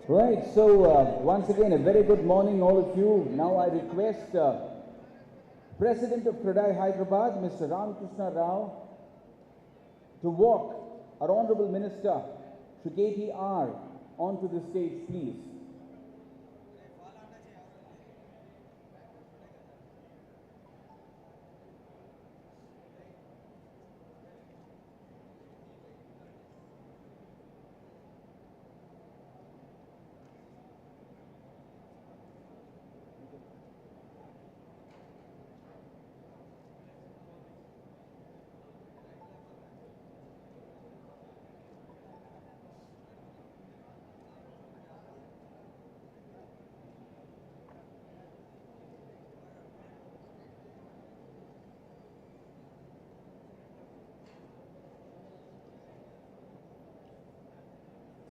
Right, so once again, a very good morning, all of you. Now I request President of CREDAI Hyderabad, Mr. Ramakrishna Rao, to walk our Honorable Minister, Shri KTR, onto the stage, please.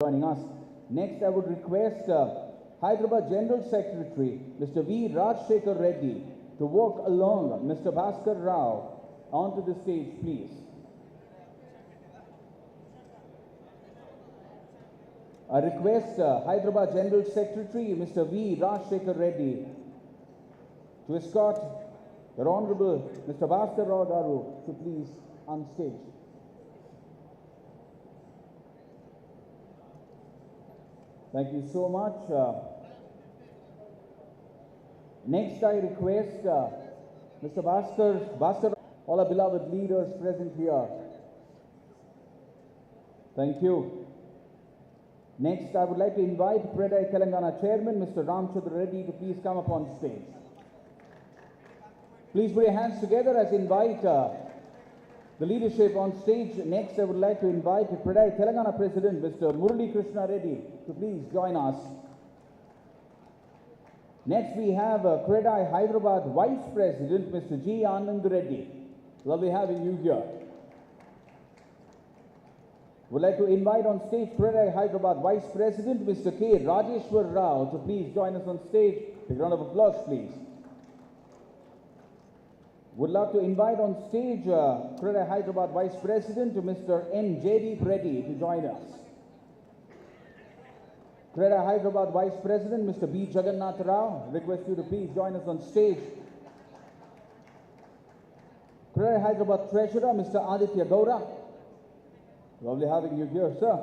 Joining us. Next, I would request Hyderabad General Secretary, Mr. V. Rajshekar Reddy, to walk along Mr. Bhaskar Rao onto the stage, please. I request Hyderabad General Secretary, Mr. V. Rajshekar Reddy, to escort the Honorable Mr. Bhaskar Rao Garu to please on stage. Thank you so much. Next, I request Mr. Bhaskar, all our beloved leaders present here. Thank you. Next, I would like to invite CREDAI Telangana Chairman, Mr. Ramchandra Reddy, to please come up on stage. Please put your hands together as I invite the leadership on stage. Next, I would like to invite CREDAI Telangana President, Mr. Murali Krishna Reddy, to please join us. Next, we have CREDAI Hyderabad Vice President, Mr. G. Anand Reddy. Lovely having you here. Would like to invite on stage CREDAI Hyderabad Vice President, Mr. K. Rajeshwar Rao, to please join us on stage. A round of applause, please. Would love to invite on stage CREDAI Hyderabad Vice President, Mr. N. Jaydeep Reddy, to join us. CREDAI Hyderabad Vice President, Mr. B. Jagannath Rao, request you to please join us on stage. CREDAI Hyderabad Treasurer, Mr. Aditya Gaura. Lovely having you here, sir.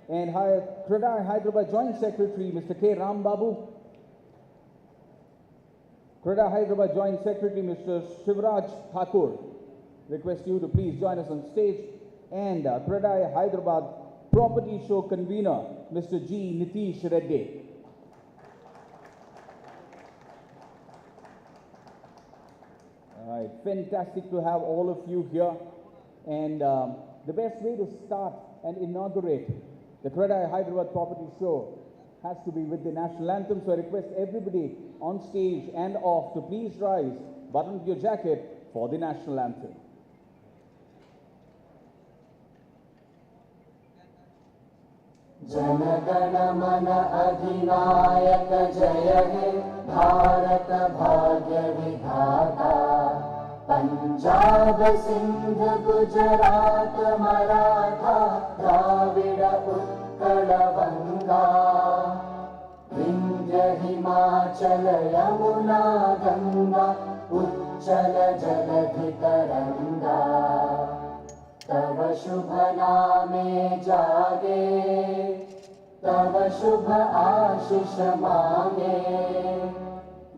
And CREDAI Hyderabad Joint Secretary, Mr. K. Ram Babu. CREDAI Hyderabad Joint Secretary, Mr. Shivraj Thakur, request you to please join us on stage. And CREDAI Hyderabad Property Show Convener, Mr. G. Nitish Reddy. All right, fantastic to have all of you here. And the best way to start and inaugurate the CREDAI Hyderabad Property Show has to be with the national anthem. So I request everybody on stage and off to please rise, button your jacket for the national anthem. Janagana mana adhinayaka jaya he Bharata bhagya vidhata Punjab Sindh Gujarat Maratha Dravida Utkala Vanga Vindhya Himachal Yamuna Ganga Uchchala Jaladhi Taranga Tava Shubha Name Jage Tava Shubha Ashish Mange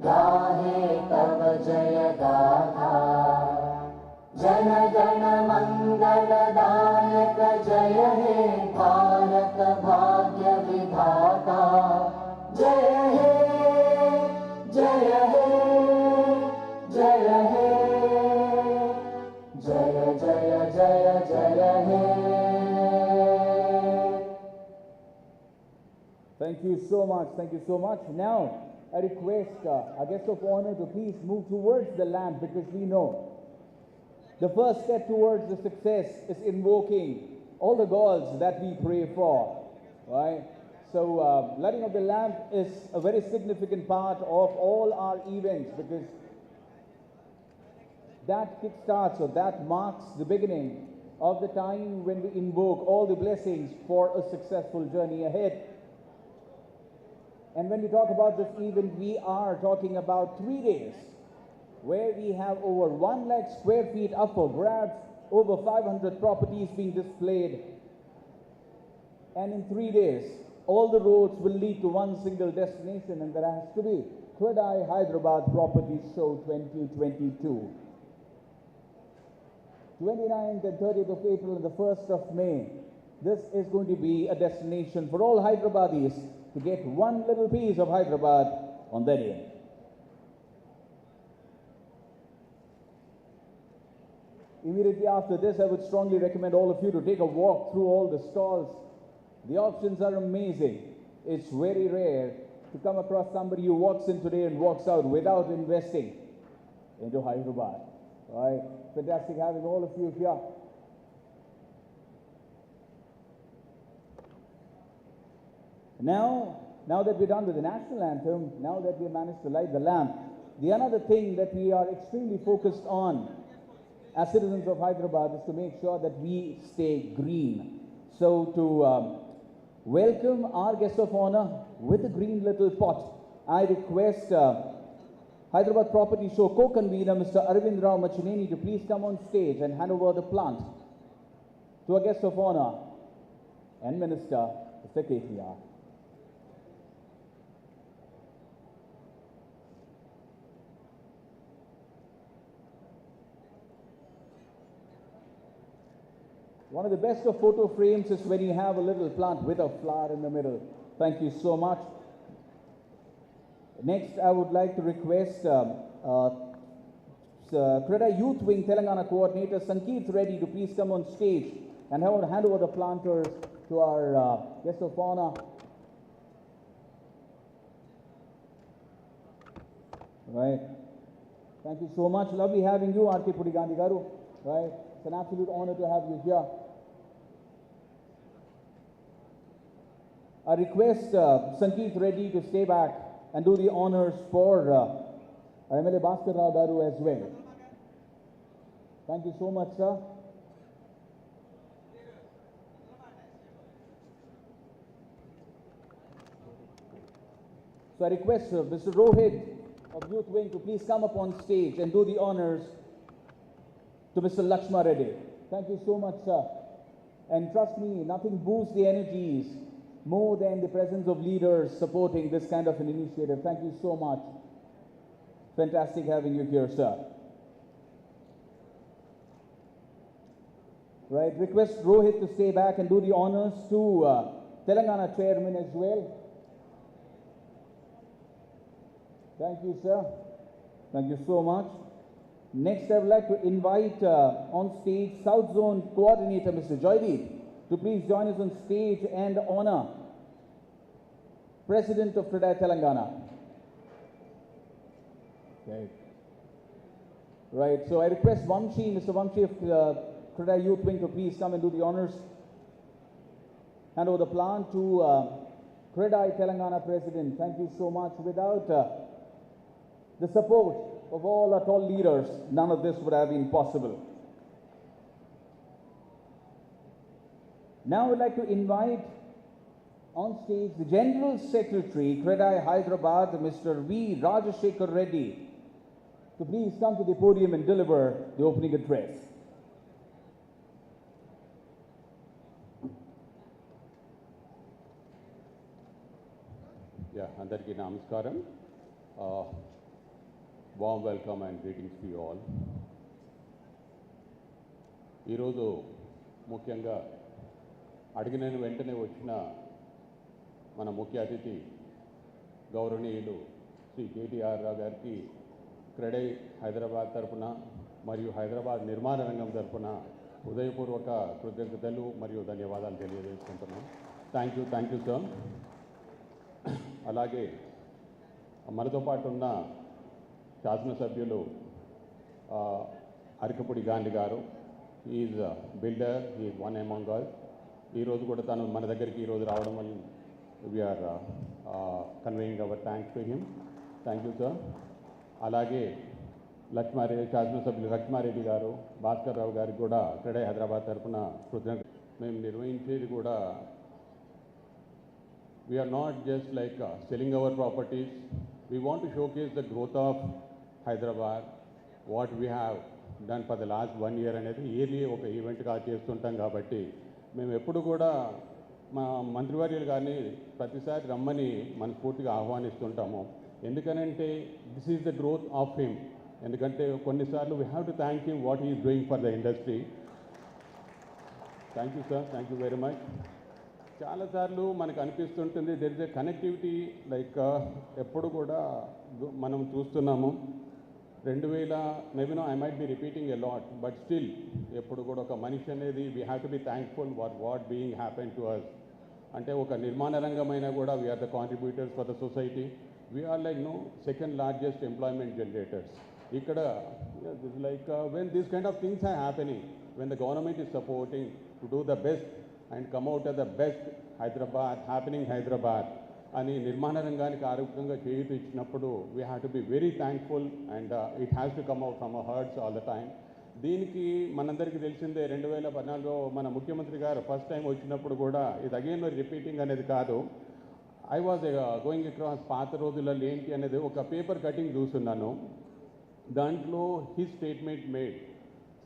Gahe Tava Jaya Gatha Jana Gana Mangala Dayaka Jaya He Bharata Bhagya Vidhata Jaya He Jaya He Jaya He Jaya Jaya Jaya Jaya He. Thank you so much. Thank you so much. Now, I request our guest of honor to please move towards the lamp, because we know the first step towards the success is invoking all the gods that we pray for, right? So lighting of the lamp is a very significant part of all our events, because that kickstarts or that marks the beginning of the time when we invoke all the blessings for a successful journey ahead. And when we talk about this event, we are talking about 3 days where we have over 1 lakh square feet up for grabs, over 500 properties being displayed. And in 3 days, all the roads will lead to one single destination, and that has to be CREDAI Hyderabad Property Show 2022. 29th and 30th of April and the 1st of May. This is going to be a destination for all Hyderabadis to get one little piece of Hyderabad on their day. Immediately after this, I would strongly recommend all of you to take a walk through all the stalls. The options are amazing. It's very rare to come across somebody who walks in today and walks out without investing into Hyderabad. All right, fantastic having all of you here. Now that we're done with the national anthem, now that we managed to light the lamp, the another thing that we are extremely focused on as citizens of Hyderabad is to make sure that we stay green. So to welcome our guest of honor with a green little pot, I request Hyderabad Property Show co-convener Mr. Arvind Rao Machineni to please come on stage and hand over the plant to our guest of honor and Minister, Mr. KTR. One of the best of photo frames is when you have a little plant with a flower in the middle. Thank you so much. Next, I would like to request CREDAI Youth Wing Telangana Coordinator Sankeet Reddy to please come on stage and hand over the planters to our guest of honor. Right. Thank you so much. Lovely having you, R.K. Pudi Gandhi Garu. Right. It's an absolute honor to have you here. I request Sankeet Reddy to stay back and do the honors for MLA Bhaskar Rao Garu as well. Thank you so much, sir. So I request Mr. Rohit of Youth Wing to please come up on stage and do the honors to Mr. Lakshma Reddy. Thank you so much, sir. And trust me, nothing boosts the energies more than the presence of leaders supporting this kind of an initiative. Thank you so much. Fantastic having you here, sir. Right, request Rohit to stay back and do the honors to Telangana Chairman as well. Thank you, sir. Thank you so much. Next, I would like to invite on stage South Zone Coordinator, Mr. Joydeep, to please join us on stage and honor President of CREDAI Telangana. Okay. Right, so I request Vamshi, Mr. Vamshi of CREDAI Youth Wing to please come and do the honors. Hand over the plant to CREDAI Telangana President. Thank you so much. Without the support of all our tall leaders, none of this would have been possible. Now I would like to invite on stage the General Secretary, CREDAI Hyderabad, Mr. V. Rajashekar Reddy, to please come to the podium and deliver the opening address. Yeah, andariki namaskaram. Warm welcome and greetings to you all. ఈరోజు ముఖ్యంగా అడిగిన వెంటనే వచ్చిన మన ముఖ్య అతిథి గౌరవనీయులు శ్రీ కేటీఆర్ రావు గారికి క్రెడై హైదరాబాద్ తరఫున మరియు హైదరాబాద్ నిర్మాణ రంగం తరఫున హృదయపూర్వక కృతజ్ఞతలు మరియు ధన్యవాదాలు తెలియజేసుకుంటున్నాం. Thank you sir. అలాగే మనతో పాటు ఉన్న శాసనసభ్యులు అరికపూడి గాంధీ గారు, is builder, is one among us. ఈరోజు కూడా తను మన దగ్గరికి ఈరోజు రావడం వల్ల we are conveying our thanks to him. Thank you sir. అలాగే లక్ష్మారెడ్డి, శాసనసభ్యులు లక్ష్మారెడ్డి గారు, భాస్కర్ రావు గారికి కూడా క్రెడై హైదరాబాద్ తరఫున కృతజ్ఞత. మేము నిర్వహించేది కూడా we are not just like selling our properties. We want to showcase the growth of Hyderabad, what we have done for the last 1 year అనేది ఇయర్లీ ఒక ఈవెంట్గా చేస్తుంటాం కాబట్టి మేము ఎప్పుడు కూడా మా మంత్రివర్యులు గారిని ప్రతిసారి రమ్మని మనస్ఫూర్తిగా ఆహ్వానిస్తుంటాము. ఎందుకనంటే this is the growth of him. ఎందుకంటే కొన్నిసార్లు we have to thank him what is doing for the industry. Thank you sir, thank you very much. చాలాసార్లు మనకు అనిపిస్తుంటుంది there is a connectivity like ఎప్పుడు కూడా మనం చూస్తున్నాము 2000 maybe no I might be repeating a lot but still ఎప్పుడు కూడా ఒక మనిషి అనేది we have to be thankful what being happen to us. అంటే ఒక నిర్మాణ రంగమైనా కూడా we're the contributors for the society. We're like no second largest employment generators. ఇక్కడ like when these kind of things are happening, when the government is supporting to do the best and come out of the best Hyderabad happening Hyderabad అని నిర్మాణ రంగానికి ఆరోగ్యంగా చేయూత ఇచ్చినప్పుడు we have to be very thankful and it has to come out from our hearts all the time. దీనికి మనందరికీ తెలిసిందే 2014లో మన ముఖ్యమంత్రి గారు ఫస్ట్ టైం వచ్చినప్పుడు కూడా ఇది అగైన్ రిపీటింగ్ అనేది కాదు. ఐ వాజ్ గోయింగ్ అక్రాస్ పాత రోజులలో ఏంటి అనేది ఒక పేపర్ కటింగ్ చూస్తున్నాను. దాంట్లో he statement made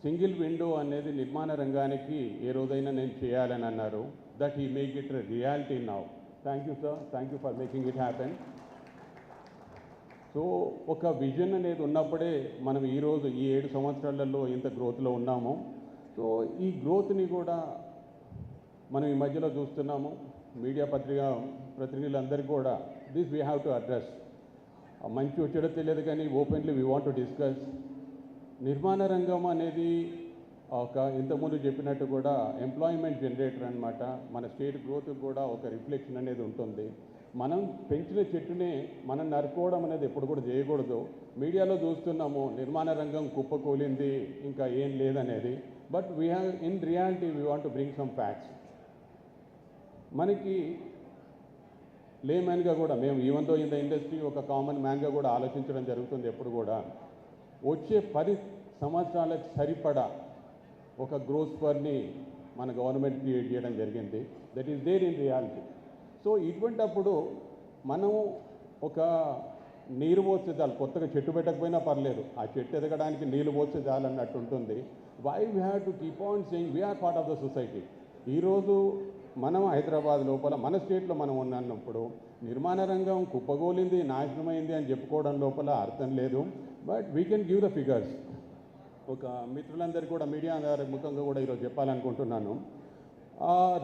single window అనేది నిర్మాణ రంగానికి ఏ రోజైనా నేను చేయాలని అన్నారు. That he make it reality now. Thank you sir, thank you for making it happen. So ఒక విజన్ అనేది ఉన్నప్పుడే మనం ఈరోజు ఈ 7 సంవత్సరాలలో ఇంత గ్రోత్లో ఉన్నాము. సో ఈ గ్రోత్ని కూడా మనం ఈ మధ్యలో చూస్తున్నాము. మీడియా ప్రతినిధులందరికీ కూడా this we have to address. మంచి వచ్చేటో తెలియదు కానీ openly we want to discuss. నిర్మాణ రంగం అనేది ఒక ఇంతకుముందు చెప్పినట్టు కూడా ఎంప్లాయ్మెంట్ జనరేటర్ అనమాట. మన స్టేట్ గ్రోత్ కూడా ఒక రిఫ్లెక్షన్ అనేది ఉంటుంది. మనం పెంచిన చెట్టునే మనం నరుకోవడం అనేది ఎప్పుడు కూడా చేయకూడదు. మీడియాలో చూస్తున్నాము నిర్మాణ రంగం కుప్పకూలింది, ఇంకా ఏం లేదనేది. But we have in reality we want to bring some facts. మనకి లేమ్యాన్గా కూడా మేము even though in the industry ఒక కామన్ మ్యాన్గా కూడా ఆలోచించడం జరుగుతుంది. ఎప్పుడు కూడా వచ్చే 10 సంవత్సరాలకు సరిపడా ఒక గ్రోత్ స్పర్ని మన గవర్నమెంట్ క్రియేట్ చేయడం జరిగింది. That is there in reality. So ఇటువంటప్పుడు మనం ఒక నీరు పోస్తే చాలు, కొత్తగా చెట్టు పెట్టకపోయినా పర్లేదు, ఆ చెట్టు ఎదగడానికి నీళ్ళు పోస్తే చాలు అన్నట్టు ఉంటుంది. Why we have to keep on saying we are part of the society. ఈరోజు మనం హైదరాబాద్ లోపల మన స్టేట్లో మనం ఉన్నప్పుడు నిర్మాణ రంగం కుప్పగోలింది, నాశనమైంది అని చెప్పుకోవడం లోపల అర్థం లేదు. But we can give the figures. ఒక మిత్రులందరికీ కూడా మీడియా ముఖంగా కూడా ఈరోజు చెప్పాలనుకుంటున్నాను.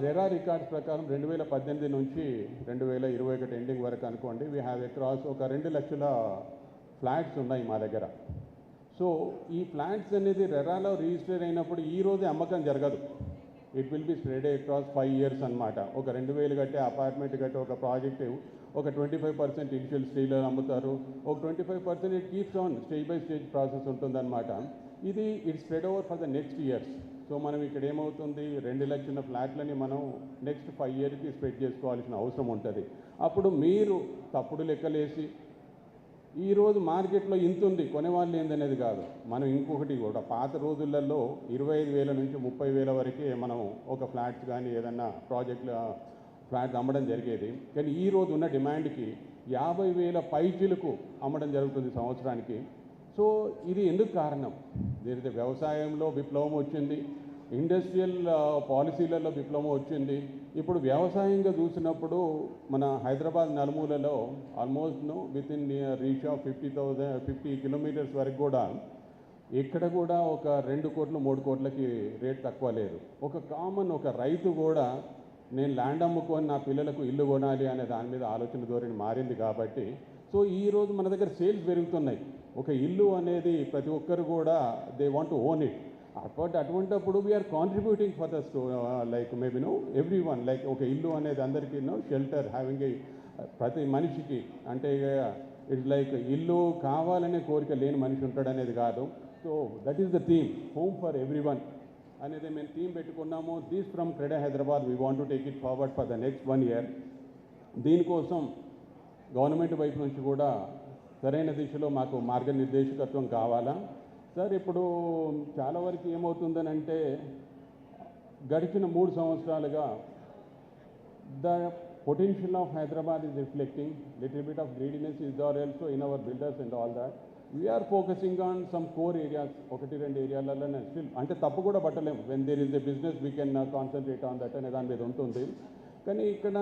రెరా రికార్డ్స్ ప్రకారం 2018 నుంచి 2021 ఎండింగ్ వరకు అనుకోండి, వీ హ్యావ్ అక్రాస్ ఒక 2 లక్షల ఫ్లాట్స్ ఉన్నాయి మా దగ్గర. సో ఈ ఫ్లాట్స్ అనేది రెరాలో రిజిస్టర్ అయినప్పుడు ఈ రోజే అమ్మకం జరగదు. It will be spread across 5 years అనమాట. ఒక 2000 కట్టే అపార్ట్మెంట్ కట్టే ఒక ప్రాజెక్టు ఒక 25% ఇనిషియల్ స్టేజ్లో అమ్ముతారు, ఒక 25% it keeps on stage by stage process ఉంటుందన్నమాట. ఇది it spread over for the next years. So మనం ఇక్కడ ఏమవుతుంది, 2 లక్షల ఫ్లాట్లని మనం నెక్స్ట్ 5 ఇయర్కి స్ప్రెడ్ చేసుకోవాల్సిన అవసరం ఉంటుంది. అప్పుడు మీరు తప్పుడు లెక్కలేసి ఈరోజు మార్కెట్లో ఇంత ఉంది కొనేవాళ్ళు ఏందనేది కాదు. మనం ఇంకొకటి కూడా పాత రోజులలో 25,000 నుంచి 30,000 వరకే మనం ఒక ఫ్లాట్స్ కానీ ఏదన్నా ప్రాజెక్టులు ఫ్లాట్స్ అమ్మడం జరిగేది. కానీ ఈరోజు ఉన్న డిమాండ్కి 50,000 పైచీలకు అమ్మడం జరుగుతుంది సంవత్సరానికి. సో ఇది ఎందుకు కారణం? దీనితో వ్యవసాయంలో విప్లవం వచ్చింది, ఇండస్ట్రియల్ పాలసీలలో విప్లవం వచ్చింది. ఇప్పుడు వ్యవసాయంగా చూసినప్పుడు మన హైదరాబాద్ నలుమూలలో almost within reach of 50 kilometres వరకు కూడా ఎక్కడ కూడా ఒక 2 కోట్లు 3 కోట్లకి రేట్ తక్కువ లేదు. ఒక కామన్ ఒక రైతు కూడా నేను ల్యాండ్ అమ్ముకొని నా పిల్లలకు ఇల్లు కొనాలి అనే దాని మీద ఆలోచన ధోరణి మారింది కాబట్టి సో ఈరోజు మన దగ్గర సేల్స్ పెరుగుతున్నాయి. ఒక ఇల్లు అనేది ప్రతి ఒక్కరు కూడా they want to own it. But అటువంటిప్పుడు we're contributing for the like maybe everyone like ఒక ఇల్లు అనేది అందరికీ షెల్టర్ హ్యావింగ్ ప్రతి మనిషికి అంటే ఇట్స్ లైక్ ఇల్లు కావాలనే కోరిక లేని మనిషి ఉంటాడనేది కాదు. So that is the theme, home for every one అనేది మేము థీమ్ పెట్టుకున్నాము. This from క్రెడా Hyderabad we want to take it forward for the next 1 year. దీనికోసం గవర్నమెంట్ వైపు నుంచి కూడా సరైన దిశలో మాకు మార్గనిర్దేశకత్వం కావాలా సార్. ఇప్పుడు చాలా వరకు ఏమవుతుందని అంటే గడిచిన 3 సంవత్సరాలుగా the potential of Hyderabad is reflecting, little bit of greediness is there also in our builders and all that. We are focusing on some core areas, ఒకటి రెండు ఏరియాలలో స్టిల్ అంటే తప్పు కూడా పట్టలేము. When there is a business we can concentrate on that అనే దాని మీద ఉంటుంది. కానీ ఇక్కడ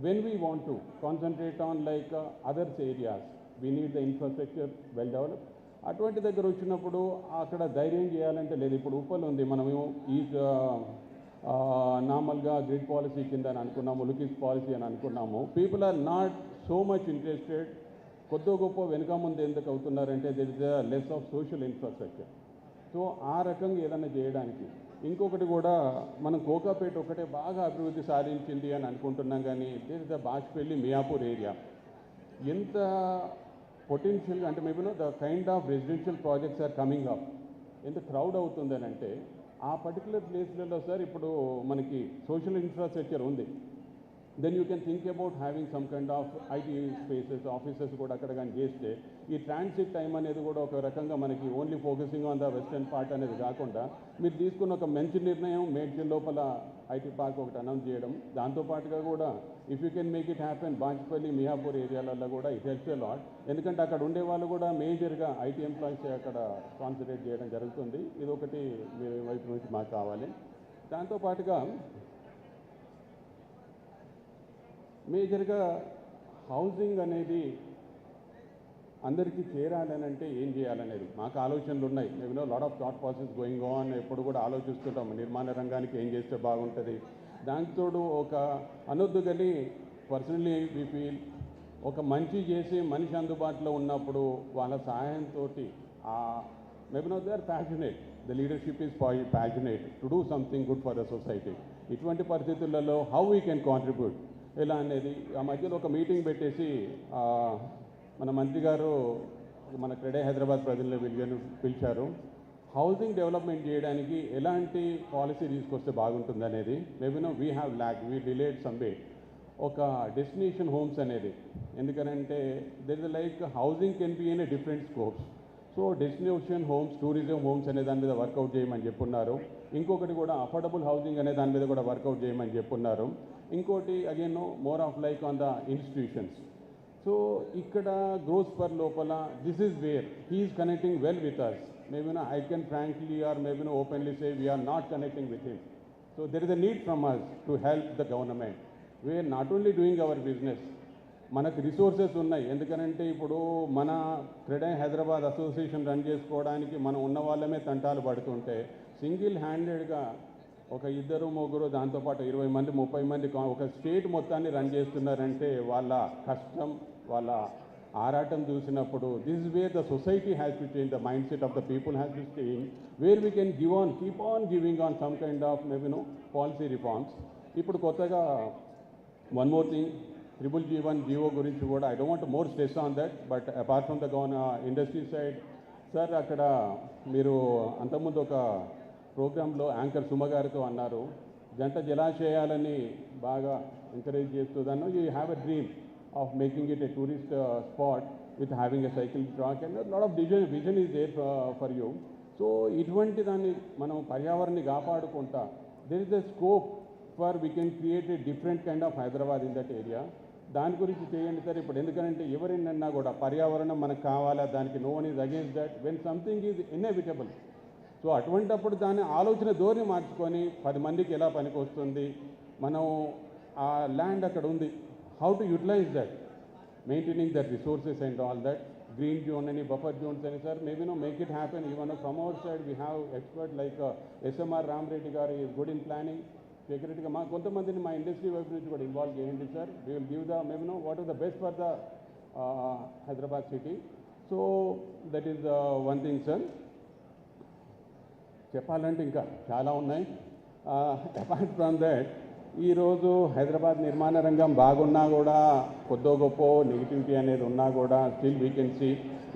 when we want to concentrate on like others areas we need the infrastructure well develop. అటువంటి దగ్గర వచ్చినప్పుడు అక్కడ ధైర్యం చేయాలంటే లేదు. ఇప్పుడు ఉప్పల్ ఉంది, మనము ఈ నార్మల్గా గ్రిడ్ పాలసీ కింద అని అనుకున్నాము, లుకిస్ పాలసీ అని అనుకున్నాము. People are not so much interested. కొద్ది గొప్ప వెనుక ముందు ఎందుకు అవుతున్నారంటే there is a less of social infrastructure. So ఆ రకంగా ఏదైనా చేయడానికి ఇంకొకటి కూడా మనం కోకాపేట ఒకటే బాగా అభివృద్ధి సాధించింది అని అనుకుంటున్నాం. కానీ there is the Bachupally Miyapur area ఎంత పొటెన్షియల్గా అంటే maybe the kind of residential projects are coming up. ఎంత క్రౌడ్ అవుతుందని అంటే ఆ పర్టికులర్ ప్లేస్లలో సార్ ఇప్పుడు మనకి సోషల్ ఇన్ఫ్రాస్ట్రక్చర్ ఉంది. Then you can think about having some kind of IT spaces, offices కూడా అక్కడ కానీ చేస్తే ఈ ట్రాన్సిట్ టైం అనేది కూడా ఒక రకంగా మనకి only focusing on the western part అనేది కాకుండా మీరు తీసుకున్న ఒక మంచి నిర్ణయం మేడ్చల్ లోపల ఐటీ పార్క్ ఒకటి అనౌన్స్ చేయడం. దాంతోపాటుగా కూడా if you can make it happen Bajpai Miyapur ఏరియాలలో కూడా ఇట్ హెల్ప్స్ ఎ లాట్. ఎందుకంటే అక్కడ ఉండే వాళ్ళు కూడా మేజర్గా ఐటీ ఎంప్లాయీస్ అక్కడ కాన్సన్ట్రేట్ చేయడం జరుగుతుంది. ఇది ఒకటి మీ వైపు నుంచి మాకు కావాలి. దాంతోపాటుగా మేజర్గా హౌసింగ్ అనేది అందరికీ చేరాలని అంటే ఏం చేయాలనేది మాకు ఆలోచనలు ఉన్నాయి. మేము lot of thought process going on. ఎప్పుడు కూడా ఆలోచిస్తుంటాం నిర్మాణ రంగానికి ఏం చేస్తే బాగుంటుంది. దాంతోడు ఒక అనొద్దుగని పర్సనలీ వి ఫీల్ ఒక మంచి చేసి మనిషి అందుబాటులో ఉన్నప్పుడు వాళ్ళ సహాయంతో maybe they are passionate, the leadership is passionate to do something good for the society. ఇటువంటి పరిస్థితులలో హౌ వీ కెన్ కాంట్రిబ్యూట్ ఎలా అనేది ఆ మధ్యలో ఒక మీటింగ్ పెట్టేసి మన మంత్రి గారు మన క్రెడై హైదరాబాద్ ప్రజలను పిలిచారు. హౌసింగ్ డెవలప్మెంట్ చేయడానికి ఎలాంటి పాలసీ తీసుకొస్తే బాగుంటుంది అనేది. Maybe we have we delayed some way ఒక డెస్టినేషన్ హోమ్స్ అనేది. ఎందుకనంటే there is like housing can be in a different scopes. So destination homes, tourism homes అనే దాని మీద వర్కౌట్ చేయమని చెప్పున్నారు. ఇంకొకటి కూడా అఫోర్డబుల్ హౌసింగ్ అనే దాని మీద కూడా వర్కౌట్ చేయమని చెప్పున్నారు. ఇంకోటి again more of like on the institutions. So ఇక్కడ గ్రోత్ పర్ లోపల this is where he is connecting well with us. Maybe I can frankly or maybe openly say we are not connecting with him. So there is a need from us to help the government. We are not only doing our business, మనకు resources ఉన్నాయి. ఎందుకనంటే ఇప్పుడు మన CREDAI Hyderabad association run చేసుకోవడానికి మనం ఉన్న వాళ్ళమే తంటాలు పడుతుంటే సింగిల్ హ్యాండెడ్గా ఒక ఇద్దరు ముగ్గురు దాంతోపాటు 20 మంది 30 మంది ఒక స్టేట్ మొత్తాన్ని రన్ చేస్తున్నారంటే వాళ్ళ కష్టం వాళ్ళ ఆరాటం చూసినప్పుడు this is where the society has to change, the mindset of the people has to change, where we can keep on giving on some kind of maybe policy reforms. ఇప్పుడు కొత్తగా one more thing, GGG1 GO గురించి కూడా I don't want more stress on that. But apart from the industry side sir అక్కడ మీరు అంతకుముందు ఒక ప్రోగ్రాంలో anchor Suma గారితో అన్నారు జంట జలాశయాలని బాగా ఎంకరేజ్ చేస్తుందన్న. You have a dream of making it a tourist spot with having a cycle track and lot of vision is there for you. So ఇటువంటి దాన్ని మనం పర్యావరణాన్ని కాపాడుకుంటా there is a scope for we can create a different kind of Hyderabad in that area. దాని గురించి చేయండి sir. ఇప్పుడు ఎందుకంటే ఎవరినన్నా కూడా పర్యావరణం మనకు కావాలా, దానికి no one is against that when something is inevitable. So అటువంటప్పుడు దాని ఆలోచన ధోరణి మార్చుకొని 10 మందికి ఎలా పనికి వస్తుంది, మనం ఆ ల్యాండ్ అక్కడ ఉంది, how to utilize that, maintaining that resources and all that, green zone అని బఫర్ జోన్స్ అని sir maybe make it happen. Even from our side we have expert like SMR Ramareddy గారు ఈజ్ గుడ్ ఇన్ ప్లానింగ్. సెక్రటరీగా మా కొంతమందిని మా industry వైపు నుంచి కూడా ఇన్వాల్వ్ చేయండి sir. We will give the maybe what is the best for the Hyderabad city. So that is one thing sir. చెప్పాలంటే ఇంకా చాలా ఉన్నాయి. అపార్ట్ ఫ్రమ్ దట్ ఈరోజు హైదరాబాద్ నిర్మాణ రంగం బాగున్నా కూడా కొద్దో గొప్ప నెగిటివిటీ అనేది ఉన్నా కూడా స్టిల్ వీ కెన్ సీ.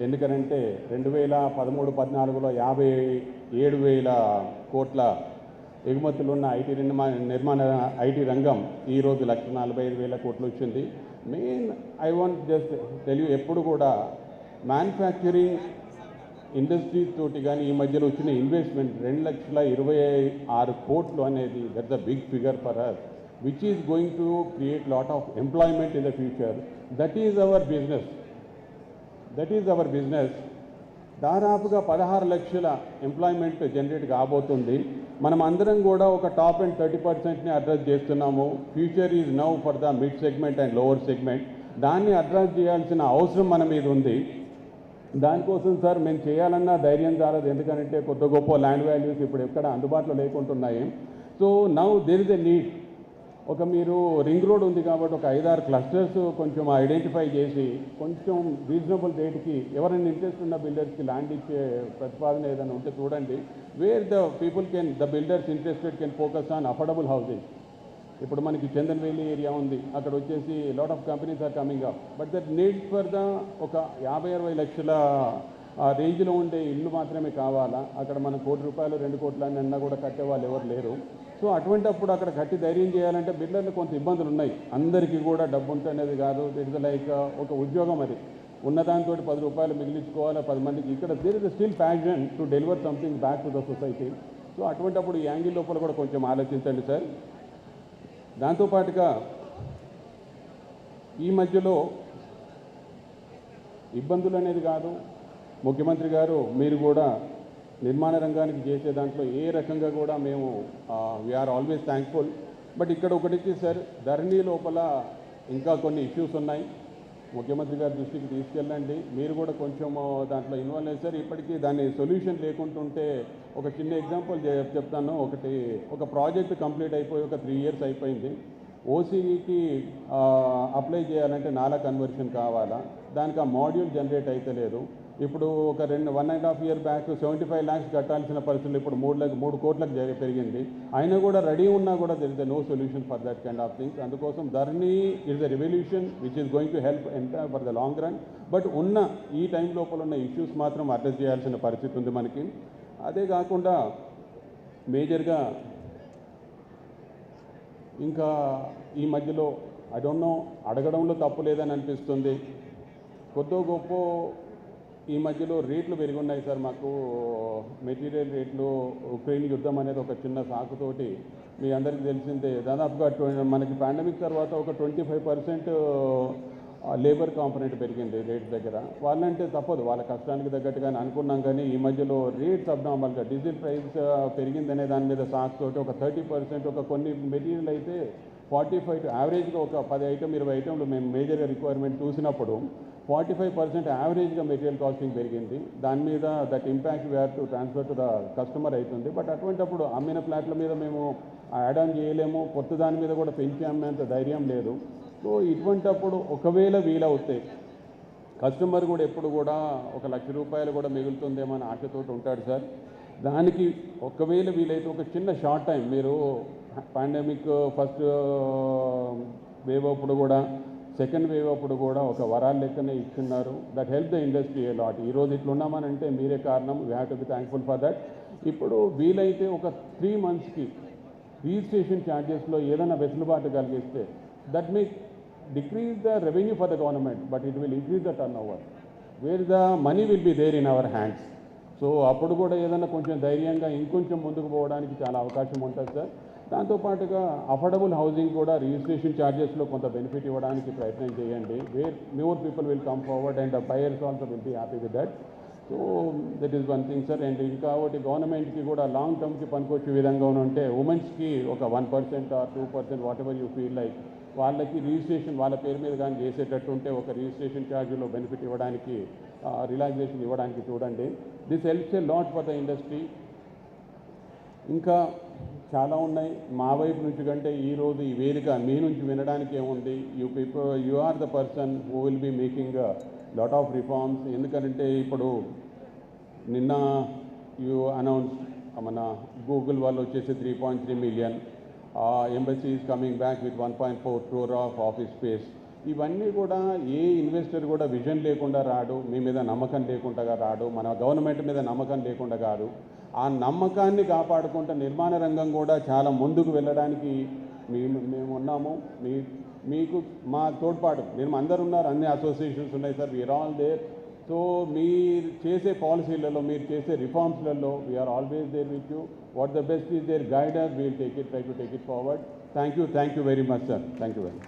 ఎందుకంటే 2013-14లో 57,000 కోట్ల ఎగుమతులు ఉన్న ఐటీ రంగం ఈరోజు 1,45,000 కోట్లు వచ్చింది. Main I want just tell you, ఎప్పుడు కూడా మ్యానుఫ్యాక్చరింగ్ ఇండస్ట్రీస్ తోటి కానీ ఈ మధ్యలో వచ్చిన ఇన్వెస్ట్మెంట్ 2,26,000 కోట్లు అనేది that's a big figure for us. which is going to create lot of employment in the future. That is our business. That is our business. దాదాపుగా 16 లక్షల ఎంప్లాయ్మెంట్ జనరేట్ కాబోతుంది. మనం అందరం కూడా ఒక టాప్ అండ్ 30%ని అడ్రస్ చేస్తున్నాము. Future is now for the mid segment and lower segment. దాన్ని address చేయాల్సిన అవసరం మన మీద ఉంది. దానికోసం సార్ మేము చేయాలన్నా ధైర్యం చాలదు, ఎందుకంటే కొత్త గొప్ప ల్యాండ్ వాల్యూస్ ఇప్పుడు ఎక్కడ అందుబాటులో లేకుంటున్నాయి. So now there is a need. ఒక మీరు రింగ్ రోడ్ ఉంది కాబట్టి ఒక 5-6 క్లస్టర్స్ కొంచెం ఐడెంటిఫై చేసి కొంచెం రీజనబుల్ రేట్కి ఎవరైనా ఇంట్రెస్ట్ ఉన్న బిల్డర్స్కి ల్యాండ్ ఇచ్చే ప్రతిపాదన ఏదైనా ఉంటే చూడండి. Where the people can, the builders interested can focus on affordable housing. ఇప్పుడు మనకి చందన్వేలి ఏరియా ఉంది, అక్కడ వచ్చేసి lot of companies are coming up. But that need for the ఒక 50-60 లక్షల రేంజ్లో ఉండే ఇల్లు మాత్రమే కావాలా. అక్కడ మన ₹1 కోటి 2 కోట్ల అన్నా కూడా కట్టే వాళ్ళు ఎవరు లేరు. సో అటువంటిప్పుడు అక్కడ కట్టి ధైర్యం చేయాలంటే బిల్డర్లు కొంత ఇబ్బందులు ఉన్నాయి. అందరికీ కూడా డబ్బు ఉంటనేది కాదు. ఇట్ ఇస్ లైక్ ఒక ఉద్యోగం. అది ఉన్నదాంతో ₹10 మిగిలించుకోవాలి 10 మందికి. ఇక్కడ there is still passion to deliver something back to the society. So అటువంటిప్పుడు ఈ యాంగిల్ లోపల కూడా కొంచెం ఆలోచించండి సార్. దాంతోపాటుగా ఈ మధ్యలో ఇబ్బందులు అనేది కాదు, ముఖ్యమంత్రి గారు మీరు కూడా నిర్మాణ రంగానికి చేసే దాంట్లో ఏ రకంగా కూడా మేము వీఆర్ ఆల్వేస్ థ్యాంక్ఫుల్. బట్ ఇక్కడ ఒకటి సార్, ధరణి లోపల ఇంకా కొన్ని ఇష్యూస్ ఉన్నాయి. ముఖ్యమంత్రి గారి దృష్టికి తీసుకెళ్ళండి. మీరు కూడా కొంచెం దాంట్లో ఇన్వాల్వ్ అయ్యారు సార్. ఇప్పటికీ దాన్ని సొల్యూషన్ లేకుంటుంటే ఒక చిన్న ఎగ్జాంపుల్ చెప్తాను. ఒక ప్రాజెక్ట్ కంప్లీట్ అయిపోయి ఒక 3 years అయిపోయింది. ఓసీకి అప్లై చేయాలంటే నాలా కన్వర్షన్ కావాలా, దానికి ఆ మాడ్యూల్ జనరేట్ అయితే లేదు. ఇప్పుడు ఒక 1.5 year బ్యాక్ 75 lakhs కట్టాల్సిన పరిస్థితులు ఇప్పుడు 3 కోట్లకు పెరిగింది. అయినా కూడా రెడీ ఉన్నా కూడా there is no solution for that kind of things. అందుకోసం Dharani is the revolution which is going to help entire for the long run. But ఈ టైం లోపల ఉన్న ఇష్యూస్ మాత్రం అడ్రస్ చేయాల్సిన పరిస్థితి ఉంది మనకి. అదే కాకుండా మేజర్గా ఇంకా ఈ మధ్యలో ఐ డోంట్ నో, అడగడంలో తప్పు లేదని అనిపిస్తుంది. కొద్దో గొప్ప ఈ మధ్యలో రేట్లు పెరిగి ఉన్నాయి సార్. మాకు మెటీరియల్ రేట్లు, ఉక్రెయిన్ యుద్ధం అనేది ఒక చిన్న సాకుతోటి మీ అందరికీ తెలిసిందే. దాదాపుగా మనకి పాండమిక్ తర్వాత ఒక 25% లేబర్ కాంపొనెంట్ పెరిగింది రేట్స్ దగ్గర. వాళ్ళంటే తప్పదు, వాళ్ళ కష్టానికి తగ్గట్టుగానే అనుకున్నాం. కానీ ఈ మధ్యలో రేట్స్ అబ్నార్మల్గా డీజిల్ ప్రైస్ పెరిగిందనే దాని మీద సాకుతోటి ఒక 30%, ఒక కొన్ని మెటీరియల్ అయితే 45 యావరేజ్గా ఒక 10 ఐటమ్ 20 ఐటమ్లు మేము మేజర్గా రిక్వైర్మెంట్ చూసినప్పుడు 45% యావరేజ్గా మెటీరియల్ కాస్టింగ్ పెరిగింది. దాని మీద that impact we have to transfer to the customer అవుతుంది. బట్ అటువంటిప్పుడు అమ్మిన ఫ్లాట్ల మీద మేము యాడ్ ఆన్ చేయలేము, కొత్త దాని మీద కూడా పెంచి అమ్మేంత ధైర్యం లేదు. సో ఇటువంటిప్పుడు ఒకవేళ వీలవుతాయి కస్టమర్ కూడా ఎప్పుడు కూడా ఒక ₹1,00,000 కూడా మిగులుతుందేమో అని ఆశతోటి ఉంటాడు సార్. దానికి ఒకవేళ వీలైతే ఒక చిన్న షార్ట్ టైం మీరు పాండమిక్ ఫస్ట్ వేవ్ అప్పుడు కూడా సెకండ్ వేవ్ అప్పుడు కూడా ఒక వరాలు లెక్కనే ఇస్తున్నారు. That help the industry a lot. ఈరోజు ఇట్లా ఉన్నామనంటే మీరే కారణం. We have to be thankful for that. ఇప్పుడు వీలైతే ఒక 3 monthsకి రిజిస్ట్రేషన్ ఛార్జెస్లో ఏదైనా వెసులుబాటు కలిగిస్తే that may decrease the revenue for the government, but it will increase the turnover where the money will be there in our hands. So అప్పుడు కూడా ఏదైనా కొంచెం ధైర్యంగా ఇంకొంచెం ముందుకు పోవడానికి చాలా అవకాశం ఉంటుంది సార్. దాంతోపాటుగా అఫోర్డబుల్ హౌసింగ్ కూడా రిజిస్ట్రేషన్ ఛార్జెస్లో కొంత బెనిఫిట్ ఇవ్వడానికి ప్రయత్నం చేయండి. Where more people will come forward and the buyers also will be happy with that. So that is one thing sir. And ఇంకా ఒకటి గవర్నమెంట్కి కూడా లాంగ్ టర్మ్కి పనికొచ్చే విధంగా ఉంటే ఉమెన్స్కి ఒక 1% or 2% what ever you feel like వాళ్ళకి రిజిస్ట్రేషన్ వాళ్ళ పేరు మీద కానీ చేసేటట్టు ఉంటే ఒక రిజిస్ట్రేషన్ ఛార్జీలో బెనిఫిట్ ఇవ్వడానికి, రిలాక్సేషన్ ఇవ్వడానికి చూడండి. This helps a lot for the industry. ఇంకా చాలా ఉన్నాయి మా వైపు నుంచి కంటే ఈరోజు ఈ వేదిక మీ నుంచి వినడానికి ఏముంది. You are the person who will be making lot of reforms. ఎందుకంటే ఇప్పుడు నిన్న యూ అనౌన్స్ మన గూగుల్ వాళ్ళు వచ్చేసి 3.3 million, embassy is coming back with 1.4 crore of office space. ఇవన్నీ కూడా ఏ ఇన్వెస్టర్ కూడా విజన్ లేకుండా రాడు, మీ మీద నమ్మకం లేకుండా రాడు, మన గవర్నమెంట్ మీద నమ్మకం లేకుండా కాదు. ఆ నమ్మకాన్ని కాపాడుకుంటూ నిర్మాణ రంగం కూడా చాలా ముందుకు వెళ్ళడానికి మేము ఉన్నాము. మీకు మా తోడ్పాటు మేము అందరు ఉన్నారు, అన్ని అసోసియేషన్స్ ఉన్నాయి sir. We're all there. So మీరు చేసే పాలసీలలో, మీరు చేసే రిఫార్మ్స్లలో we're always there with you. What the best is there guider, we'll take it, try to take it forward. Thank you very much, sir. Thank you very much.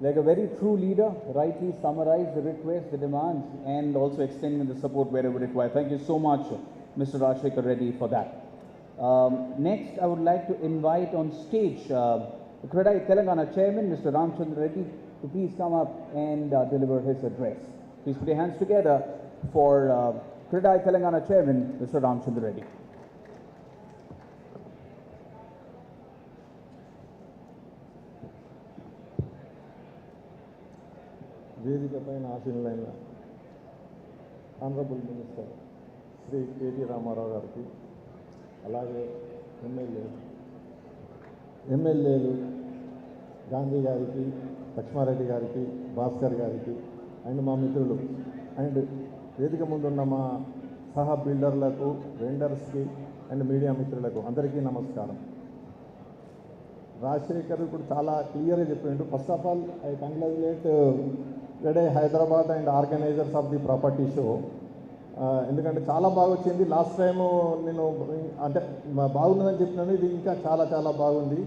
Like a very true leader, rightly summarized the requests, the demands, and also extending the support wherever required. Thank you so much, Mr. Rajshekar Reddy, for that. Next, I would like to invite on stage the CREDAI Telangana Chairman, Mr. Ramchandra Reddy, to please come up and deliver his address. Please put your hands together for CREDAI Telangana Chairman, Mr. Ramchandra Reddy. వేదిక పైన ఆశీనులైన honourable minister Shri KT Rama Rao గారికి, అలాగే ఎమ్మెల్యేలు గాంధీ గారికి, లక్ష్మారెడ్డి గారికి, భాస్కర్ గారికి and మా మిత్రులు అండ్ వేదిక ముందున్న మా సహా బిల్డర్లకు, వెండర్స్కి అండ్ మీడియా మిత్రులకు అందరికీ నమస్కారం. రాజశేఖర్ ఇప్పుడు చాలా క్లియర్గా చెప్పిండు. First of all I congratulate CREDAI Hyderabad and organizers of the property show. ఎందుకంటే చాలా బాగా వచ్చింది. లాస్ట్ టైము నేను అంటే బాగుందని చెప్పినాను, ఇది ఇంకా చాలా చాలా బాగుంది.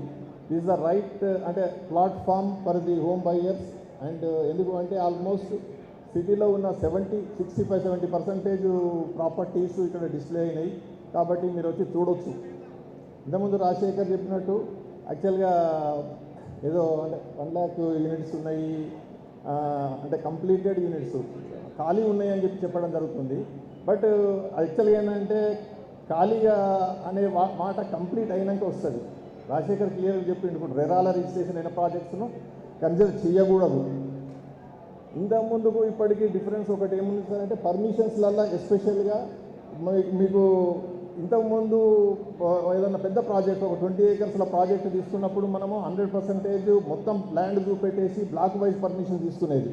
దిస్ ద రైట్ అంటే platform for the home buyers. And ఎందుకు అంటే ఆల్మోస్ట్ సిటీలో ఉన్న 65-70% ప్రాపర్టీస్ ఇక్కడ డిస్ప్లే అయినాయి. కాబట్టి మీరు వచ్చి చూడొచ్చు. ఇంతకుముందు రాజశేఖర్ చెప్పినట్టు యాక్చువల్గా ఏదో అంటే 1 lakh యూనిట్స్ ఉన్నాయి, అంటే కంప్లీటెడ్ యూనిట్స్ ఖాళీ ఉన్నాయని చెప్పడం జరుగుతుంది. బట్ యాక్చువల్గా ఏంటంటే ఖాళీగా అనే మాట కంప్లీట్ అయినాక వస్తుంది. రాజశేఖర్ క్లియర్గా చెప్పిండు, ఇప్పుడు రెరాల రిజిస్ట్రేషన్ అయిన ప్రాజెక్ట్స్ను కన్సిడర్ చేయకూడదు. ఇంతకుముందుకు ఇప్పటికీ డిఫరెన్స్ ఒకటి ఏముంది సార్ అంటే పర్మిషన్స్లల్లో ఎస్పెషల్గా మీకు ఇంతకుముందు ఏదైనా పెద్ద ప్రాజెక్ట్ ఒక 20 acres ప్రాజెక్ట్ తీసుకున్నప్పుడు మనము 100% మొత్తం ల్యాండ్ చూపెట్టేసి బ్లాక్ వైజ్ పర్మిషన్ తీసుకునేది.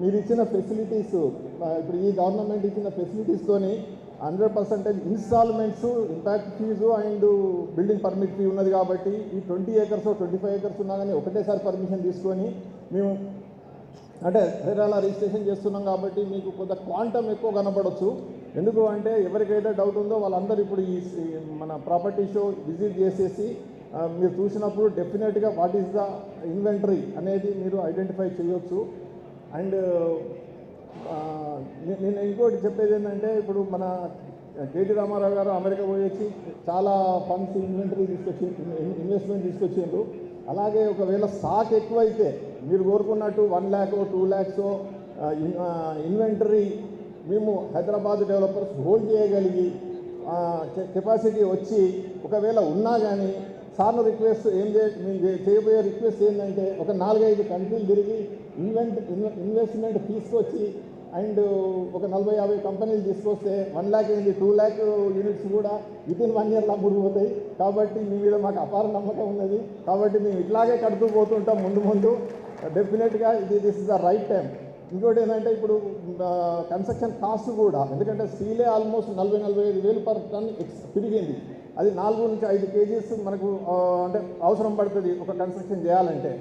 మీరు ఇచ్చిన ఫెసిలిటీస్, ఇప్పుడు ఈ గవర్నమెంట్ ఇచ్చిన ఫెసిలిటీస్తోని 100% installments, impact fees and building permit fee ఉన్నది. కాబట్టి ఈ 20 acres 25 acres ఉన్నా కానీ ఒకటేసారి పర్మిషన్ తీసుకొని మేము అంటే హైదరాబాద్ రిజిస్ట్రేషన్ చేస్తున్నాం. కాబట్టి మీకు కొంత క్వాంటమ్ ఎక్కువ కనపడవచ్చు. ఎందుకు అంటే ఎవరికైతే డౌట్ ఉందో వాళ్ళందరూ ఇప్పుడు ఈ మన ప్రాపర్టీ షో విజిట్ చేసేసి మీరు చూసినప్పుడు డెఫినెట్గా వాట్ ఈస్ ద ఇన్వెంటరీ అనేది మీరు ఐడెంటిఫై చేయొచ్చు. అండ్ నేను ఇంకోటి చెప్పేది ఏంటంటే ఇప్పుడు మన కేటీ రామారావు గారు అమెరికా పోయేసి చాలా ఫండ్స్ ఇన్వెంటరీ ఇన్వెస్ట్మెంట్ తీసుకొచ్చిండ్రు. అలాగే ఒకవేళ స్టాక్ ఎక్కువైతే మీరు కోరుకున్నట్టు 1 lakh 2 lakhs ఇన్వెంటరీ మేము హైదరాబాద్ డెవలపర్స్ హోల్డ్ చేయగలిగి కెపాసిటీ వచ్చి ఒకవేళ ఉన్నా కానీ సార్ను రిక్వెస్ట్ మేము చేయబోయే రిక్వెస్ట్ ఏంటంటే ఒక 4-5 కంట్రీలు తిరిగి ఇన్వెస్ట్మెంట్ తీసుకొచ్చి అండ్ ఒక 40-50 కంపెనీలు తీసుకొస్తే 1 lakh ఏంటి 2 lakh యూనిట్స్ కూడా వితిన్ 1 year అమ్ముడుపోతాయి. కాబట్టి మీ మీద మాకు అపార నమ్మకం ఉన్నది. కాబట్టి మేము ఇట్లాగే కడుతూ పోతుంటాం ముందు డెఫినెట్గా this is the right time. ఇంకోటి ఏంటంటే ఇప్పుడు కన్స్ట్రక్షన్ కాస్ట్ కూడా, ఎందుకంటే స్టీలే ఆల్మోస్ట్ 40-45 వేలు పర్ టన్ పెరిగింది. అది 4-5 kgs మనకు అంటే అవసరం పడుతుంది ఒక కన్స్ట్రక్షన్ చేయాలంటే.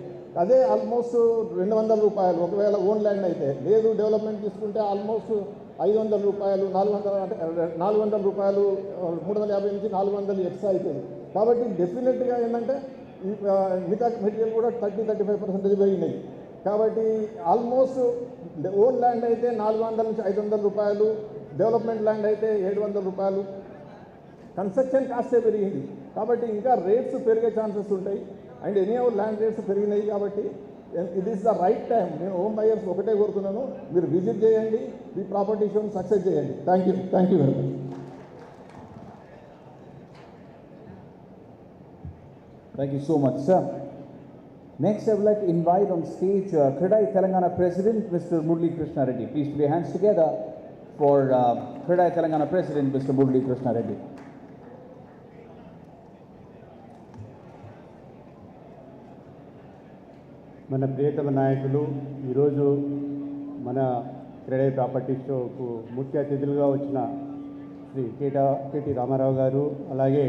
అదే ఆల్మోస్ట్ 200 రూపాయలు ఒకవేళ ఓన్ ల్యాండ్ అయితే. లేదు డెవలప్మెంట్ తీసుకుంటే ఆల్మోస్ట్ 500 రూపాయలు 400 అంటే 400 రూపాయలు 350 నుంచి 400 ఎక్స్ట్రా అవుతుంది. కాబట్టి డెఫినెట్గా ఏంటంటే మిగతా మెటీరియల్ కూడా 30-35% పెరిగినాయి. కాబట్టి ఆల్మోస్ట్ ఓన్ ల్యాండ్ అయితే 400 నుంచి 500 రూపాయలు, డెవలప్మెంట్ ల్యాండ్ అయితే 700 రూపాయలు కన్స్ట్రక్షన్ కాస్టే పెరిగింది. కాబట్టి ఇంకా రేట్స్ పెరిగే ఛాన్సెస్ ఉంటాయి. అండ్ ఎనీ ల్యాండ్ రేట్స్ పెరిగినాయి. కాబట్టి it is the right time. నేను హోమ్ బయర్స్ ఒకటే కోరుతున్నాను, మీరు విజిట్ చేయండి, ఈ ప్రాపర్టీ షోని సక్సెస్ చేయండి. Thank you very much. Thank you so much, sir. Next, I would like to invite on stage CREDAI Telangana President, Mr. Murali Krishna Reddy. Please put your hands together for CREDAI Telangana President, Mr. Murali Krishna Reddy. మన ప్రియతమ నాయకులు ఈరోజు మన CREDAI property షోకు ముఖ్య అతిథులుగా వచ్చిన Shri KT Ramarao గారు, అలాగే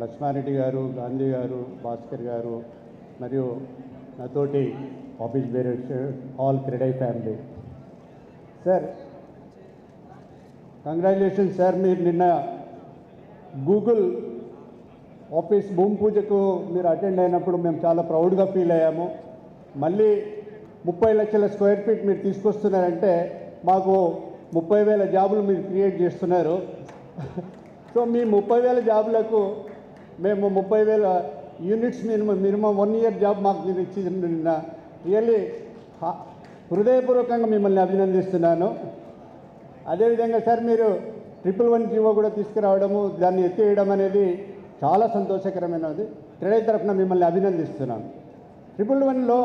లక్ష్మారెడ్డి గారు, గాంధీ గారు, భాస్కర్ గారు మరియు నాతోటి office bearers, all CREDAI family. Sir congratulation sir, మీరు నిన్న గూగుల్ ఆఫీస్ భూమి పూజకు మీరు అటెండ్ అయినప్పుడు మేము చాలా ప్రౌడ్గా ఫీల్ అయ్యాము. మళ్ళీ 30 లక్షల స్క్వేర్ ఫీట్ మీరు తీసుకొస్తున్నారంటే మాకు 30,000 జాబులు మీరు క్రియేట్ చేస్తున్నారు. సో మీ 30,000 జాబులకు మేము 30,000 యూనిట్స్ మినిమం 1 ఇయర్ జాబ్ మాకు మీరు ఇచ్చి రియల్లీ హృదయపూర్వకంగా మిమ్మల్ని అభినందిస్తున్నాను. అదేవిధంగా సార్ మీరు 111 జీవో కూడా తీసుకురావడము, దాన్ని ఎత్తేయడం అనేది చాలా సంతోషకరమైనది. క్రెడై తరఫున మిమ్మల్ని అభినందిస్తున్నాను. 111లో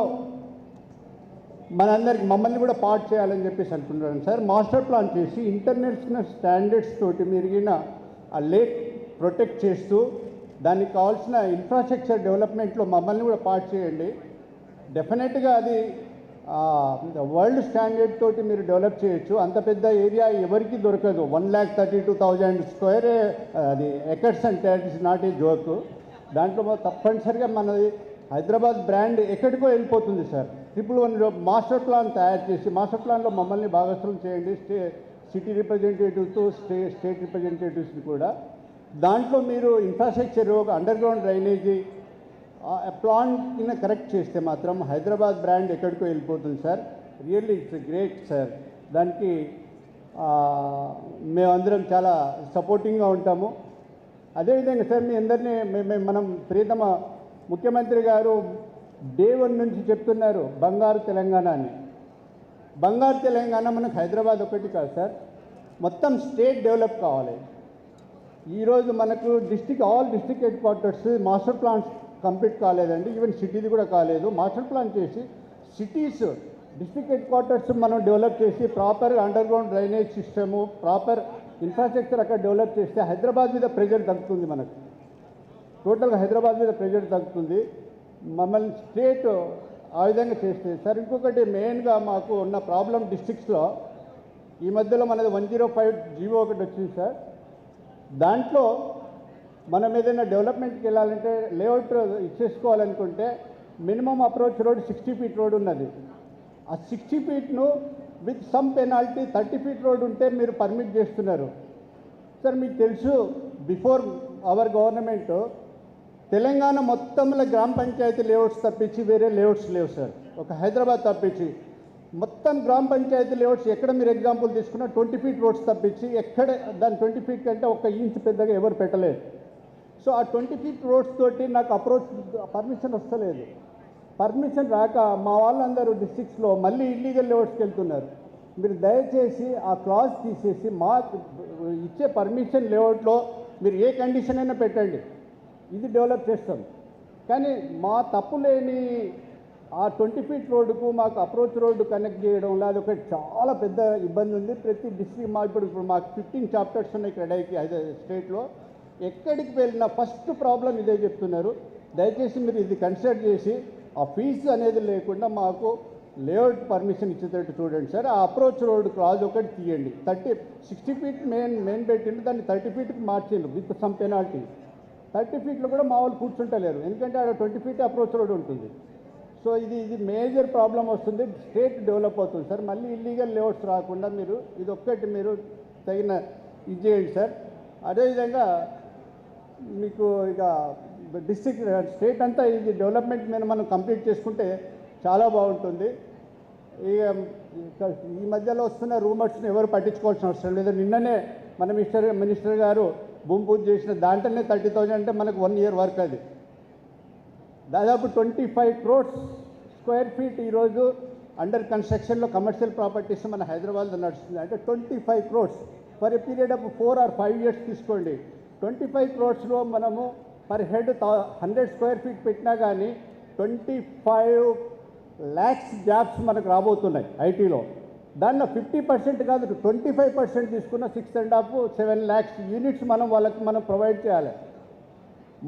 మమ్మల్ని కూడా పార్ట్ చేయాలని చెప్పేసి అనుకుంటున్నాను సార్. మాస్టర్ ప్లాన్ చేసి ఇంటర్నేషనల్ స్టాండర్డ్స్ తోటి మెరుగిన ఆ లేక్ ప్రొటెక్ట్ చేస్తూ దానికి కావాల్సిన ఇన్ఫ్రాస్ట్రక్చర్ డెవలప్మెంట్లో మమ్మల్ని కూడా పార్ట్ చేయండి. డెఫినెట్గా అది వరల్డ్ స్టాండర్డ్ తోటి మీరు డెవలప్ చేయొచ్చు. అంత పెద్ద ఏరియా ఎవరికి దొరకదు. 1,32,000 స్క్వేర్ అది ఎకర్స్ అంటే it is not a joke. దాంట్లో తప్పనిసరిగా మనది హైదరాబాద్ బ్రాండ్ ఎక్కడికో వెళ్ళిపోతుంది సార్. 111లో మాస్టర్ ప్లాన్ తయారు చేసి మాస్టర్ ప్లాన్లో మమ్మల్ని భాగస్వామ్యం చేయండి. సిటీ రిప్రజెంటేటివ్స్తో స్టేట్ రిప్రజెంటేటివ్స్ని కూడా. దాంట్లో మీరు infrastructure, under ground drainage plan కింద కరెక్ట్ చేస్తే మాత్రం హైదరాబాద్ బ్రాండ్ ఎక్కడికో వెళ్ళిపోతుంది sir. Really it's great sir. దానికి మేమందరం చాలా సపోర్టింగ్గా ఉంటాము. అదేవిధంగా సార్ మీ అందరినీ మనం ప్రియతమ ముఖ్యమంత్రి గారు డే 1 నుంచి చెప్తున్నారు బంగారు తెలంగాణ అని. బంగారు తెలంగాణ మనకు హైదరాబాద్ ఒకటి కాదు సార్, మొత్తం స్టేట్ డెవలప్ కావాలి. ఈరోజు మనకు all district head quarters master plans complete కాలేదండి. ఈవెన్ సిటీది కూడా కాలేదు. మాస్టర్ ప్లాన్ చేసి సిటీస్ డిస్ట్రిక్ట్ హెడ్ క్వార్టర్స్ మనం డెవలప్ చేసి proper under ground drainage system, proper infrastructure అక్కడ డెవలప్ చేస్తే హైదరాబాద్ మీద ప్రెజర్ తగ్గుతుంది. మనకు టోటల్గా హైదరాబాద్ మీద ప్రెజర్ తగ్గుతుంది. మమ్మల్ని స్టేట్ ఆ విధంగా చేస్తే సార్. ఇంకొకటి మెయిన్గా మాకు ఉన్న ప్రాబ్లం డిస్ట్రిక్ట్స్లో ఈ మధ్యలో మనది 105 జీవో ఒకటి వచ్చింది సార్. దాంట్లో మనం ఏదైనా డెవలప్మెంట్కి వెళ్ళాలంటే లేఅవుట్ ఇచ్చేసుకోవాలనుకుంటే minimum approach road 60 feet road ఉన్నది. ఆ 60 ఫీట్ను with some penalty 30 feet road ఉంటే మీరు పర్మిట్ చేస్తున్నారు సార్. మీకు తెలుసు బిఫోర్ అవర్ గవర్నమెంట్ తెలంగాణ మొత్తంలో గ్రామ పంచాయతీ లేఅవుట్స్ తప్పించి వేరే లేఅవుట్స్ లేవు సార్. ఒక హైదరాబాద్ తప్పించి మొత్తం గ్రామ పంచాయతీ లేఅవుట్స్ ఎక్కడ మీరు ఎగ్జాంపుల్ తీసుకున్నా 20 ఫీట్ రోడ్స్ తప్పించి ఎక్కడ దాని 20 ఫీట్ కంటే ఒక ఇంచ్ పెద్దగా ఎవరు పెట్టలేదు. సో ఆ 20 ఫీట్ రోడ్స్ తోటి నాకు అప్రోచ్ పర్మిషన్ వస్తలేదు. పర్మిషన్ రాక మా వాళ్ళందరూ డిస్ట్రిక్ట్స్లో మళ్ళీ ఇల్లీగల్ లేఅవుట్స్కి వెళ్తున్నారు. మీరు దయచేసి ఆ క్లాజ్ తీసేసి మా ఇచ్చే పర్మిషన్ లేఅవుట్లో మీరు ఏ కండిషన్ అయినా పెట్టండి, ఇది డెవలప్ చేస్తాం. కానీ మా తప్పు లేని ఆ 20 ఫీట్ రోడ్డుకు మాకు అప్రోచ్ రోడ్డు కనెక్ట్ చేయడంలో అదొక చాలా పెద్ద ఇబ్బంది ఉంది. ప్రతి డిస్ట్రిక్ట్ ఇప్పుడు మాకు 15 చాప్టర్స్ ఉన్నాయి క్రెడైకి స్టేట్లో. ఎక్కడికి వెళ్ళినా ఫస్ట్ ప్రాబ్లం ఇదే చెప్తున్నారు. దయచేసి మీరు ఇది కన్సిడర్ చేసి ఆ ఫీజు అనేది లేకుండా మాకు లేఅవుట్ పర్మిషన్ ఇచ్చేటట్టు చూడండి సార్. ఆ అప్రోచ్ రోడ్ క్లాజ్ ఒకటి తీయండి. 60 ఫీట్ మెయిన్ పెట్టిండు, దాన్ని 30 ఫీట్కి మార్చిండు విత్ సమ్ పెనాల్టీ. 30 ఫీట్లో కూడా మా వాళ్ళు కూర్చుంటలేరు, ఎందుకంటే అక్కడ 20 ఫీట్ అప్రోచ్ రోడ్ ఉంటుంది. సో ఇది మేజర్ ప్రాబ్లం వస్తుంది. స్టేట్ డెవలప్ అవుతుంది సార్. మళ్ళీ ఇల్లీగల్ లేఅవుట్స్ రాకుండా మీరు ఇది ఒక్కటి మీరు తగిన ఇది చేయండి సార్. అదేవిధంగా మీకు ఇక డిస్ట్రిక్ట్ స్టేట్ అంతా ఇది డెవలప్మెంట్ మీద మనం కంప్లీట్ చేసుకుంటే చాలా బాగుంటుంది. ఇక ఈ మధ్యలో వస్తున్న రూమర్స్ని ఎవరు పట్టించుకోవాల్సిన అవసరం లేదు. నిన్ననే మన మినిస్టర్ గారు భూమి పూజ చేసిన దాంట్లోనే 30,000 అంటే మనకు 1 ఇయర్ వర్క్. అది దాదాపు 25 crores స్క్వేర్ ఫీట్ ఈరోజు అండర్ కన్స్ట్రక్షన్లో కమర్షియల్ ప్రాపర్టీస్ మన హైదరాబాద్లో నడుస్తుంది. అంటే 25 crores for a period of 4 or 5 years తీసుకోండి. 25 crores మనము పర్ హెడ్ 100 స్క్వేర్ ఫీట్ పెట్టినా కానీ 25 lakhs జాబ్స్ మనకు రాబోతున్నాయి ఐటీలో. దానిలో 50% కాదు 25% తీసుకున్న 6.5-7 lakhs యూనిట్స్ మనం ప్రొవైడ్ చేయాలి.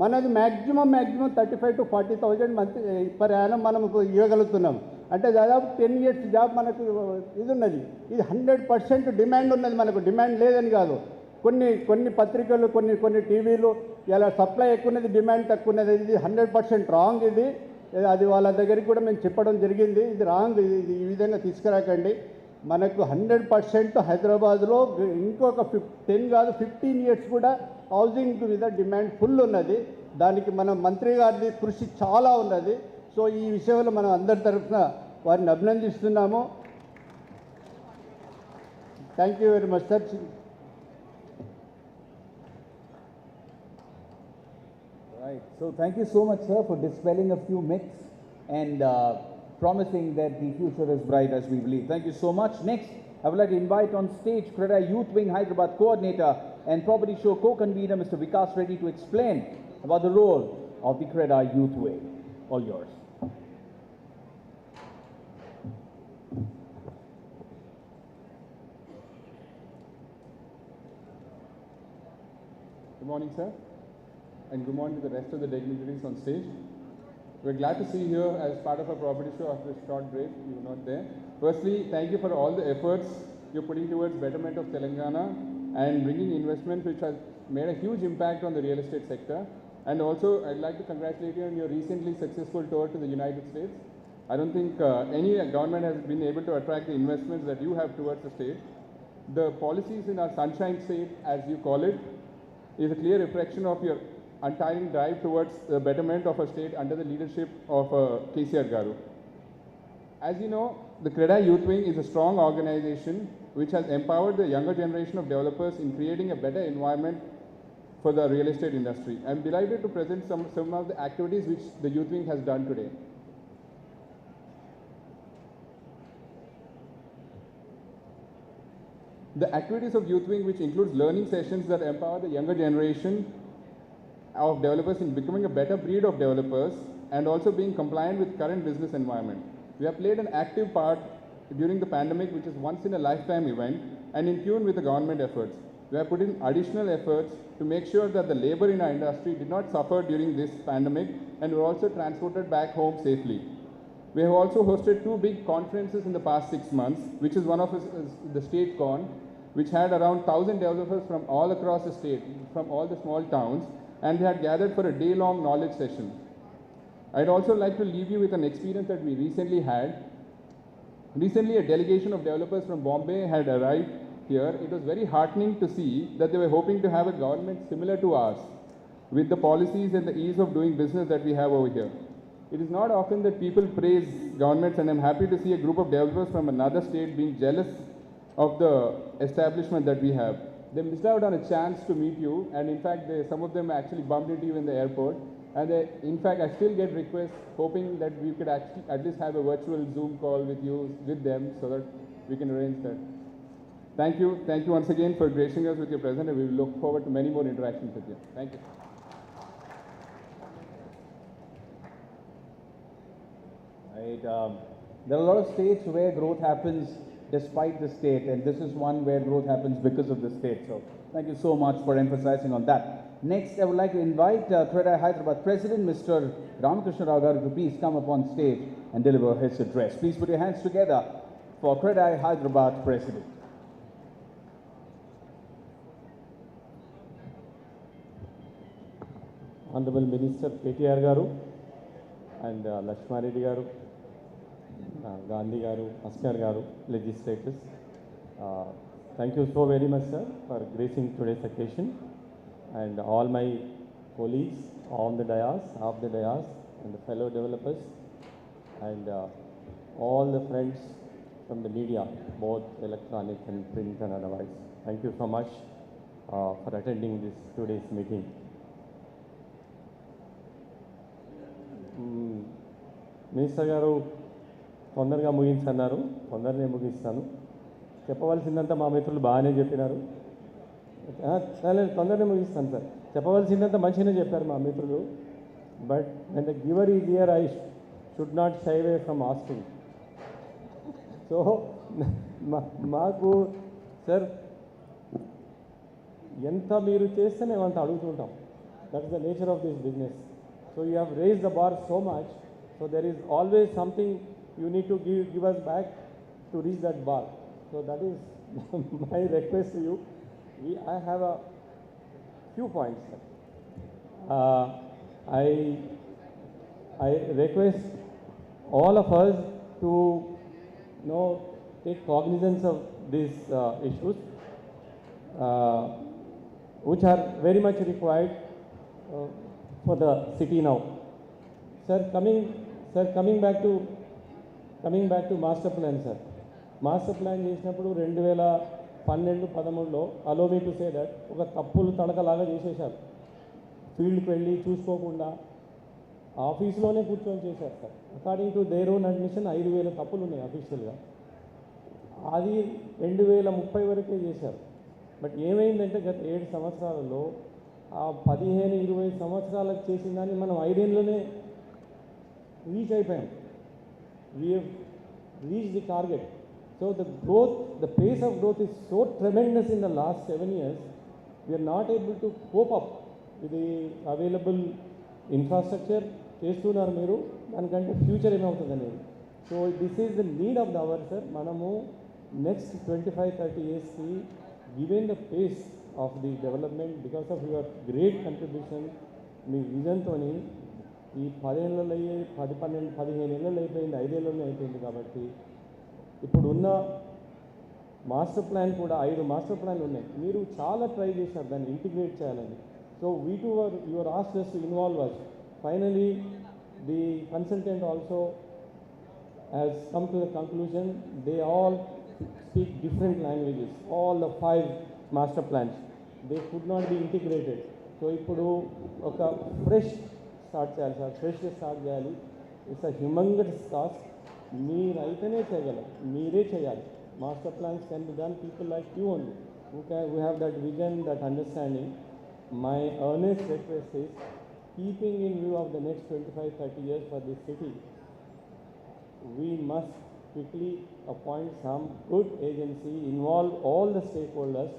మనది maximum 35,000 to 40,000 month per annum మనం ఇవ్వగలుగుతున్నాం. అంటే దాదాపు 10 years జాబ్ మనకు ఇది ఉన్నది. ఇది 100% డిమాండ్ ఉన్నది. మనకు డిమాండ్ లేదని కాదు. కొన్ని పత్రికలు కొన్ని టీవీలు ఇలా సప్లై ఎక్కువ ఉన్నది, డిమాండ్ తక్కువ ఉన్నది. ఇది 100% రాంగ్. అది వాళ్ళ దగ్గరికి కూడా మేము చెప్పడం జరిగింది. ఇది రాంగ్, ఇది ఈ విధంగా తీసుకురాకండి. మనకు 100% హైదరాబాద్లో ఇంకొక 10 కాదు 15 years కూడా హౌసింగ్ మీద డిమాండ్ ఫుల్ ఉన్నది. దానికి మన మంత్రి గారి కృషి చాలా ఉన్నది. సో ఈ విషయంలో మనం అందరి తరఫున వారిని అభినందిస్తున్నాము. Thank you very much sir. Right. So thank you so much, sir, for dispelling a few myths and promising that the future is bright as we believe. Thank you so much. Next, I would like to invite on stage CREDAI Youth Wing Hyderabad Coordinator and Property Show Co-Convener Mr. Vikas Reddy to explain about the role of the CREDAI Youth Wing. All yours. Good morning, sir, and good morning to the rest of the dignitaries on stage. We're glad to see you here as part of our property show after a short break. You were not there. Firstly, thank you for all the efforts you're putting towards betterment of Telangana and bringing investment which has made a huge impact on the real estate sector. And also, I'd like to congratulate you on your recently successful tour to the United States. I don't think any government has been able to attract the investments that you have towards the state. The policies in our Sunshine State, as you call it, is a clear reflection of your untiring drive towards the betterment of a state under the leadership of KTR Garu. As you know, the CREDAI Youth Wing is a strong organization which has empowered the younger generation of developers in creating a better environment for the real estate industry. I'm delighted to present some of the activities which the Youth Wing has done today. The activities of Youth Wing, which includes learning sessions that empower the younger generation of developers in becoming a better breed of developers and also being compliant with current business environment. We have played an active part during the pandemic, which is once in a lifetime event and in tune with the government efforts. We have put in additional efforts to make sure that the labor in our industry did not suffer during this pandemic and were also transported back home safely. We have also hosted 2 big conferences in the past 6 months, which is one of is the State Con, which had around 1,000 developers from all across the state, from all the small towns, and they had gathered for a day-long knowledge session. I'd also like to leave you with an experience that we recently had. Recently, a delegation of developers from Bombay had arrived here. It was very heartening to see that they were hoping to have a government similar to ours, with the policies and the ease of doing business that we have over here. It is not often that people praise governments, and I'm happy to see a group of developers from another state being jealous of the establishment that we have. They missed out on a chance to meet you, and in fact, some of them actually bumped into you in the airport. And in fact, I still get requests hoping that we could actually at least have a virtual Zoom call with you, with them, so that we can arrange that. Thank you once again for gracing us with your presence, and we will look forward to many more interactions with you. Thank you. Right. There are a lot of states where growth happens despite the state, and this is one where growth happens because of the state. So thank you so much for emphasizing on that. Next, I would like to invite CREDAI Hyderabad President, Mr. Ramakrishna Rao Garu, to please come up on stage and deliver his address. Please put your hands together for CREDAI Hyderabad President. Honorable Minister KTR Garu and Lakshma Reddy Garu, Gandhi Garu, Askar Garu, legislators. Thank you so very much, sir, for gracing today's occasion, and all my colleagues on the dais, off the dais, and the fellow developers, and all the friends from the media, both electronic and print and otherwise. Thank you so much for attending this today's meeting. Minister గారు తొందరగా ముగించన్నారు, తొందరనే ముగిస్తాను. చెప్పవలసిందంతా మా మిత్రులు బాగానే చెప్పినారు. తొందరనే ముగిస్తాను సార్. చెప్పవలసిందంతా మంచిగానే చెప్పారు మా మిత్రులు. But when the giver is here, I should not shy away from asking. So మాకు సార్ ఎంత మీరు చేస్తే మేము అంత అడుగుతుంటాం. That is the nature of this business. So you have raised the bar so much, so there is always something you need to give us back to reach that bar. So that is my request to you. I have a few points. I request all of us to take cognizance of these issues. which are very much required for the city now. Sir, coming back to master plan, sir. Master plan చేసినప్పుడు 2012-13లో అలో me to say that ఒక తప్పులు తడకలాగా చేసేశారు. ఫీల్డ్కి వెళ్ళి చూసుకోకుండా ఆఫీస్లోనే కూర్చొని చేశారు sir. According to their own admission 5,000 తప్పులు ఉన్నాయి అఫీషియల్గా. అది 2030 వరకే చేశారు. బట్ ఏమైందంటే గత 7 సంవత్సరాలలో ఆ 15-20 సంవత్సరాలకు చేసిన దాన్ని మనం 5 ఏళ్ళలోనే రీచ్ అయిపోయాం. We have reach the target. So the pace of growth is so tremendous in the last 7 years, we are not able to cope up with the available infrastructure. చేస్తున్నారు మీరు, దానికంటే ఫ్యూచర్ ఏమవుతుంది అనేది. So this is the need of the hour sir. మనము next 25-30 yearsకి given the pace of the development because of your great contribution, మీ విజన్తో ఈ 10 ఏళ్ళలో అయ్యే 10-12-15 ఏళ్ళలో అయిపోయింది, 5 ఏళ్ళలో అయిపోయింది. కాబట్టి ఇప్పుడు ఉన్న మాస్టర్ ప్లాన్ కూడా 5 మాస్టర్ ప్లాన్లు ఉన్నాయి. మీరు చాలా ట్రై చేశారు దాన్ని ఇంటిగ్రేట్ చేయాలని. So V two your asked us to involve us. Finally, the consultant also has come to the conclusion they all speak different languages. All the 5 master plans, they could not be integrated. So ఇప్పుడు ఒక fresh start చేయాలి sir, ఫ్రెష్గా start చేయాలి. It's a humongous task. మీరైతేనే చేయగలరు, మీరే చేయాలి. Master plans can be done people like you only who have that vision, that understanding. My earnest request is, keeping in view of the next 25-30 years for this city, we must quickly appoint some good agency, involve all the stakeholders.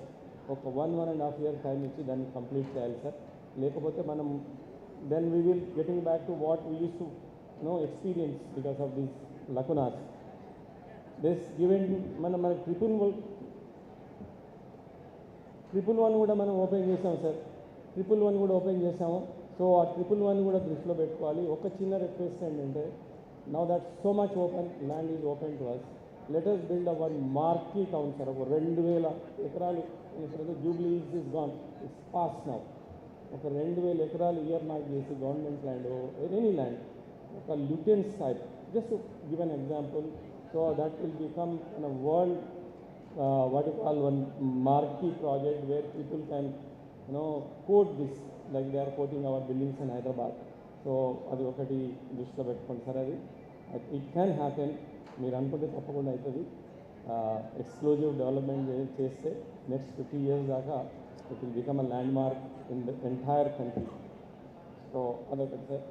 ఒక 1.5 year time ఇచ్చి దాన్ని complete చేయాలి sir. లేకపోతే మనం then we will getting back to what we used to experience because of these lacunas. This given మన triple 1 కూడా మనం open చేసాం సార్. 1 కూడా ఓపెన్ చేసాము. సో ఆ 1 కూడా దృష్టిలో పెట్టుకోవాలి. ఒక చిన్న రిక్వెస్ట్ ఏంటంటే, now that so much open land is open to us, let us build a one marquee town sir. ఒక 2,000 ఎకరాలు Jubilee is gone, it's past now. ఒక 2,000 ఎకరాలు ఇయర్ మార్క్ చేసి గవర్నమెంట్ ల్యాండ్, ఎనీ ల్యాండ్, ఒక Lutyens type, just to give an example. So that will become a world, what you call one marquee project where people can quote this like they are quoting our buildings in Hyderabad. So అది ఒకటి దృష్టిలో పెట్టుకోండి sir. అది it can happen. మీరు అనుకుంటే తప్పకుండా అవుతుంది. Exclusive development చేస్తే నెక్స్ట్ 50 years దాకా it will become a land mark in the entire country. So అదొకటి సార్.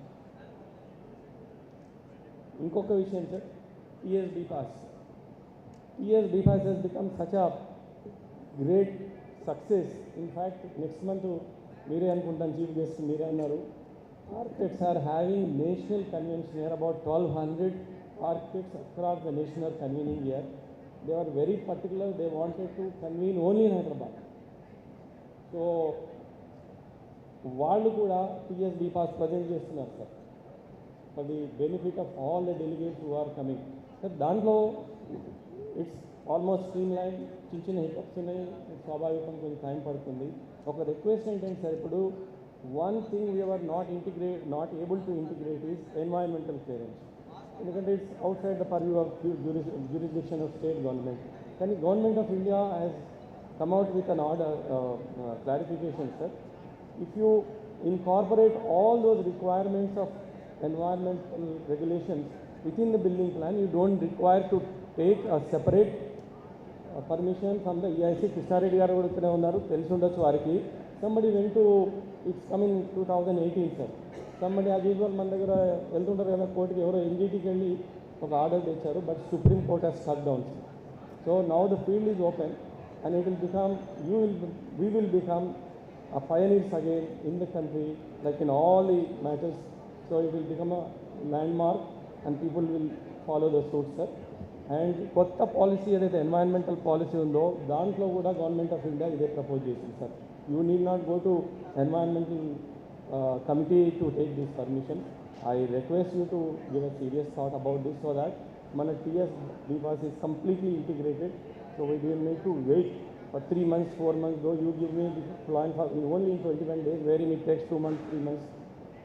ఇంకొక విషయం sir, TS bypass. TS bypass has become such a great success. In fact, next month మీరే అనుకుంటాను, chief guest మీరే అన్నారు, architects are having national convention here. About 1,200 architects across the nation are convening here. They were very particular. They wanted to convene only in Hyderabad. So వాళ్ళు కూడా TS bypass present చేస్తున్నారు sir, for the benefit of all the delegates who are coming sir. దాంట్లో it's almost streamline, చిన్న hiccups ఉన్నాయి, స్వాభావికం, కొంచెం time పడుతుంది. ఒక రిక్వెస్ట్ ఏంటంటే సార్, ఇప్పుడు one thing we are not able to integrate is environmental clearance. ఎందుకంటే it's outside the purview of jurisdiction of state government. కానీ government of India has come out with an order, clarification sir. If you incorporate all those requirements of environmental regulations within the building plan, you don't require to take a separate permission from the EIC. Krishnareddy garu kuda ikkade unnaru, telisi undachchu variki. Somebody went to, it's come in 2018 sir. Somebody as usual మన దగ్గర వెళ్తుంటారు కదా కోర్టుకి, ఎవరో ఎన్జిటికి వెళ్ళి ఒక order తెచ్చారు, but supreme court has struck down. So now the field is open and it will become, we will become a pioneers again in the country, like in all the matters. So it will become a landmark and people will follow the suit sir. And కొత్త policy ఏదైతే environmental policy ఉందో దాంట్లో కూడా government of India ఇదే propose చేసింది sir. You need not go to environmental committee to take this permission. I request you to give a serious thought about this so that మన TS bypass is completely integrated. So we don't need to wait for 3 months, 4 months, though you give me the plan for only in 21 days, wherein it takes 2 months, 3 months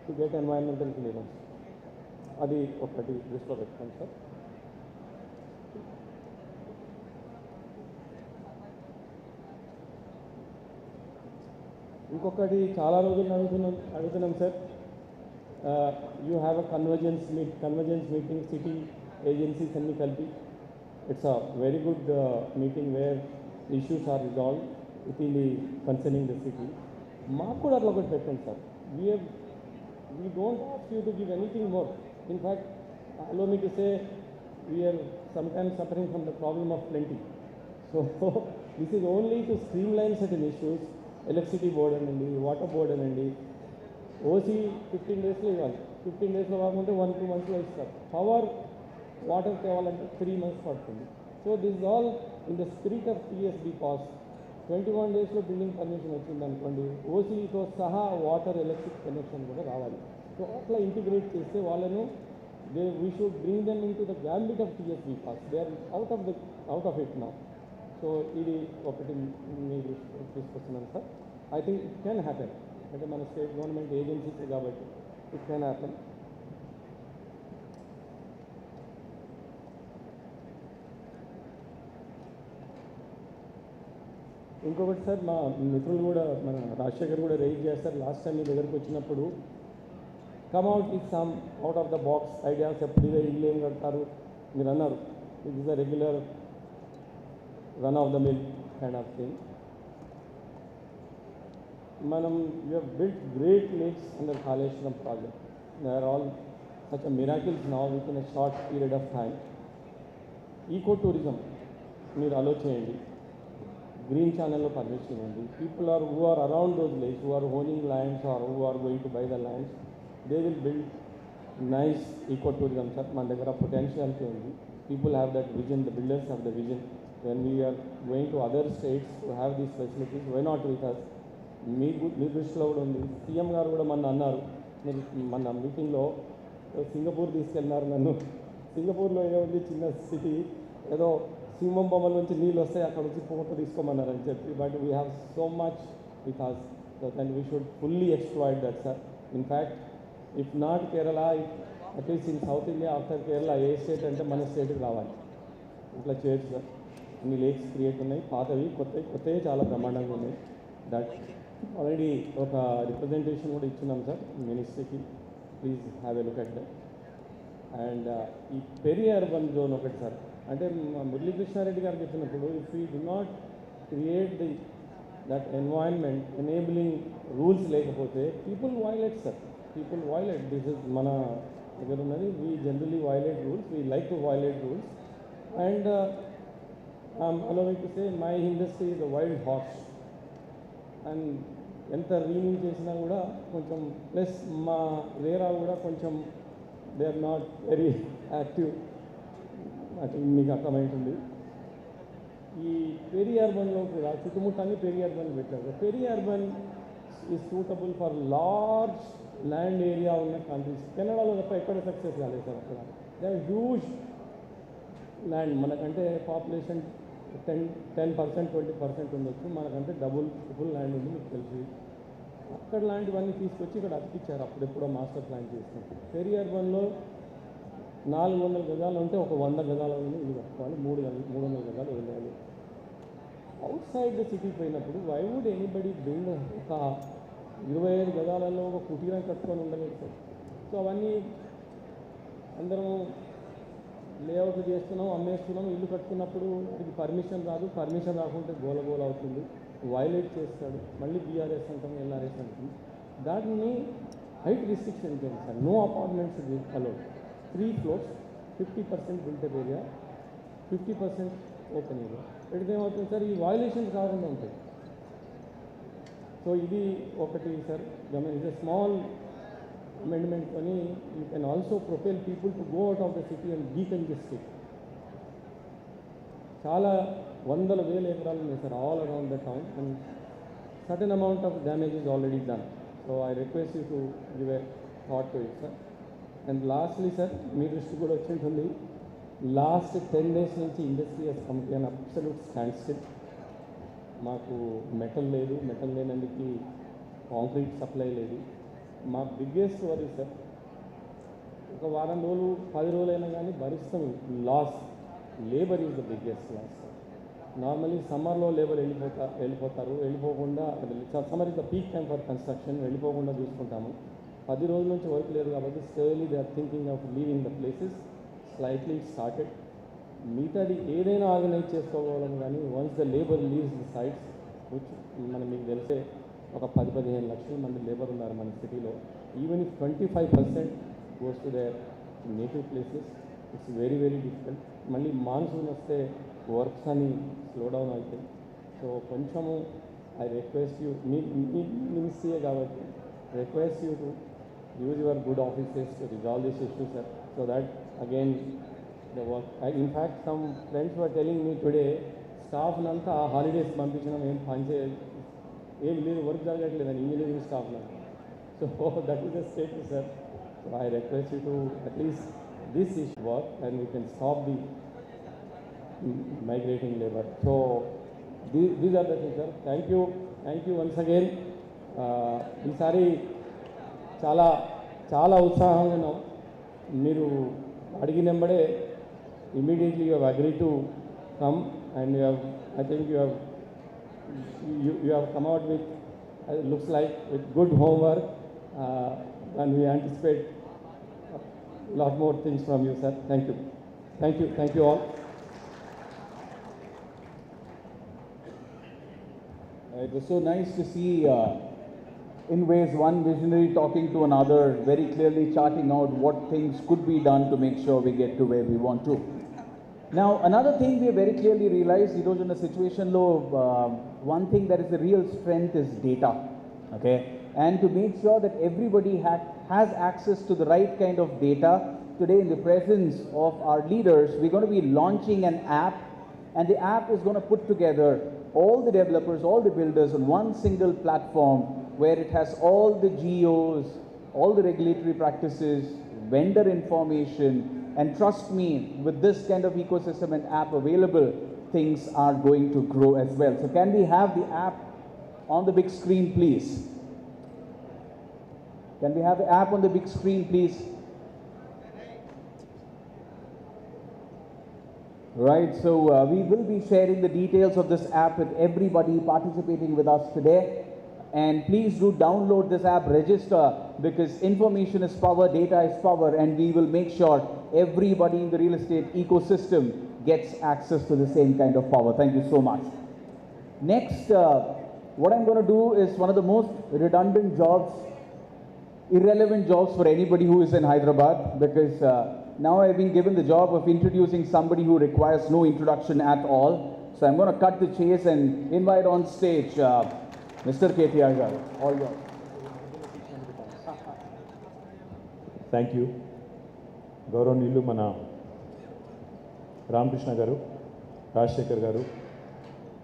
to get environmental clearance. అది ఒకటి దృష్టిలో పెట్టుకోండి sir. ఇంకొకటి చాలా రోజులు అడుగుతున్నాం sir. You have a convergence meeting city agencies అన్నీ కలిపి. It's a very good meeting where issues are resolve within the concerning the city. మాకు కూడా అట్లా ఒకటి పెట్టండి sir. We don't ask you to give anything more. In fact, allow me to say, we are sometimes suffering from the problem of plenty. So, this is only to streamline certain issues. Electricity board and water board and OC 15 days lo ivali. 15 days lo vaagunte 1-2 months lo istaru. Power, water kavalante 3 months padutundi. So, this is all in the spirit of TSB cost. 21 days lo building permission vachindi anukondi. OC to saha water electric connection kuda raavali. So, atla integrate cheste వాళ్ళను we should bring them into the gambit of TSB cost. They are out of it now. So, ఇది ఒకటి మీరు తీసుకొస్తున్నాను sir. I think it can happen. అంటే మన state government agencies కాబట్టి it can happen. ఇంకొకటి sir, మా మిత్రులు కూడా మన రాజశేఖర్ కూడా రైజ్ చేస్తారు. లాస్ట్ టైం మీ దగ్గరికి వచ్చినప్పుడు come out with some out of the box ideas. ఎప్పుడుగా ఇల్లు ఏం కడతారు మీరు అన్నారు. It is a regular run of the mill kind of thing. మనం you have built great lakes under Kaleshwaram project. They are all such a miracles now with in a short period of time. Eco tourism మీరు ఆలోచించండి. Green ఛానల్లో permission ఇవ్వండి. People are who are around those lakes, who are owning lands or who are going to buy the lands, they will build nice ecotourism, sir. మన దగ్గర potentiality ఉంది. People have that vision, the builders have the vision. When we are going to other states to have these facilities, why not with us? మీ దృష్టిలో కూడా ఉంది. CM గారు కూడా మొన్న అన్నారు, మీరు మన మీటింగ్లో సింగపూర్ తీసుకెళ్ళినారు నన్ను. సింగపూర్లో ఏదో ఉంది చిన్న సిటీ, ఏదో సింహం బొమ్మల నుంచి నీళ్ళు వస్తాయి, అక్కడ వచ్చి ఫోటో తీసుకోమన్నారు అని చెప్పి. But we have so much with us, so then we should fully exploit that, sir. In fact, if not Kerala, at least in South India, after Kerala, A state అంటే మన స్టేట్కి రావాలి. ఇట్లా చేయొచ్చు సార్. అన్ని lakes create ఉన్నాయి, పాతవి కొత్తవి చాలా బ్రహ్మాండంగా ఉన్నాయి. దట్ ఆల్రెడీ ఒక రిప్రజెంటేషన్ కూడా ఇచ్చున్నాం సార్ మినిస్ట్రీకి. Please have a look at that. And ఈ పెరి అర్బన్ జోన్ ఒకటి సార్, అంటే మురళీకృష్ణారెడ్డి గారు చెప్పినప్పుడు, if you do not create that environment enabling rules లేకపోతే people violate sir. People violate. This is mana దగ్గర ఉన్నది. We generally violate rules. We like to violate rules. And allow me to say, my industry is a wild horse. And ఎంత రీనింగ్ చేసినా కూడా కొంచెం plus మా వేరా కూడా కొంచెం they are not very active. అది మీకు అర్థమవుతుంది. ఈ పెరి అర్బన్లో కూడా చుట్టుముట్టాన్ని పెరి అర్బన్ పెట్టారు. Peri urban is suitable for large land area ఉన్న కంట్రీస్. కెనడాలో తప్ప ఎక్కడ సక్సెస్ కాలేదు సార్. అక్కడ దే ఆర్ హ్యూజ్ ల్యాండ్. మనకంటే పాపులేషన్ 10%, 20% ఉండొచ్చు. మనకంటే డబుల్ ల్యాండ్ ఉంది, మీకు తెలిసి. అక్కడ లాంటివన్నీ తీసుకొచ్చి ఇక్కడ అతికిచ్చారు. అప్పుడెప్పుడో మాస్టర్ ప్లాన్ చేస్తాం. పెరి అర్బన్లో 400 గజాలు ఉంటే ఒక 100 గజాల ఇల్లు కట్టుకోవాలి, 300 గజాలు వెళ్ళాలి. అవుట్ సైడ్ ద సిటీ పోయినప్పుడు వై వుడ్ ఎనీబడి బిల్డ్ ఒక 25 గజాలలో ఒక కుటీరం కట్టుకొని ఉండలేదు సార్. సో అవన్నీ అందరం లేఅవుట్లు చేస్తున్నాం, అమ్మేస్తున్నాం. ఇల్లు కట్టుకున్నప్పుడు ఇది పర్మిషన్ రాదు, పర్మిషన్ రాకుంటే గోల అవుతుంది, వైలేట్ చేస్తాడు. మళ్ళీ బీఆర్ఎస్ అంటాం, ఎల్ఆర్ఎస్ అంటాం. దాన్ని హైట్ రిస్ట్రిక్షన్ చేయండి sir. No apartments allowed. 3 floors, 50% builted area, 50% open area పెడితే ఏమవుతుంది సార్, ఈ వైలేషన్స్ కాకుండా ఉంటాయి. సో ఇది ఒకటి sir. It's a small amendment అని you can also propel people to go out of the city and decongest it. చాలా 100,000 ఎకరాలు ఉన్నాయి sir all around the town, and certain amount of damage is already done. So I request you to give a thought to it sir. And lastly sir, మీ దృష్టి కూడా వచ్చి ఉంటుంది, last 10 days నుంచి industry has come to an absolute stand still. మాకు metal లేదు, metal లేనందుకు concrete supply లేదు. మా బిగ్గెస్ట్ వరీ సార్, ఒక వారం రోజులు 10 రోజులైనా కానీ భరిస్తాం. Loss labour is the biggest loss. Normally సమ్మర్లో లేబర్ వెళ్ళిపోకుండా summer is the peak time for construction, వెళ్ళిపోకుండా చూసుకుంటాము. 10 రోజుల నుంచి వర్క్ లేదు కాబట్టి స్టర్లీ they are thinking of leaving the places. Slightly started. మిగతాది ఏదైనా ఆర్గనైజ్ చేసుకోగలం కానీ once the labour leaves the sites, which మీకు తెలిసే ఒక 10-15 లక్షల మంది లేబర్ ఉన్నారు మన సిటీలో. Even if 25% goes to their native places, it's very difficult. మళ్ళీ మాన్సూన్ వస్తే వర్క్స్ అని స్లో డౌన్ అవుతాయి. సో కొంచెము ఐ రిక్వెస్ట్ యూ, మీ మినిస్ట్రీయే కాబట్టి request you to use your good offices to resolve this issue sir, so that again the work. In fact, some friends were telling me today, staff nanta holidays పంపించడం ఏం లేదు, work జరగట్లేదని engineering staff నాకు. So that is the status sir. So I request you to at least this ish work and we can stop the migrating labour. So these are the things sir. Thank you once again. ఈసారి చాలా ఉత్సాహంగా ఉన్నాం. మీరు అడిగినంబడే immediately you have agreed to come, and I think you have come out with, looks like with good homework, and we anticipate a lot more things from you, sir. Thank you all. It was so nice to see in ways one visionary talking to another, very clearly charting out what things could be done to make sure we get to where we want to. Now, another thing we have very clearly realized, in a situation low, one thing that is the real strength is data, okay? And to make sure that everybody has access to the right kind of data, today in the presence of our leaders, we're going to be launching an app, and the app is going to put together all the developers, all the builders on one single platform where it has all the GOs, all the regulatory practices, vendor information, and trust me, with this kind of ecosystem and app available, things are going to grow as well. So can we have the app on the big screen, please? Can we have the app on the big screen, please? Right, so we will be sharing the details of this app with everybody participating with us today. And please do download this app, register, because information is power, data is power, and we will make sure everybody in the real estate ecosystem gets access to the same kind of power. Thank you so much. Next, what I'm going to do is one of the most redundant jobs, irrelevant jobs for anybody who is in Hyderabad, because now I've been given the job of introducing somebody who requires no introduction at all. So I'm going to cut the chase and invite on stage Mr. KTR garu. All yours. Thank you. గౌరవనీయులు మన రామకృష్ణ గారు, రాజశేఖర్ గారు,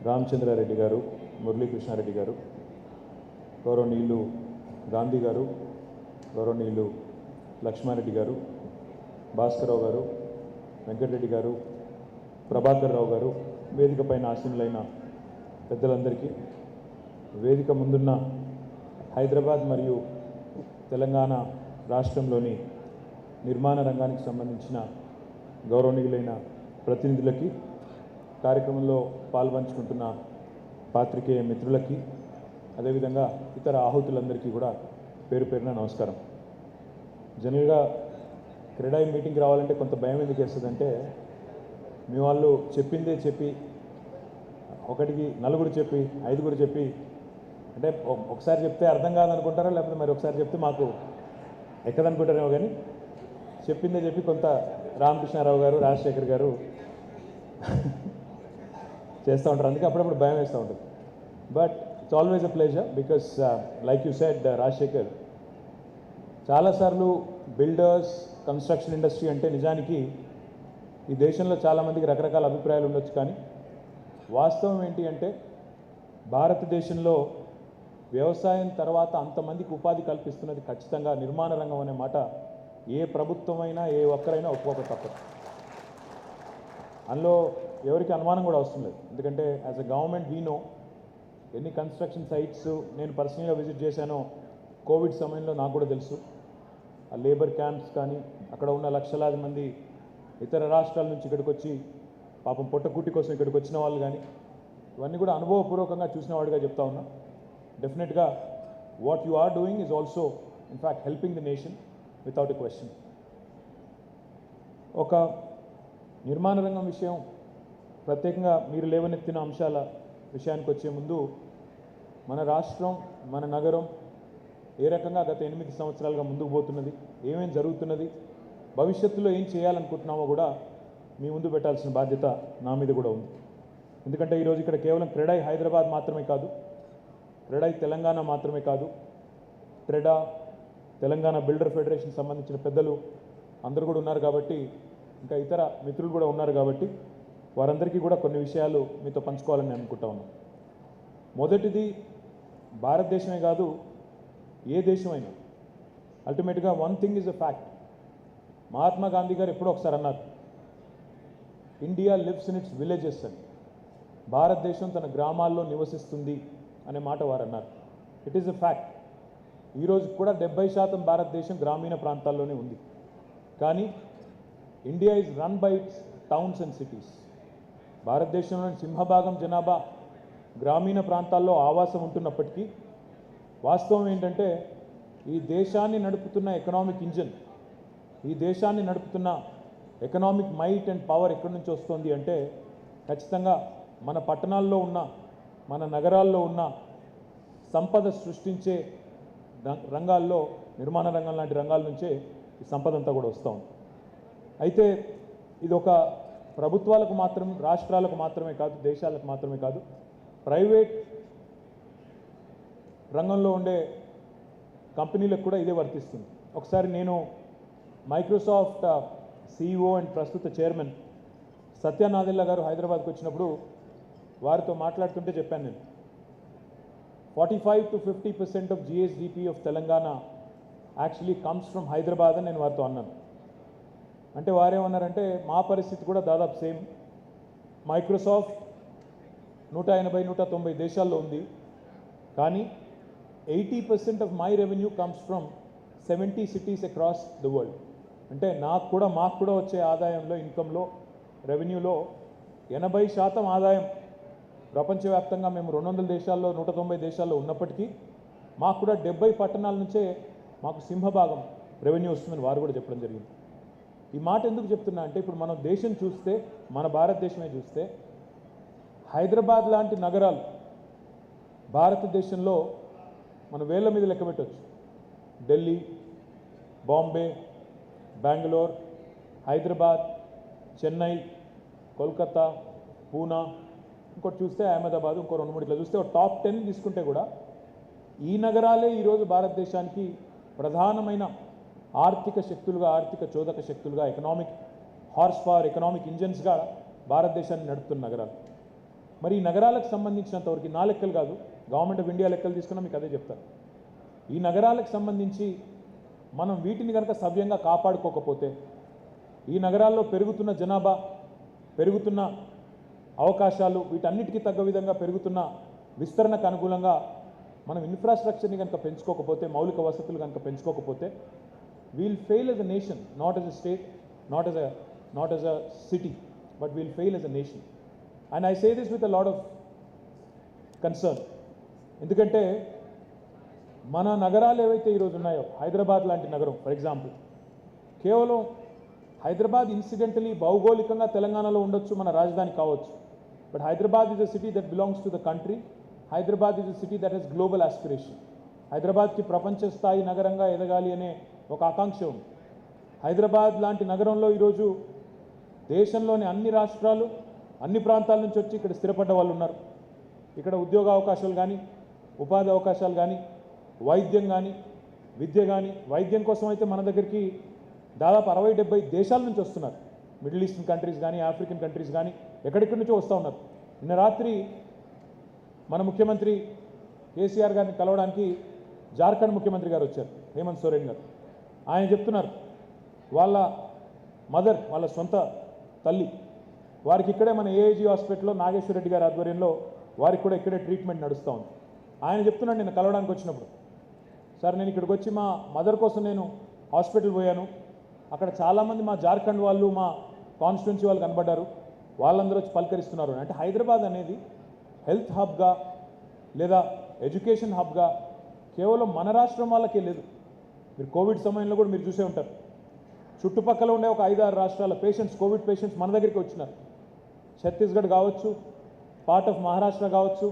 రామచంద్రారెడ్డి గారు, మురళీకృష్ణారెడ్డి గారు, గౌరవనీయులు గాంధీ గారు, గౌరవనీయులు లక్ష్మారెడ్డి గారు, భాస్కరరావు గారు, వెంకటరెడ్డి గారు, ప్రభాకర్ రావు గారు, వేదిక పైన ఆసీనులైన పెద్దలందరికీ, వేదిక ముందున్న హైదరాబాద్ మరియు తెలంగాణ రాష్ట్రంలోని నిర్మాణ రంగానికి సంబంధించిన గౌరవనీయులైన ప్రతినిధులకి, కార్యక్రమంలో పాల్పంచుకుంటున్న పాత్రికేయ మిత్రులకి, అదేవిధంగా ఇతర ఆహుతులందరికీ కూడా పేరు పేరున నమస్కారం. జనరల్గా క్రెడాయి మీటింగ్కి రావాలంటే కొంత భయం ఎందుకు వేస్తుందంటే, మీ వాళ్ళు చెప్పిందే చెప్పి, ఒకటికి నలుగురు చెప్పి, ఐదుగురు చెప్పి, అంటే ఒకసారి చెప్తే అర్థం కాదనుకుంటారా, లేకపోతే మరి ఒకసారి చెప్తే మాకు ఎక్కదనుకుంటారేమో, కానీ చెప్పిందే చెప్పి కొంత రామకృష్ణారావు గారు, రాజశేఖర్ గారు చేస్తూ ఉంటారు. అందుకే అప్పుడప్పుడు భయం వేస్తూ ఉంటుంది. But it's always a pleasure because like you said Rajasekhar, చాలాసార్లు బిల్డర్స్, కన్స్ట్రక్షన్ ఇండస్ట్రీ అంటే నిజానికి ఈ దేశంలో చాలామందికి రకరకాల అభిప్రాయాలు ఉండొచ్చు, కానీ వాస్తవం ఏంటి అంటే భారతదేశంలో వ్యవసాయం తర్వాత అంతమందికి ఉపాధి కల్పిస్తున్నది ఖచ్చితంగా నిర్మాణ రంగం అనే మాట ఏ ప్రభుత్వమైనా ఏ ఒక్కరైనా ఒప్పుకోక తప్పదు. అందులో ఎవరికి అనుమానం కూడా అవసరం లేదు. ఎందుకంటే as a government we know ఎన్ని కన్స్ట్రక్షన్ సైట్స్ నేను పర్సనల్గా విజిట్ చేశానో కోవిడ్ సమయంలో నాకు కూడా తెలుసు. ఆ లేబర్ క్యాంప్స్ కానీ అక్కడ ఉన్న లక్షలాది మంది ఇతర రాష్ట్రాల నుంచి ఇక్కడికి వచ్చి పాపం పొట్టకూటి కోసం ఇక్కడికి వచ్చిన వాళ్ళు కానీ ఇవన్నీ కూడా అనుభవపూర్వకంగా చూసిన వాడిగా చెప్తా ఉన్నా. డెఫినెట్గా what you are doing is also in fact helping the nation without a question. ఒక నిర్మాణ రంగం విషయం ప్రత్యేకంగా మీరు లేవనెత్తిన అంశాల విషయానికి వచ్చే ముందు మన రాష్ట్రం మన నగరం ఏ రకంగా గత 8 సంవత్సరాలుగా ముందుకు పోతున్నది, ఏమేం జరుగుతున్నది, భవిష్యత్తులో ఏం చేయాలనుకుంటున్నామో కూడా మీ ముందు పెట్టాల్సిన బాధ్యత నా మీద కూడా ఉంది. ఎందుకంటే ఈరోజు ఇక్కడ కేవలం క్రెడై హైదరాబాద్ మాత్రమే కాదు, క్రెడై తెలంగాణ మాత్రమే కాదు, ట్రెడా తెలంగాణ బిల్డర్ ఫెడరేషన్ సంబంధించిన పెద్దలు అందరూ కూడా ఉన్నారు కాబట్టి, ఇంకా ఇతర మిత్రులు కూడా ఉన్నారు కాబట్టి వారందరికీ కూడా కొన్ని విషయాలు మీతో పంచుకోవాలని నేను అనుకుంటా ఉన్నాను. మొదటిది, భారతదేశమే కాదు ఏ దేశమైనా అల్టిమేట్గా one thing is a fact. Mahatma Gandhi గారు ఎప్పుడో ఒకసారి అన్నారు, India lives in it's villages అని. భారతదేశం తన గ్రామాల్లో నివసిస్తుంది అనే మాట వారు అన్నారు. It is a fact. ఈరోజు కూడా 70% భారతదేశం గ్రామీణ ప్రాంతాల్లోనే ఉంది. కానీ India is run by it's towns and cities. భారతదేశంలోని సింహభాగం జనాభా గ్రామీణ ప్రాంతాల్లో ఆవాసం ఉంటున్నప్పటికీ వాస్తవం ఏంటంటే ఈ దేశాన్ని నడుపుతున్న ఎకనామిక్ ఇంజిన్, ఈ దేశాన్ని నడుపుతున్న ఎకనామిక్ మైట్ అండ్ పవర్ ఎక్కడి నుంచి వస్తుంది అంటే ఖచ్చితంగా మన పట్టణాల్లో ఉన్న మన నగరాల్లో ఉన్న సంపద సృష్టించే రంగాల్లో, నిర్మాణ రంగం లాంటి రంగాల నుంచే ఈ సంపద అంతా కూడా వస్తూ ఉంది. అయితే ఇది ఒక ప్రభుత్వాలకు మాత్రం, రాష్ట్రాలకు మాత్రమే కాదు, దేశాలకు మాత్రమే కాదు, ప్రైవేట్ రంగంలో ఉండే కంపెనీలకు కూడా ఇదే వర్తిస్తుంది. ఒకసారి నేను మైక్రోసాఫ్ట్ CEO అండ్ ప్రస్తుత చైర్మన్ సత్య నాదెల్లా గారు హైదరాబాద్కి వచ్చినప్పుడు వారితో మాట్లాడుతుంటే చెప్పాను నేను, 45 to 50% of GSDP of Telangana actually comes from Hyderabad అని నేను వారితో అన్నాను. అంటే వారేమన్నారంటే మా పరిస్థితి కూడా దాదాపు సేమ్. మైక్రోసాఫ్ట్ 180-190 దేశాల్లో ఉంది, కానీ 80% of my revenue comes from 70 cities across the world. అంటే మాకు కూడా వచ్చే ఆదాయంలో, ఇన్కంలో, రెవెన్యూలో 80% ఆదాయం ప్రపంచవ్యాప్తంగా మేము 200 దేశాల్లో 190 దేశాల్లో ఉన్నప్పటికీ మాకు కూడా 70 పట్టణాల నుంచే మాకు సింహభాగం రెవెన్యూ వస్తుందని వారు కూడా చెప్పడం జరిగింది. ఈ మాట ఎందుకు చెప్తున్నా అంటే ఇప్పుడు మనం దేశం చూస్తే, మన భారతదేశమే చూస్తే హైదరాబాద్ లాంటి నగరాలు భారతదేశంలో మన వేళ్ల మీద లెక్క పెట్టవచ్చు. ఢిల్లీ, బాంబే, బెంగళూరు, హైదరాబాద్, చెన్నై, కోల్కతా, పూనా, ఇంకోటి చూస్తే అహ్మదాబాద్, ఇంకో 2-3 ఇట్లా చూస్తే ఒక టాప్ 10 తీసుకుంటే కూడా ఈ నగరాలే ఈరోజు భారతదేశానికి ప్రధానమైన ఆర్థిక శక్తులుగా, ఆర్థిక చోదక శక్తులుగా, ఎకనామిక్ హార్స్ పవర్, ఎకనామిక్ ఇంజన్స్గా భారతదేశాన్ని నడుపుతున్న నగరాలు. మరి ఈ నగరాలకు సంబంధించినంతవరకు నా లెక్కలు కాదు, గవర్నమెంట్ ఆఫ్ ఇండియా లెక్కలు తీసుకున్నా మీకు అదే చెప్తారు. ఈ నగరాలకు సంబంధించి మనం వీటిని కనుక సవ్యంగా కాపాడుకోకపోతే, ఈ నగరాల్లో పెరుగుతున్న జనాభా, పెరుగుతున్న అవకాశాలు, వీటన్నిటికీ తగ్గ విధంగా పెరుగుతున్న విస్తరణకు అనుకూలంగా మనం ఇన్ఫ్రాస్ట్రక్చర్ని కనుక పెంచుకోకపోతే, మౌలిక వసతులు కనుక పెంచుకోకపోతే, we'll fail as a nation, not as a state, not as a city, but we'll fail as a nation. And I say this with a lot of concern. ఎందుకంటే మన నగరాలు ఏవైతే ఈరోజు ఉన్నాయో, హైదరాబాద్ లాంటి నగరం ఫర్ ఎగ్జాంపుల్, కేవలం హైదరాబాద్ ఇన్సిడెంటలీ భౌగోళికంగా తెలంగాణలో ఉండొచ్చు, మన రాజధాని కావచ్చు, but Hyderabad is a city that belongs to the country. Hyderabad is a city that has global aspiration. హైదరాబాద్కి ప్రపంచ స్థాయి నగరంగా ఎదగాలి అనే ఒక ఆకాంక్ష ఉంది. హైదరాబాద్ లాంటి నగరంలో ఈరోజు దేశంలోని అన్ని రాష్ట్రాలు, అన్ని ప్రాంతాల నుంచి వచ్చి ఇక్కడ స్థిరపడ్డ వాళ్ళు ఉన్నారు. ఇక్కడ ఉద్యోగ అవకాశాలు కానీ, ఉపాధి అవకాశాలు కానీ, వైద్యం కానీ, విద్య కానీ, వైద్యం కోసం అయితే మన దగ్గరికి దాదాపు 60-70 దేశాల నుంచి వస్తున్నారు. మిడిల్ ఈస్టర్న్ కంట్రీస్ కానీ, ఆఫ్రికన్ కంట్రీస్ కానీ, ఎక్కడెక్కడి నుంచో వస్తూ ఉన్నారు. నిన్న రాత్రి మన ముఖ్యమంత్రి కేసీఆర్ గారిని కలవడానికి జార్ఖండ్ ముఖ్యమంత్రి గారు వచ్చారు, హేమంత్ సోరెన్ గారు. ఆయన చెప్తున్నారు వాళ్ళ మదర్, వాళ్ళ సొంత తల్లి, వారికి ఇక్కడే మన ఏఐజీ హాస్పిటల్లో నాగేశ్వర రెడ్డి గారి ఆధ్వర్యంలో వారికి కూడా ఇక్కడే ట్రీట్మెంట్ నడుస్తూ ఉంది. ఆయన చెప్తున్నాడు నిన్న కలవడానికి వచ్చినప్పుడు, సార్ నేను ఇక్కడికి వచ్చి మా మదర్ కోసం నేను హాస్పిటల్ పోయాను, అక్కడ చాలామంది మా జార్ఖండ్ వాళ్ళు మా కాన్స్టిట్యున్సీ వాళ్ళు కనబడ్డారు, వాళ్ళందరూ వచ్చి పలకరిస్తున్నారు. అంటే హైదరాబాద్ అనేది హెల్త్ హబ్గా లేదా ఎడ్యుకేషన్ హబ్గా కేవలం మన రాష్ట్రం వాళ్ళకే లేదు. మీరు కోవిడ్ సమయంలో కూడా మీరు చూసే ఉంటారు, చుట్టుపక్కల ఉండే ఒక 5-6 రాష్ట్రాల పేషెంట్స్, కోవిడ్ పేషెంట్స్ మన దగ్గరికి వచ్చినారు. ఛత్తీస్గఢ్ కావచ్చు, పార్ట్ ఆఫ్ మహారాష్ట్ర కావచ్చు,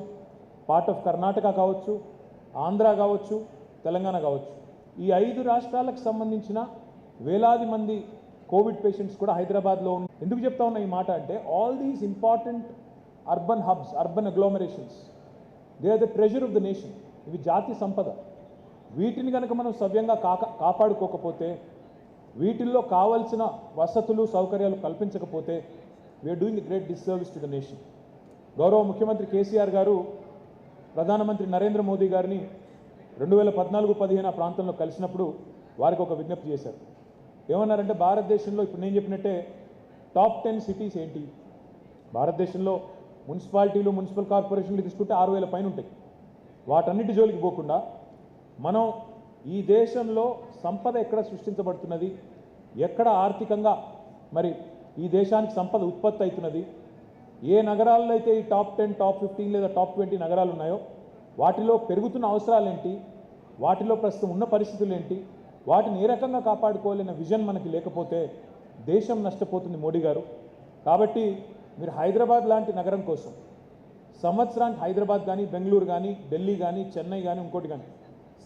పార్ట్ ఆఫ్ కర్ణాటక కావచ్చు, ఆంధ్ర కావచ్చు, తెలంగాణ కావచ్చు. ఈ 5 రాష్ట్రాలకు సంబంధించిన వేలాది మంది కోవిడ్ పేషెంట్స్ కూడా హైదరాబాద్లో ఉన్నారు. ఎందుకు చెప్తా ఉన్నా ఈ మాట అంటే, all these important urban hubs, urban agglomerations, they are the treasure of the nation. ఇవి జాతి సంపద. వీటిని కనుక మనం సవ్యంగా కాపాడుకోకపోతే, వీటిల్లో కావాల్సిన వసతులు సౌకర్యాలు కల్పించకపోతే, we are doing a great disservice to the nation. గౌరవ ముఖ్యమంత్రి కేసీఆర్ గారు ప్రధానమంత్రి నరేంద్ర మోదీ గారిని 2014-15 ఆ ప్రాంతంలో కలిసినప్పుడు వారికి ఒక విజ్ఞప్తి చేశారు. ఏమన్నారంటే, భారతదేశంలో ఇప్పుడు నేను చెప్పినట్టే టాప్ 10 సిటీస్ ఏంటి, భారతదేశంలో మున్సిపాలిటీలు, మున్సిపల్ కార్పొరేషన్లు తీసుకుంటే 6,000 పైన ఉంటాయి. వాటన్నిటి జోలికి పోకుండా మనం ఈ దేశంలో సంపద ఎక్కడ సృష్టించబడుతున్నది, ఎక్కడ ఆర్థికంగా మరి ఈ దేశానికి సంపద ఉత్పత్తి అవుతున్నది, ఏ నగరాల్లో అయితే ఈ టాప్ 10, టాప్ 15 లేదా టాప్ 20 నగరాలు ఉన్నాయో వాటిలో పెరుగుతున్న అవసరాలేంటి, వాటిలో ప్రస్తుతం ఉన్న పరిస్థితులు ఏంటి, వాటిని ఏ రకంగా కాపాడుకోవాలనే విజన్ మనకి లేకపోతే దేశం నష్టపోతుంది మోడీ గారు. కాబట్టి మీరు హైదరాబాద్ లాంటి నగరం కోసం సంవత్సరానికి, హైదరాబాద్ కానీ, బెంగళూరు కానీ, ఢిల్లీ కానీ, చెన్నై కానీ, ఇంకోటి కానీ,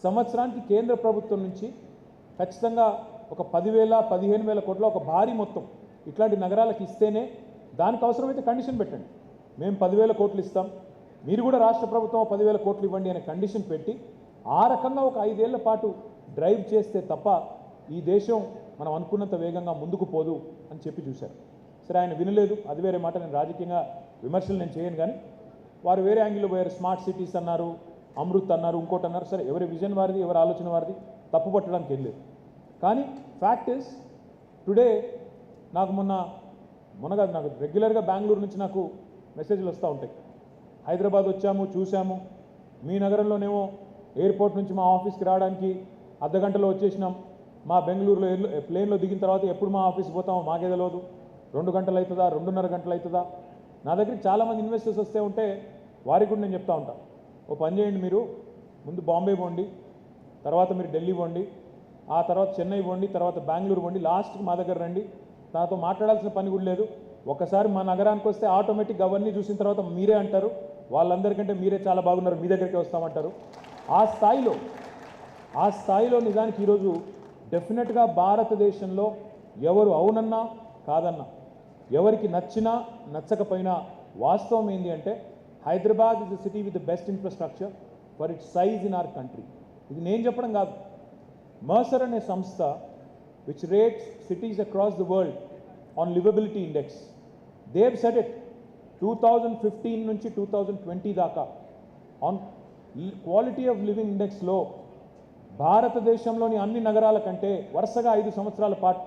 సంవత్సరానికి కేంద్ర ప్రభుత్వం నుంచి ఖచ్చితంగా ఒక 10,000-15,000 కోట్ల ఒక భారీ మొత్తం ఇట్లాంటి నగరాలకు ఇస్తేనే, దానికి అవసరమైతే కండిషన్ పెట్టండి, మేము 10,000 కోట్లు ఇస్తాం, మీరు కూడా రాష్ట్ర ప్రభుత్వం 10,000 కోట్లు ఇవ్వండి అనే కండిషన్ పెట్టి ఆ రకంగా ఒక 5 ఏళ్ల పాటు డ్రైవ్ చేస్తే తప్ప ఈ దేశం మనం అనుకున్నంత వేగంగా ముందుకు పోదు అని చెప్పి చూశారు. సరే, ఆయన వినలేదు, అది వేరే మాట. నేను రాజకీయంగా విమర్శలు నేను చేయను, కానీ వారు వేరే యాంగిల్లో పోయారు. స్మార్ట్ సిటీస్ అన్నారు, అమృత్ అన్నారు, ఇంకోటి అన్నారు. సరే, ఎవరి విజన్ వారిది, ఎవరి ఆలోచన వారిది, తప్పు పట్టడానికి వెళ్ళలేదు. కానీ ఫ్యాక్ట్ ఇస్, టుడే నాకు మొన్న కాదు, నాకు రెగ్యులర్గా బెంగళూరు నుంచి నాకు మెసేజ్లు వస్తూ ఉంటాయి. హైదరాబాద్ వచ్చాము, చూసాము, మీ నగరంలోనేమో ఎయిర్పోర్ట్ నుంచి మా ఆఫీస్కి రావడానికి అర్ధగంటలో వచ్చేసినాం, మా బెంగళూరులో ప్లేన్లో దిగిన తర్వాత ఎప్పుడు మా ఆఫీస్కి పోతామో మాకే తెలియదు, 2 గంటలు అవుతుందా, 2.5 గంటలు అవుతుందా. నా దగ్గరికి చాలామంది ఇన్వెస్టర్స్ వస్తే ఉంటే వారికి కూడా నేను చెప్తా ఉంటాను, ఓ పని చేయండి, మీరు ముందు బాంబే పోండి, తర్వాత మీరు ఢిల్లీ పోండి, ఆ తర్వాత చెన్నై పోండి, తర్వాత బెంగళూరు పోండి, లాస్ట్కి మా దగ్గర రండి, నాతో మాట్లాడాల్సిన పని కూడా లేదు. ఒకసారి మా నగరానికి వస్తే ఆటోమేటిక్గా అవన్నీ చూసిన తర్వాత మీరే అంటారు, వాళ్ళందరికంటే మీరే చాలా బాగున్నారు, మీ దగ్గరికి వస్తామంటారు. ఆ స్థాయిలో నిజానికి ఈరోజు డెఫినెట్గా భారతదేశంలో ఎవరు అవునన్నా కాదన్నా, ఎవరికి నచ్చినా నచ్చకపోయినా, వాస్తవం ఏంటి అంటే Hyderabad is the city with the best infrastructure for it's size in our country. ఇది నేను చెప్పడం కాదు, మర్సర్ అనే సంస్థ which rates cities across the world on livability index, they have said it 2015 నుంచి 2020 దాకా on quality of living index లో భారతదేశంలోని అన్ని నగరాల కంటే వరుసగా 5 సంవత్సరాల పాటు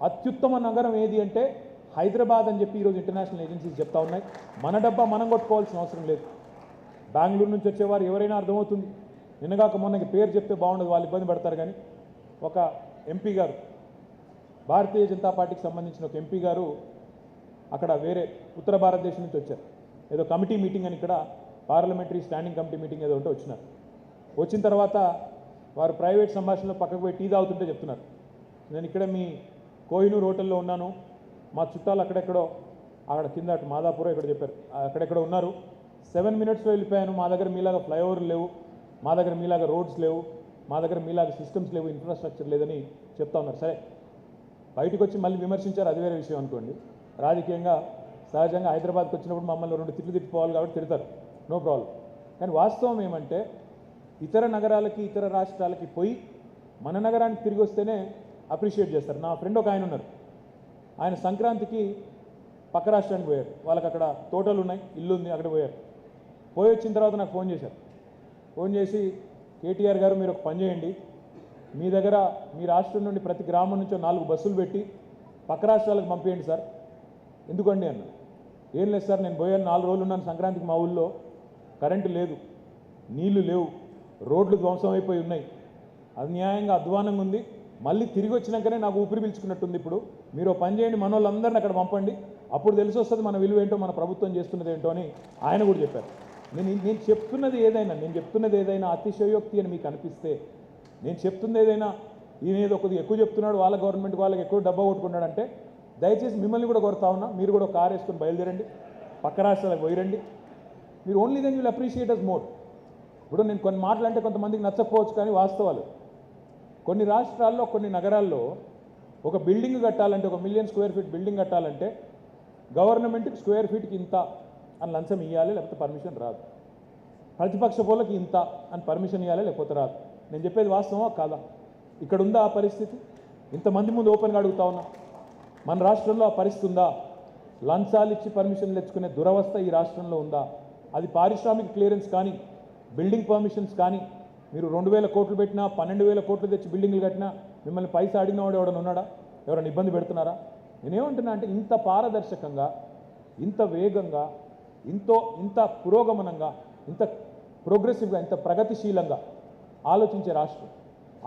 అత్యుత్తమ నగరం ఏది అంటే హైదరాబాద్ అని చెప్పి ఈరోజు ఇంటర్నేషనల్ ఏజెన్సీస్ చెప్తా ఉన్నాయి. మన డబ్బా మనం కొట్టుకోవాల్సిన అవసరం లేదు. బెంగళూరు నుంచి వచ్చేవారు ఎవరైనా అర్థమవుతుంది, నిన్నగాక మొన్నకి పేరు చెప్తే బాగుండదు, వాళ్ళు ఇబ్బంది పడతారు. కానీ ఒక ఎంపీ గారు, భారతీయ జనతా పార్టీకి సంబంధించిన ఒక ఎంపీ గారు అక్కడ వేరే ఉత్తర భారతదేశం నుంచి వచ్చారు. ఏదో కమిటీ మీటింగ్ అని, ఇక్కడ పార్లమెంటరీ స్టాండింగ్ కమిటీ మీటింగ్ ఏదో ఉంటే వచ్చినారు. వచ్చిన తర్వాత వారు ప్రైవేట్ సంభాషణలో పక్కకు పోయి టీ తాగుతుంటే చెప్తున్నారు, నేను ఇక్కడ మీ కోహినూర్ హోటల్లో ఉన్నాను, మా చుట్టాలు అక్కడెక్కడో, అక్కడ కింద అటు మాదాపూర్ ఇక్కడ చెప్పారు, అక్కడెక్కడో ఉన్నారు, 7 మినిట్స్లో వెళ్ళిపోయాను, మా దగ్గర మీలాగా ఫ్లైఓవర్లు లేవు, మా దగ్గర మీలాగా రోడ్స్ లేవు, మా దగ్గర మీలాగా సిస్టమ్స్ లేవు, ఇన్ఫ్రాస్ట్రక్చర్ లేదని చెప్తా ఉన్నారు. సరే, బయటకు వచ్చి మళ్ళీ విమర్శించారు, అది వేరే విషయం అనుకోండి. రాజకీయంగా సహజంగా హైదరాబాద్కి వచ్చినప్పుడు మమ్మల్ని 2 తిట్లు తిట్టుకోవాలి కాబట్టి తిడతారు, నో ప్రాబ్లం. కానీ వాస్తవం ఏమంటే ఇతర నగరాలకి, ఇతర రాష్ట్రాలకి పోయి మన నగరానికి తిరిగి వస్తేనే అప్రిషియేట్ చేస్తారు. నా ఫ్రెండ్ ఒక ఆయన ఉన్నారు, ఆయన సంక్రాంతికి పక్క రాష్ట్రానికి పోయారు, వాళ్ళకి అక్కడ తోటలు ఉన్నాయి, ఇల్లు ఉంది, అక్కడ పోయారు. పోయి వచ్చిన తర్వాత నాకు ఫోన్ చేశారు. ఫోన్ చేసి, కేటీఆర్ గారు మీరు ఒక పని చేయండి, మీ దగ్గర మీ రాష్ట్రం నుండి ప్రతి గ్రామం నుంచో 4 బస్సులు పెట్టి పక్క రాష్ట్రాలకు పంపించండి సార్. ఎందుకండి అన్న. ఏం లేదు సార్, నేను పోయాను, 4 రోజులు ఉన్నాను సంక్రాంతికి మా ఊళ్ళో, కరెంటు లేదు, నీళ్లు లేవు, రోడ్లు ధ్వంసం అయిపోయి ఉన్నాయి, అన్యాయంగా అధ్వానంగా ఉంది. మళ్ళీ తిరిగి వచ్చినాకనే నాకు ఊపిరి పీల్చుకున్నట్టుంది. ఇప్పుడు మీరు పని చేయండి, మన వాళ్ళందరినీ అక్కడ పంపండి, అప్పుడు తెలిసి వస్తుంది మన విలువ ఏంటో, మన ప్రభుత్వం చేస్తున్నది ఏంటో అని ఆయన కూడా చెప్పారు. నేను చెప్తున్నది ఏదైనా అతిశయోక్తి అని మీకు అనిపిస్తే, నేను చెప్తున్నది ఏదైనా ఈయన ఏదో కొద్దిగా ఎక్కువ చెప్తున్నాడు, వాళ్ళ గవర్నమెంట్ వాళ్ళకి ఎక్కువ డబ్బా కొట్టుకున్నాడంటే దయచేసి మిమ్మల్ని కూడా కోరుతా ఉన్నా, మీరు కూడా కారు వేసుకొని బయలుదేరండి, పక్క రాష్ట్రాలకు పోయిరండి. మీరు only then will appreciate us more. ఇప్పుడు నేను కొన్ని మాటలు అంటే కొంతమందికి నచ్చకపోవచ్చు, కానీ వాస్తవాలు. కొన్ని రాష్ట్రాల్లో కొన్ని నగరాల్లో ఒక బిల్డింగ్ కట్టాలంటే, 1 మిలియన్ స్క్వేర్ ఫీట్ బిల్డింగ్ కట్టాలంటే గవర్నమెంట్కి స్క్వేర్ ఫీట్కి ఇంత అని లంచం ఇవ్వాలి, లేకపోతే పర్మిషన్ రాదు. ప్రతిపక్ష పోలకి ఇంత అని పర్మిషన్ ఇవ్వాలి, లేకపోతే రాదు. నేను చెప్పేది వాస్తవమా కాదా? ఇక్కడ ఉందా ఆ పరిస్థితి? ఇంతమంది ముందు ఓపెన్గా అడుగుతా ఉన్నా, మన రాష్ట్రంలో ఆ పరిస్థితి ఉందా? లంచాలు ఇచ్చి పర్మిషన్లు తెచ్చుకునే దురవస్థ ఈ రాష్ట్రంలో ఉందా? అది పారిశ్రామిక క్లియరెన్స్ కానీ, బిల్డింగ్ పర్మిషన్స్ కానీ, మీరు 2,000 కోట్లు పెట్టినా, 12,000 కోట్లు తెచ్చి బిల్డింగ్లు కట్టినా మిమ్మల్ని పైసా అడిగినవాడు ఎవడన్నా ఉన్నాడా? ఎవరైనా ఇబ్బంది పెడుతున్నారా? నేనేమంటున్నా అంటే, ఇంత పారదర్శకంగా, ఇంత వేగంగా, ఇంత పురోగమనంగా, ఇంత ప్రోగ్రెసివ్గా, ఇంత ప్రగతిశీలంగా ఆలోచించే రాష్ట్రం,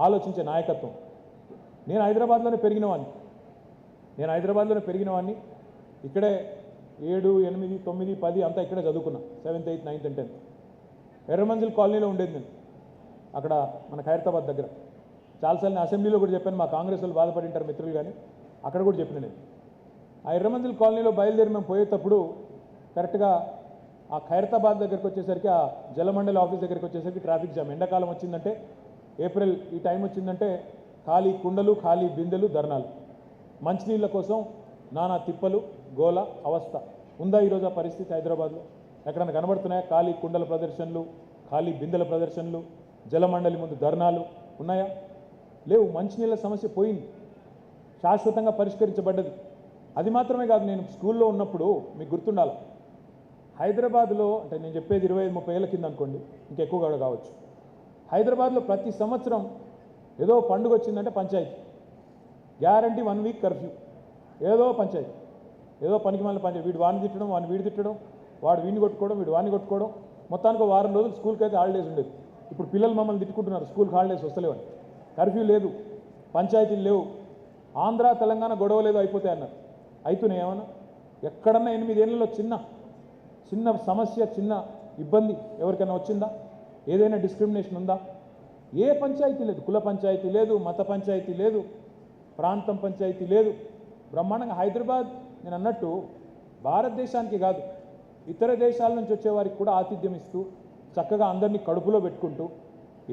ఆలోచించే నాయకత్వం. నేను హైదరాబాద్లోనే పెరిగిన వాడిని. ఇక్కడే 7, 8, 9, 10 అంతా ఇక్కడే చదువుకున్నా. 7th, 8th, 9th and 10th. Erram Manzil కాలనీలో ఉండేది నేను, అక్కడ మన హైదరాబాద్ దగ్గర. చాలాసార్లు నేను అసెంబ్లీలో కూడా చెప్పాను, మా కాంగ్రెస్ వాళ్ళు బాధపడి ఉంటారు మిత్రులు, కానీ అక్కడ కూడా చెప్పిన నేను. ఆ ఎర్రమంజిల్ కాలనీలో బయలుదేరి మేము పోయేటప్పుడు కరెక్ట్గా ఆ ఖైరతాబాద్ దగ్గరికి వచ్చేసరికి, ఆ జలమండలి ఆఫీస్ దగ్గరికి వచ్చేసరికి ట్రాఫిక్ జామ్. ఎండాకాలం వచ్చిందంటే, ఏప్రిల్ ఈ టైం వచ్చిందంటే ఖాళీ కుండలు, ఖాళీ బిందెలు, ధర్నాలు, మంచినీళ్ళ కోసం నానా తిప్పలు, గోల, అవస్థ. ఉందా ఈరోజు ఆ పరిస్థితి హైదరాబాద్లో? ఎక్కడన్నా కనబడుతున్నాయా ఖాళీ కుండల ప్రదర్శనలు, ఖాళీ బిందెల ప్రదర్శనలు, జలమండలి ముందు ధర్నాలు ఉన్నాయా? లేవు. మంచినీళ్ళ సమస్య పోయింది, శాశ్వతంగా పరిష్కరించబడ్డది. అది మాత్రమే కాదు, నేను స్కూల్లో ఉన్నప్పుడు మీకు గుర్తుండాలి, హైదరాబాద్లో అంటే నేను చెప్పేది 25-30 ఏళ్ళ కింద అనుకోండి, ఇంకెక్కువ కూడా కావచ్చు. హైదరాబాద్లో ప్రతి సంవత్సరం ఏదో పండుగ వచ్చిందంటే పంచాయతీ, గ్యారంటీ 1 వీక్ కర్ఫ్యూ, ఏదో పంచాయతీ, ఏదో పనికి మళ్ళీ పంచాయతీ. వీడు వాడిని తిట్టడం, వాడిని వీడి తిట్టడం, వాడు వీడిని కొట్టుకోవడం, వీడు వాడిని కొట్టుకోవడం. మొత్తానికి 1 వారం రోజులు స్కూల్కి అయితే హాలిడేస్ ఉండేది. ఇప్పుడు పిల్లలు మమ్మల్ని తిట్టుకుంటున్నారు, స్కూల్కి హాలిడేస్ వస్తలేవని. కర్ఫ్యూ లేదు, పంచాయతీలు లేవు, ఆంధ్ర తెలంగాణ గొడవ లేదు, అయిపోతాయి అన్నారు. అవుతున్నాయి ఏమన్నా? ఎక్కడన్నా 8 ఏళ్లలో చిన్న సమస్య, చిన్న ఇబ్బంది ఎవరికైనా వచ్చిందా? ఏదైనా డిస్క్రిమినేషన్ ఉందా? ఏ పంచాయతీ లేదు. కుల పంచాయతీ లేదు, మత పంచాయతీ లేదు, ప్రాంతం పంచాయతీ లేదు. బ్రహ్మాండంగా హైదరాబాద్, నేను అన్నట్టు భారతదేశానికి కాదు, ఇతర దేశాల నుంచి వచ్చే వారికి కూడా ఆతిథ్యం ఇస్తూ, చక్కగా అందరినీ కడుపులో పెట్టుకుంటూ,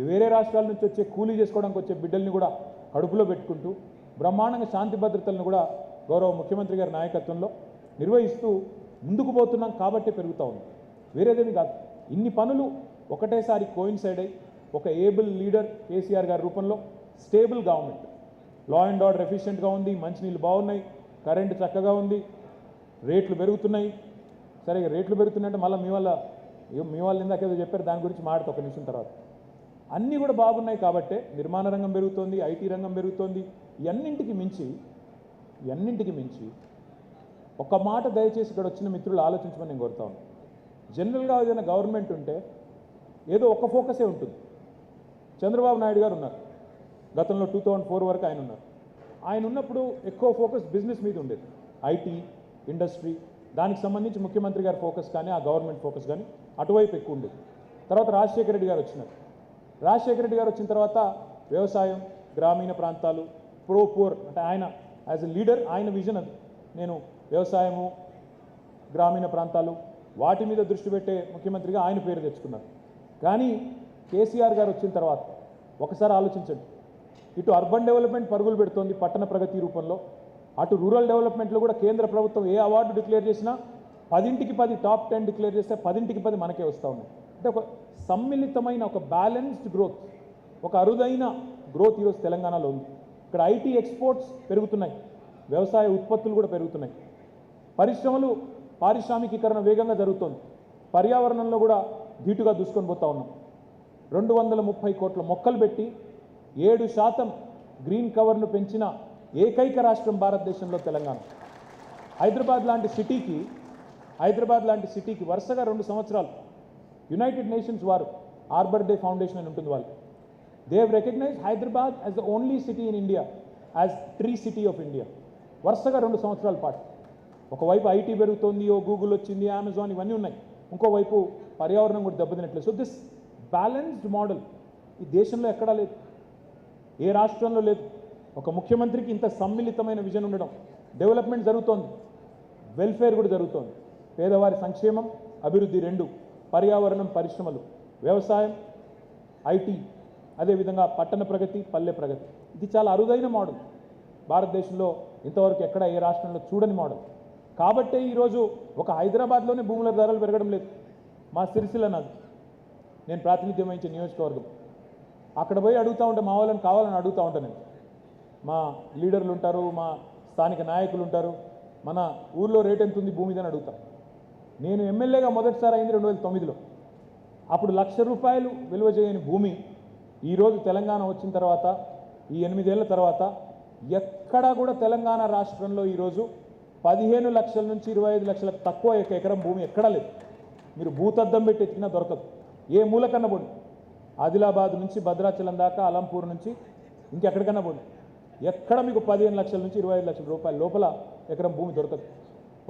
వేరే రాష్ట్రాల నుంచి వచ్చే కూలీ చేసుకోవడానికి వచ్చే బిడ్డల్ని కూడా కడుపులో పెట్టుకుంటూ, బ్రహ్మాండంగా శాంతి భద్రతలను కూడా గౌరవ ముఖ్యమంత్రి గారి నాయకత్వంలో నిర్వహిస్తూ ముందుకు పోతున్నాం కాబట్టి పెరుగుతూ ఉంది, వేరేదేమి కాదు. ఇన్ని పనులు ఒకటేసారి కోయిన్సైడ్ అయ్యి ఒక ఏబుల్ లీడర్ కేసీఆర్ గారి రూపంలో stable government, law and order ఎఫిషియెంట్గా ఉంది, మంచినీళ్ళు బాగున్నాయి, కరెంటు చక్కగా ఉంది, రేట్లు పెరుగుతున్నాయి. సరే, రేట్లు పెరుగుతున్నాయంటే మళ్ళీ మీ వాళ్ళు ఇందాకేదో చెప్పారు, దాని గురించి మాట్లాడుతూ ఒక నిమిషం తర్వాత. అన్నీ కూడా బాగున్నాయి కాబట్టే నిర్మాణ రంగం పెరుగుతోంది, ఐటీ రంగం పెరుగుతోంది. ఇవన్నింటికి మించి ఒక మాట దయచేసి ఇక్కడ వచ్చిన మిత్రులు ఆలోచించమని నేను కోరుతా ఉన్నాను. జనరల్గా ఏదైనా గవర్నమెంట్ ఉంటే ఏదో ఒక ఫోకసే ఉంటుంది. చంద్రబాబు నాయుడు గారు ఉన్నారు, గతంలో 2004 వరకు ఆయన ఉన్నారు. ఆయన ఉన్నప్పుడు ఎక్కువ ఫోకస్ బిజినెస్ మీద ఉండేది, ఐటీ ఇండస్ట్రీ, దానికి సంబంధించి ముఖ్యమంత్రి గారి ఫోకస్ కానీ ఆ గవర్నమెంట్ ఫోకస్ కానీ అటువైపు ఎక్కువ ఉండేది. తర్వాత రాజశేఖర రెడ్డి గారు వచ్చిన తర్వాత వ్యవసాయం, గ్రామీణ ప్రాంతాలు, పూర్ అంటే ఆయన యాజ్ ఎ లీడర్ ఆయన విజన్ అది. నేను వ్యవసాయము, గ్రామీణ ప్రాంతాలు వాటి మీద దృష్టి పెట్టే ముఖ్యమంత్రిగా ఆయన పేరు తెచ్చుకున్నారు. కానీ కేసీఆర్ గారు వచ్చిన తర్వాత ఒకసారి ఆలోచించండి, ఇటు అర్బన్ డెవలప్మెంట్ పరుగులు పెడుతోంది పట్టణ ప్రగతి రూపంలో, అటు రూరల్ డెవలప్మెంట్లో కూడా కేంద్ర ప్రభుత్వం ఏ అవార్డు డిక్లేర్ చేసినా 10కి 10 టాప్ 10 డిక్లేర్ చేస్తే 10కి 10 మనకే వస్తూ ఉన్నాయి. అంటే ఒక సమ్మిళితమైన, ఒక బ్యాలెన్స్డ్ గ్రోత్, ఒక అరుదైన గ్రోత్ ఈరోజు తెలంగాణలో ఉంది. ఇక్కడ ఐటీ ఎక్స్పోర్ట్స్ పెరుగుతున్నాయి, వ్యవసాయ ఉత్పత్తులు కూడా పెరుగుతున్నాయి, పరిశ్రమలు, పారిశ్రామికీకరణ వేగంగా జరుగుతోంది, పర్యావరణంలో కూడా ధీటుగా దూసుకొని పోతా ఉన్నాం. 230 కోట్ల మొక్కలు పెట్టి 7% గ్రీన్ కవర్ను పెంచిన ఏకైక రాష్ట్రం భారతదేశంలో తెలంగాణ. హైదరాబాద్ లాంటి సిటీకి వరుసగా 2 సంవత్సరాలు యునైటెడ్ నేషన్స్ వారు ఆర్బర్ డే ఫౌండేషన్ అని ఉంటుంది వాళ్ళు. They have recognised Hyderabad as the only city in India as tree city of India. వరుసగా 2 సంవత్సరాల పాటు ఒకవైపు ఐటీ పెరుగుతోంది, గూగుల్ వచ్చింది, అమెజాన్ ఇవన్నీ ఉన్నాయి, ఇంకోవైపు పర్యావరణం కూడా దెబ్బతినట్లేదు. సో దిస్ బ్యాలెన్స్డ్ మోడల్ ఈ దేశంలో ఎక్కడా లేదు, ఏ రాష్ట్రంలో లేదు. ఒక ముఖ్యమంత్రికి ఇంత సమ్మిళితమైన విజన్ ఉండడం, డెవలప్మెంట్ జరుగుతోంది, వెల్ఫేర్ కూడా జరుగుతోంది, పేదవారి సంక్షేమం అభివృద్ధి రెండు, పర్యావరణం పరిశ్రమలు, వ్యవసాయం, ఐటీ, అదేవిధంగా పట్టణ ప్రగతి, పల్లె ప్రగతి. ఇది చాలా అరుదైన మోడల్, భారతదేశంలో ఇంతవరకు ఎక్కడ ఏ రాష్ట్రంలో చూడని మోడల్. కాబట్టే ఈరోజు ఒక హైదరాబాద్లోనే భూముల ధరలు పెరగడం లేదు. మా సిరిసిల్ల నాది, నేను ప్రాతినిధ్యం వహించే నియోజకవర్గం, అక్కడ పోయి అడుగుతూ ఉంటే మా వాళ్ళని కావాలని అడుగుతూ ఉంటాను నేను. మా లీడర్లు ఉంటారు, మా స్థానిక నాయకులు ఉంటారు, మన ఊర్లో రేట్ ఎంత ఉంది భూమి అని అడుగుతాను. నేను ఎమ్మెల్యేగా మొదటిసారి అయింది 2009లో. అప్పుడు ₹1,00,000 విలువ చేయని భూమి ఈరోజు తెలంగాణ వచ్చిన తర్వాత ఈ 8 ఏళ్ల తర్వాత ఎక్కడా కూడా తెలంగాణ రాష్ట్రంలో ఈరోజు 15 లక్షల నుంచి 25 లక్షలకు తక్కువ ఎకరం భూమి ఎక్కడా లేదు. మీరు భూతద్దం పెట్టి ఎత్తినా దొరకదు, ఏ మూలకన్నా పోండి, ఆదిలాబాద్ నుంచి భద్రాచలం దాకా, అలంపూర్ నుంచి ఇంకెక్కడికన్నా పోండి, ఎక్కడ మీకు 15 లక్షల నుంచి 25 లక్షల రూపాయల లోపల ఎకరం భూమి దొరకదు.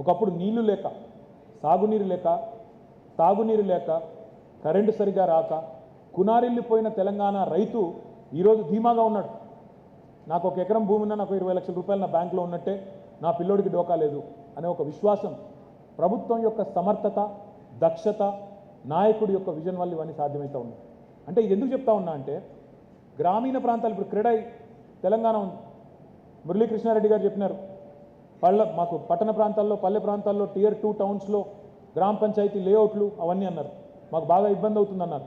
ఒకప్పుడు నీళ్లు లేక, సాగునీరు లేక, తాగునీరు లేక, కరెంటు సరిగా రాక కునారిల్లిపోయిన తెలంగాణ రైతు ఈరోజు ధీమాగా ఉన్నాడు. నాకు ఒక ఎకరం భూమి ఉన్నా నాకు 20 లక్షల రూపాయలు నా బ్యాంకులో ఉన్నట్టే, నా పిల్లోడికి డోకా లేదు అనే ఒక విశ్వాసం, ప్రభుత్వం యొక్క సమర్థత, దక్షత, నాయకుడి యొక్క విజన్ వల్ల ఇవన్నీ సాధ్యమవుతూ ఉన్నాయి. అంటే ఇది ఎందుకు చెప్తా ఉన్నా అంటే, గ్రామీణ ప్రాంతాలు ఇప్పుడు క్రెడై తెలంగాణ ఉంది, మురళీకృష్ణారెడ్డి గారు చెప్పినారు, మాకు పట్టణ ప్రాంతాల్లో, పల్లె ప్రాంతాల్లో, Tier 2 టౌన్స్లో గ్రామ పంచాయతీ లేఅవుట్లు అవన్నీ అన్నారు, మాకు బాగా ఇబ్బంది అవుతుందన్నారు.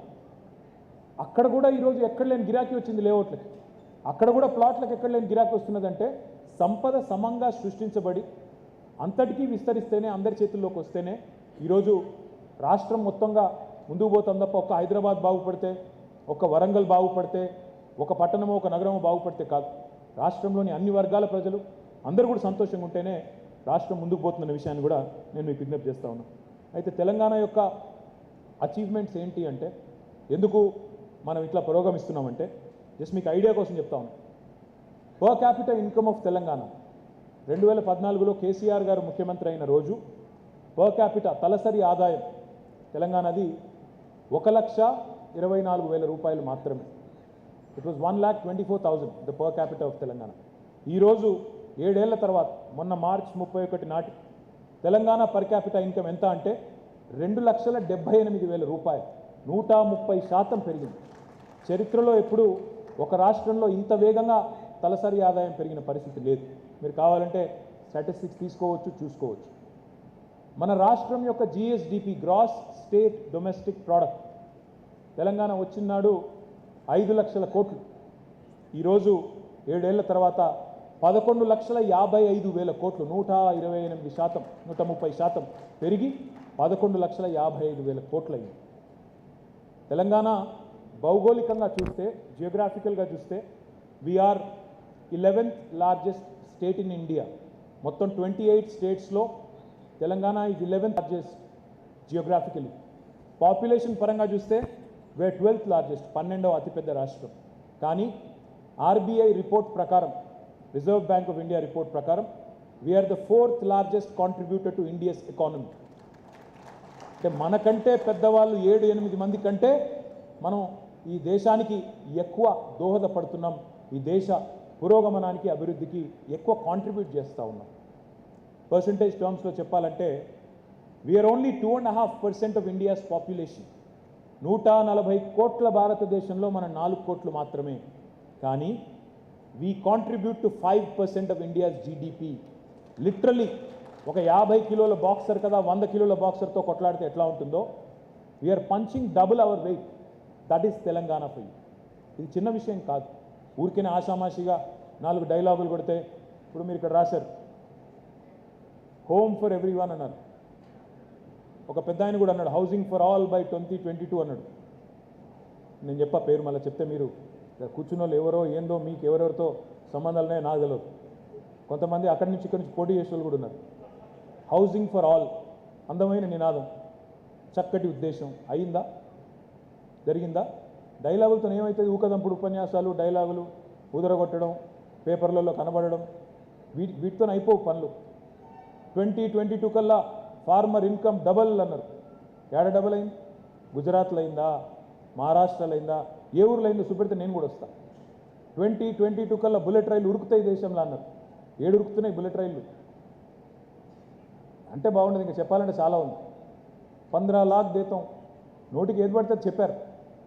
అక్కడ కూడా ఈరోజు ఎక్కడ లేని గిరాకీ వచ్చింది లేఅవుట్లకి, అక్కడ కూడా ప్లాట్లకు ఎక్కడ లేని గిరాకీ వస్తున్నదంటే సంపద సమంగా సృష్టించబడి అంతటికీ విస్తరిస్తేనే, అందరి చేతుల్లోకి వస్తేనే ఈరోజు రాష్ట్రం మొత్తంగా ముందుకు పోతుంది తప్ప ఒక్క హైదరాబాద్ బాగుపడితే, ఒక్క వరంగల్ బాగుపడితే, ఒక పట్టణమో ఒక నగరమో బాగుపడితే కాదు. రాష్ట్రంలోని అన్ని వర్గాల ప్రజలు అందరూ కూడా సంతోషంగా ఉంటేనే రాష్ట్రం ముందుకు పోతున్న విషయాన్ని కూడా నేను మీకు విజ్ఞప్తి చేస్తూ ఉన్నాను. అయితే తెలంగాణ యొక్క అచీవ్మెంట్స్ ఏంటి అంటే, ఎందుకు మనం ఇట్లా పురోగమిస్తున్నామంటే, జస్ట్ మీకు ఐడియా కోసం చెప్తా ఉన్నాను. Per capital income of Telangana 2014లో కేసీఆర్ గారు ముఖ్యమంత్రి అయిన రోజు పర్ క్యాపిటల్ తలసరి ఆదాయం తెలంగాణది 1,24,000 రూపాయలు మాత్రమే. It was 1,24,000 the per capital of Telangana. ఈరోజు 7 ఏళ్ల తర్వాత మొన్న మార్చ్ 31 నాటి తెలంగాణ పర్ క్యాపిటల్ ఇన్కమ్ ఎంత అంటే 2,78,000 రూపాయలు, 130% పెరిగింది. చరిత్రలో ఎప్పుడు ఒక రాష్ట్రంలో ఇంత వేగంగా తలసరి ఆదాయం పెరిగిన పరిస్థితి లేదు. మీరు కావాలంటే స్టాటిస్టిక్స్ తీసుకోవచ్చు, చూసుకోవచ్చు. మన రాష్ట్రం యొక్క GSDP, gross state domestic product, Telangana వచ్చినాడు 5 లక్షల కోట్లు. ఈరోజు 7 ఏళ్ల తర్వాత 11,55,000 కోట్లు, 128%, 130% పెరిగి 11,55,000 కోట్లు అయింది. తెలంగాణ భౌగోళికంగా చూస్తే, జియోగ్రాఫికల్గా చూస్తే we're 11th largest state in India. మొత్తం 28 స్టేట్స్లో Telangana is 11th largest geographically. Population పరంగా చూస్తే వీఆర్ 12th లార్జెస్ట్, 12వ అతిపెద్ద రాష్ట్రం. కానీ RBI రిపోర్ట్ ప్రకారం, Reserve Bank of India report ప్రకారం we are the 4th largest contributor to India's economy. అంటే మనకంటే పెద్దవాళ్ళు 7-8 మంది కంటే మనం ఈ దేశానికి ఎక్కువ దోహదపడుతున్నాం, ఈ దేశ పురోగమనానికి, అభివృద్ధికి ఎక్కువ కాంట్రిబ్యూట్ చేస్తూ ఉన్నాం. పర్సంటేజ్ టర్మ్స్లో చెప్పాలంటే we're only 2.5% of India's population. 140 కోట్ల భారతదేశంలో మనం 4 కోట్లు మాత్రమే. కానీ we contribute to 5% of India's GDP. Literally ఒక 50 కిలోల బాక్సర్ కదా 100 కిలోల బాక్సర్తో కొట్లాడితే ఎట్లా ఉంటుందో, we're punching double our weight. That is Telangana for you. ఇది చిన్న విషయం కాదు. ఊరికే ఆషామాషిగా 4 డైలాగులు కొడితే, ఇప్పుడు మీరు ఇక్కడ రాశారు హోమ్ ఫర్ ఎవ్రీవన్ అన్నారు, ఒక పెద్ద ఆయన కూడా అన్నాడు హౌసింగ్ ఫర్ ఆల్ బై 2022 అన్నాడు. నేను చెప్పా పేరు, మళ్ళీ చెప్తే మీరు కూర్చున్న వాళ్ళు ఎవరో ఏందో, మీకు ఎవరెవరితో సంబంధాలనే నాకు తెలియదు. కొంతమంది అక్కడి నుంచి ఇక్కడి నుంచి పోటీ చేసే వాళ్ళు కూడా ఉన్నారు. హౌసింగ్ ఫర్ ఆల్, అందమైన నినాదం, చక్కటి ఉద్దేశం అయిందా? జరిగిందా? డైలాగులతో ఏమవుతుంది? ఊకదంపుడు ఉపన్యాసాలు, డైలాగులు, ఉదరగొట్టడం, పేపర్లలో కనబడడం, వీటితో అయిపోవు పనులు. 2022 కల్లా ఫార్మర్ ఇన్కమ్ డబల్ అన్నారు. ఏడ డబల్ అయింది? గుజరాత్లో అయిందా, మహారాష్ట్రలో అయిందా, ఏ ఊర్లో అయిందో చూపెడితే నేను కూడా వస్తాను. 2022 కల్లా బుల్లెట్ రైలు ఉరుకుతాయి దేశంలో అన్నారు. ఏడు ఉరుకుతున్నాయి బుల్లెట్ రైళ్ళు అంటే బాగుండదు. ఇంకా చెప్పాలంటే చాలా ఉంది. 15 लाख దేతం, నోటికి ఏది పడితే చెప్పారు.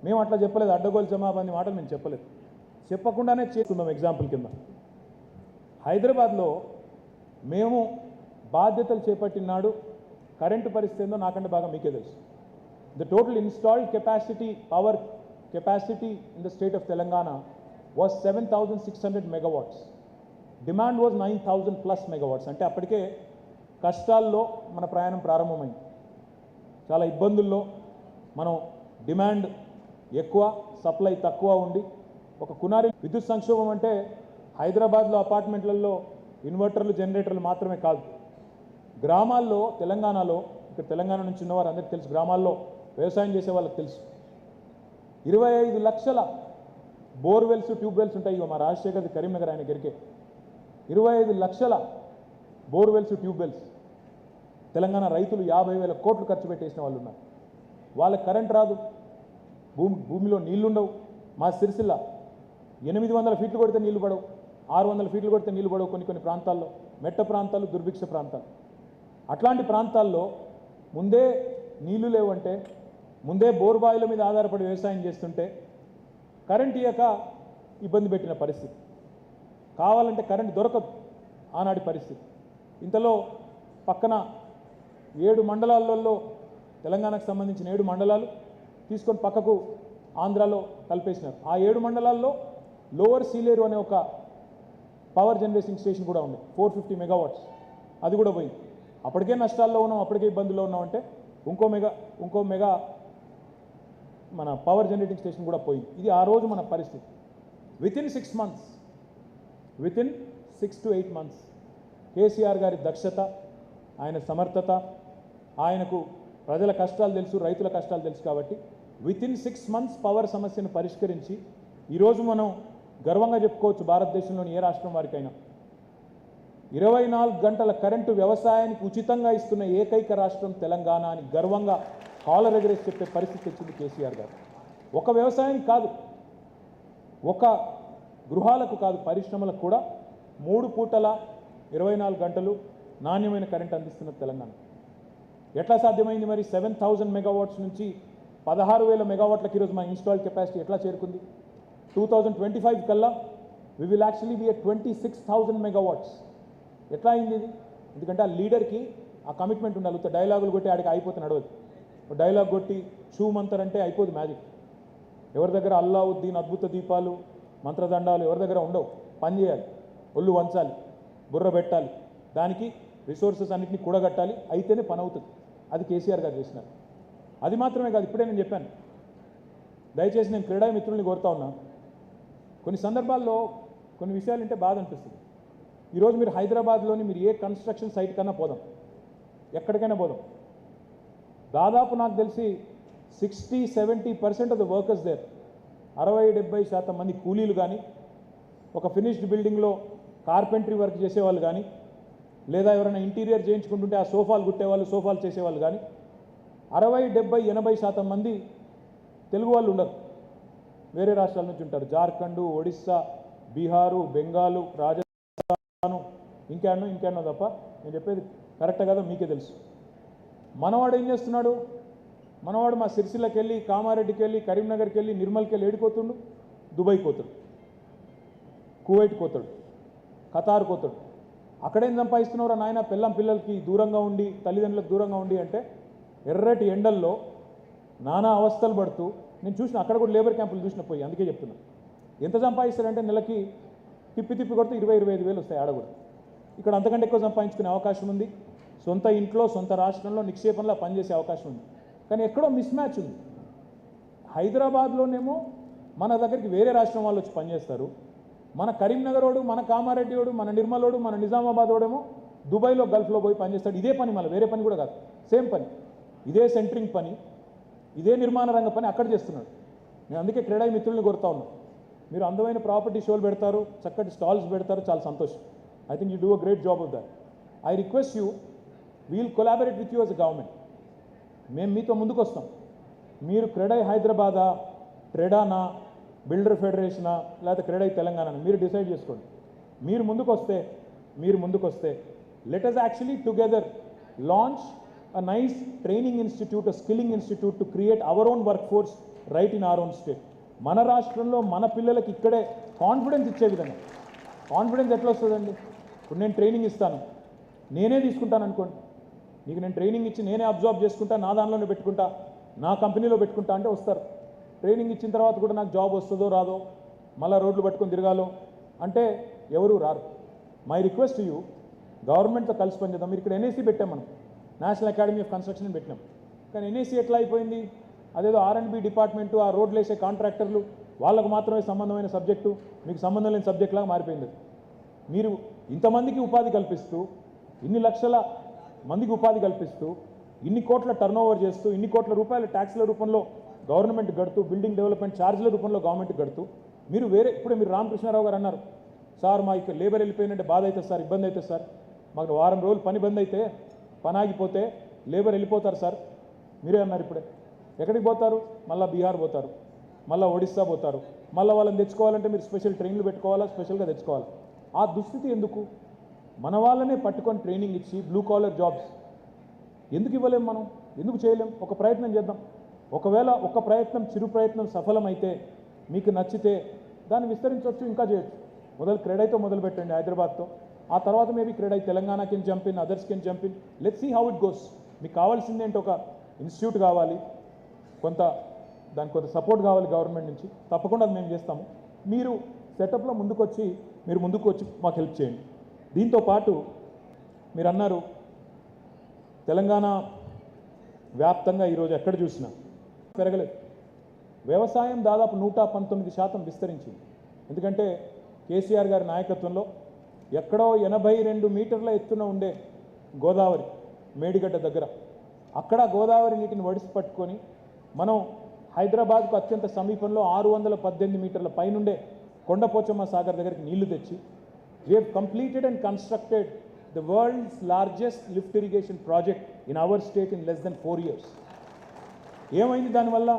మేము అట్లా చెప్పలేదు. అడ్డగోలు జమాబంది మాటలు మేము చెప్పలేదు. చెప్పకుండానే చేస్తున్నాం. ఎగ్జాంపుల్ కింద హైదరాబాద్లో మేము బాధ్యతలు చేపట్టినాడు కరెంటు పరిస్థితి ఏందో నాకంటే బాగా మీకే తెలుసు. The total installed capacity, power capacity in the state of Telangana was 7,600 megawatts. Demand was 9,000+ megawatts. అంటే అప్పటికే కష్టాల్లో మన ప్రయాణం ప్రారంభమైంది. చాలా ఇబ్బందుల్లో మనం డిమాండ్ ఎక్కువ, సప్లై తక్కువ ఉండి ఒక కునారి విద్యుత్ సంక్షోభం అంటే హైదరాబాద్లో అపార్ట్మెంట్లలో ఇన్వర్టర్లు, జనరేటర్లు మాత్రమే కాదు. గ్రామాల్లో తెలంగాణలో, ఇక్కడ తెలంగాణ నుంచి ఉన్నవారు అందరికీ తెలుసు, గ్రామాల్లో వ్యవసాయం చేసే వాళ్ళకి తెలుసు, 25 లక్షల బోర్వెల్స్, ట్యూబ్వెల్స్ ఉంటాయి. ఇక మా రాజశేఖర్ కరీంనగర్ ఆయన గరికే 25 లక్షల బోర్వెల్స్, ట్యూబ్వెల్స్. తెలంగాణ రైతులు 50,000 కోట్లు ఖర్చు పెట్టేసిన వాళ్ళు ఉన్నారు. వాళ్ళకి కరెంట్ రాదు, భూమిలో నీళ్లుండవు. మా సిరిసిల్ల 800 ఫీట్లు కొడితే నీళ్లు పడవు, 600 ఫీట్లు కొడితే నీళ్లు పడవు. కొన్ని ప్రాంతాల్లో మెట్ట ప్రాంతాలు, దుర్భిక్ష ప్రాంతాలు. అట్లాంటి ప్రాంతాల్లో ముందే నీళ్లు లేవంటే, ముందే బోర్బాయిల మీద ఆధారపడి వ్యవసాయం చేస్తుంటే కరెంట్ ఇయ్యక ఇబ్బంది పెట్టిన పరిస్థితి. కావాలంటే కరెంట్ దొరకదు ఆనాటి పరిస్థితి. ఇంతలో పక్కన 7 మండలాలలో, తెలంగాణకు సంబంధించిన 7 మండలాలు తీసుకొని పక్కకు ఆంధ్రాలో కలిపేసినారు. ఆ 7 మండలాల్లో లోవర్ సీలేరు అనే ఒక పవర్ జనరేటింగ్ స్టేషన్ కూడా ఉంది, 450 megawatts. అది కూడా పోయింది. అప్పటికే నష్టాల్లో ఉన్నాం, అప్పటికే ఇబ్బందుల్లో ఉన్నామంటే ఇంకో మెగా మన పవర్ జనరేటింగ్ స్టేషన్ కూడా పోయింది. ఇది ఆ రోజు మన పరిస్థితి. వితిన్ 6 to 8 months కేసీఆర్ గారి దక్షత, ఆయన సమర్థత, ఆయనకు ప్రజల కష్టాలు తెలుసు, రైతుల కష్టాలు తెలుసు కాబట్టి వితిన్ 6 months పవర్ సమస్యను పరిష్కరించి ఈరోజు మనం గర్వంగా చెప్పుకోవచ్చు, భారతదేశంలోని ఏ రాష్ట్రం వారికైనా 24 గంటల కరెంటు వ్యవసాయానికి ఉచితంగా ఇస్తున్న ఏకైక రాష్ట్రం తెలంగాణ అని గర్వంగా కాలర్ ఎగరేసి చెప్పే పరిస్థితి వచ్చింది కేసీఆర్ గారు. ఒక వ్యవసాయానికి కాదు, ఒక గృహాలకు కాదు, పరిశ్రమలకు కూడా 3 పూటల 24 గంటలు నాణ్యమైన కరెంట్ అందిస్తున్న తెలంగాణ. ఎట్లా సాధ్యమైంది మరి? 7,000 megawatts నుంచి 16,000 megawatలకు ఈరోజు మన ఇన్స్టాల్డ్ కెపాసిటీ ఎట్లా చేరుకుంది? 2025 కల్లా we will actually be 26,000 megawatts. ఎట్లా అయింది ఇది? ఎందుకంటే ఆ లీడర్కి ఆ కమిట్మెంట్ ఉండాలి. డైలాగులు కొట్టి ఆడికి అయిపోతే నడవదు. డైలాగ్ కొట్టి షూ మంతరంటే అయిపోదు మ్యాజిక్. ఎవరి దగ్గర అల్లావుద్దీన్ అద్భుత దీపాలు, మంత్రదండాలు ఎవరి దగ్గర ఉండవు. పని చేయాలి, ఒళ్ళు వంచాలి, బుర్ర పెట్టాలి, దానికి రిసోర్సెస్ అన్నింటినీ కూడగట్టాలి, అయితేనే పని అవుతుంది. అది కేసీఆర్ గారు చేసినారు. అది మాత్రమే కాదు, ఇప్పుడే నేను చెప్పాను, దయచేసి నేను క్రీడా మిత్రుల్ని కోరుతా ఉన్నా, కొన్ని సందర్భాల్లో కొన్ని విషయాలు అంటే బాధ అనిపిస్తుంది. ఈరోజు మీరు హైదరాబాద్లోని మీరు ఏ కన్స్ట్రక్షన్ సైట్ కన్నా పోదాం, ఎక్కడికైనా పోదాం, దాదాపు నాకు తెలిసి 60-70% ఆఫ్ ద వర్కర్స్ దేర్, 60-70% మంది కూలీలు కానీ, ఒక ఫినిష్డ్ బిల్డింగ్లో కార్పెంటరీ వర్క్ చేసేవాళ్ళు కానీ, లేదా ఎవరైనా ఇంటీరియర్ చేయించుకుంటుంటే ఆ సోఫాలు కుట్టేవాళ్ళు, సోఫాలు చేసేవాళ్ళు కానీ 60-70-80% మంది తెలుగు వాళ్ళు ఉండరు, వేరే రాష్ట్రాల నుంచి ఉంటారు. జార్ఖండ్, ఒడిస్సా, బీహారు, బెంగాలు, రాజస్థాను, ఇంకేనో తప్ప. నేను చెప్పేది కరెక్టే కదా, మీకే తెలుసు. మనవాడు ఏం చేస్తున్నాడు? మనవాడు మా సిరిసిల్లకి వెళ్ళి, కామారెడ్డికి వెళ్ళి, కరీంనగర్కి వెళ్ళి, నిర్మల్కి వెళ్ళి ఏడిపోతుండు, దుబాయ్కి పోతాడు, కువైట్కి పోతాడు, ఖతార్కి పోతాడు. అక్కడేం సంపాదిస్తున్నారా నాయన? పిల్లలకి దూరంగా ఉండి, తల్లిదండ్రులకు దూరంగా ఉండి అంటే ఎర్రటి ఎండల్లో నానా అవస్థలు పడుతూ నేను చూసిన, అక్కడ కూడా లేబర్ క్యాంపులు చూసిన పోయి. అందుకే చెప్తున్నా, ఎంత సంపాదిస్తారంటే నెలకి తిప్పి కొడితే 20-25 వేలు వస్తాయి. ఆడ కూడా ఇక్కడ అంతకంటే ఎక్కువ సంపాదించుకునే అవకాశం ఉంది. సొంత ఇంట్లో, సొంత రాష్ట్రంలో నిక్షేపంలో పనిచేసే అవకాశం ఉంది. కానీ ఎక్కడో మిస్ మ్యాచ్ ఉంది. హైదరాబాద్లోనేమో మన దగ్గరికి వేరే రాష్ట్రం వాళ్ళు వచ్చి పనిచేస్తారు. మన కరీంనగర్ వాడు, మన కామారెడ్డి వాడు, మన నిర్మలోడు, మన నిజామాబాద్ వాడేమో దుబాయ్లో, గల్ఫ్లో పోయి పనిచేస్తాడు. ఇదే పని, మళ్ళీ వేరే పని కూడా కాదు, సేమ్ పని, ఇదే సెంటరింగ్ పని, ఇదే నిర్మాణ రంగ పని అక్కడ చేస్తున్నాడు. నేను అందుకే క్రీడా మిత్రుల్ని కోరుతా ఉన్నాను, మీరు అందమైన ప్రాపర్టీ షోలు పెడతారు, చక్కటి స్టాల్స్ పెడతారు, చాలా సంతోషం. I think you do a great job of that. I request you, we'll collaborate with you as a government. మేము మీతో ముందుకు వస్తాం. మీరు క్రెడై హైదరాబాదా, ట్రెడానా, బిల్డర్ ఫెడరేషనా, లేకపోతే క్రెడై తెలంగాణ మీరు డిసైడ్ చేసుకోండి. మీరు ముందుకు వస్తే let us actually together launch a nice training institute, a skilling institute to create our own work force right in our own state. మన రాష్ట్రంలో మన పిల్లలకి ఇక్కడే కాన్ఫిడెన్స్ ఇచ్చే విధంగా. కాన్ఫిడెన్స్ ఎట్లా వస్తుందండి? ఇప్పుడు నేను ట్రైనింగ్ ఇస్తాను, నేనే తీసుకుంటాను అనుకోండి, నీకు నేను ట్రైనింగ్ ఇచ్చి నేనే అబ్జర్వ్ చేసుకుంటా, నా దానిలోనే పెట్టుకుంటా, నా కంపెనీలో పెట్టుకుంటా అంటే వస్తారు. ట్రైనింగ్ ఇచ్చిన తర్వాత కూడా నాకు జాబ్ వస్తుందో రాదో, మళ్ళీ రోడ్లు పట్టుకొని తిరగాలో అంటే ఎవరు రారు. మై రిక్వెస్ట్ యూ, గవర్నమెంట్తో కలిసి పనిచేద్దాం. మీరు ఇక్కడ ఎన్ఏసీ పెట్టాం, మనం నేషనల్ అకాడమీ ఆఫ్ కన్స్ట్రక్షన్ పెట్టినాం. కానీ ఎన్ఏసీ ఎట్లా అయిపోయింది? అదేదో R&B డిపార్ట్మెంటు, ఆ రోడ్లు వేసే కాంట్రాక్టర్లు, వాళ్ళకు మాత్రమే సంబంధమైన సబ్జెక్టు, మీకు సంబంధం లేని సబ్జెక్ట్ లాగా మారిపోయింది. మీరు ఇంతమందికి ఉపాధి కల్పిస్తూ, ఇన్ని లక్షల మందికి ఉపాధి కల్పిస్తూ, ఇన్ని కోట్ల టర్నోవర్ చేస్తూ, ఇన్ని కోట్ల రూపాయల ట్యాక్స్ల రూపంలో గవర్నమెంట్ గడుతూ, బిల్డింగ్ డెవలప్మెంట్ ఛార్జీల రూపంలో గవర్నమెంట్ గడుతూ, మీరు ఇప్పుడు మీరు రామకృష్ణారావు గారు అన్నారు, సార్ మా ఇక్కడ లేబర్ వెళ్ళిపోయినట్టే బాధ అవుతుంది సార్, ఇబ్బంది అవుతుంది సార్, మాకు వారం రోజులు పని బంద్ అయితే, పని ఆగిపోతే లేబర్ వెళ్ళిపోతారు సార్. మీరే అన్నారు ఇప్పుడే. ఎక్కడికి పోతారు? మళ్ళీ బీహార్ పోతారు, మళ్ళీ ఒడిస్సా పోతారు. మళ్ళీ వాళ్ళని తెచ్చుకోవాలంటే మీరు స్పెషల్ ట్రైన్లు పెట్టుకోవాలా, స్పెషల్గా తెచ్చుకోవాలి. ఆ దుస్థితి ఎందుకు? మన వాళ్ళనే పట్టుకొని ట్రైనింగ్ ఇచ్చి బ్లూ కాలర్ జాబ్స్ ఎందుకు ఇవ్వలేం? మనం ఎందుకు చేయలేం? ఒక ప్రయత్నం చేద్దాం. ఒకవేళ ఒక ప్రయత్నం, చిరు ప్రయత్నం సఫలమైతే, మీకు నచ్చితే దాన్ని విస్తరించవచ్చు, ఇంకా చేయొచ్చు. క్రెడైతో మొదలు పెట్టండి, హైదరాబాద్తో. ఆ తర్వాత maybe CREDAI Telangana can jump in, others can jump in. Let's see how it goes. మీకు కావాల్సింది ఏంటి? ఒక ఇన్స్టిట్యూట్ కావాలి, దానికి కొంత సపోర్ట్ కావాలి గవర్నమెంట్ నుంచి. తప్పకుండా అది మేము చేస్తాము. మీరు సెటప్లో ముందుకు వచ్చి మాకు హెల్ప్ చేయండి. దీంతో పాటు మీరు అన్నారు, తెలంగాణ వ్యాప్తంగా ఈరోజు ఎక్కడ చూసినా పెరగలేదు. వ్యవసాయం దాదాపు 119% విస్తరించింది. ఎందుకంటే కేసీఆర్ గారి నాయకత్వంలో ఎక్కడో 82 మీటర్ల ఎత్తున ఉండే గోదావరి, మేడిగడ్డ దగ్గర, అక్కడ గోదావరి నీటిని వడిసి పట్టుకొని మనం హైదరాబాద్కు అత్యంత సమీపంలో 618 మీటర్ల పైనుండే కొండపోచమ్మ సాగర్ దగ్గరికి నీళ్లు తెచ్చి, we have completed and constructed the world's largest lift irrigation project in our state in less than 4 years. ఏమైంది దానివల్ల?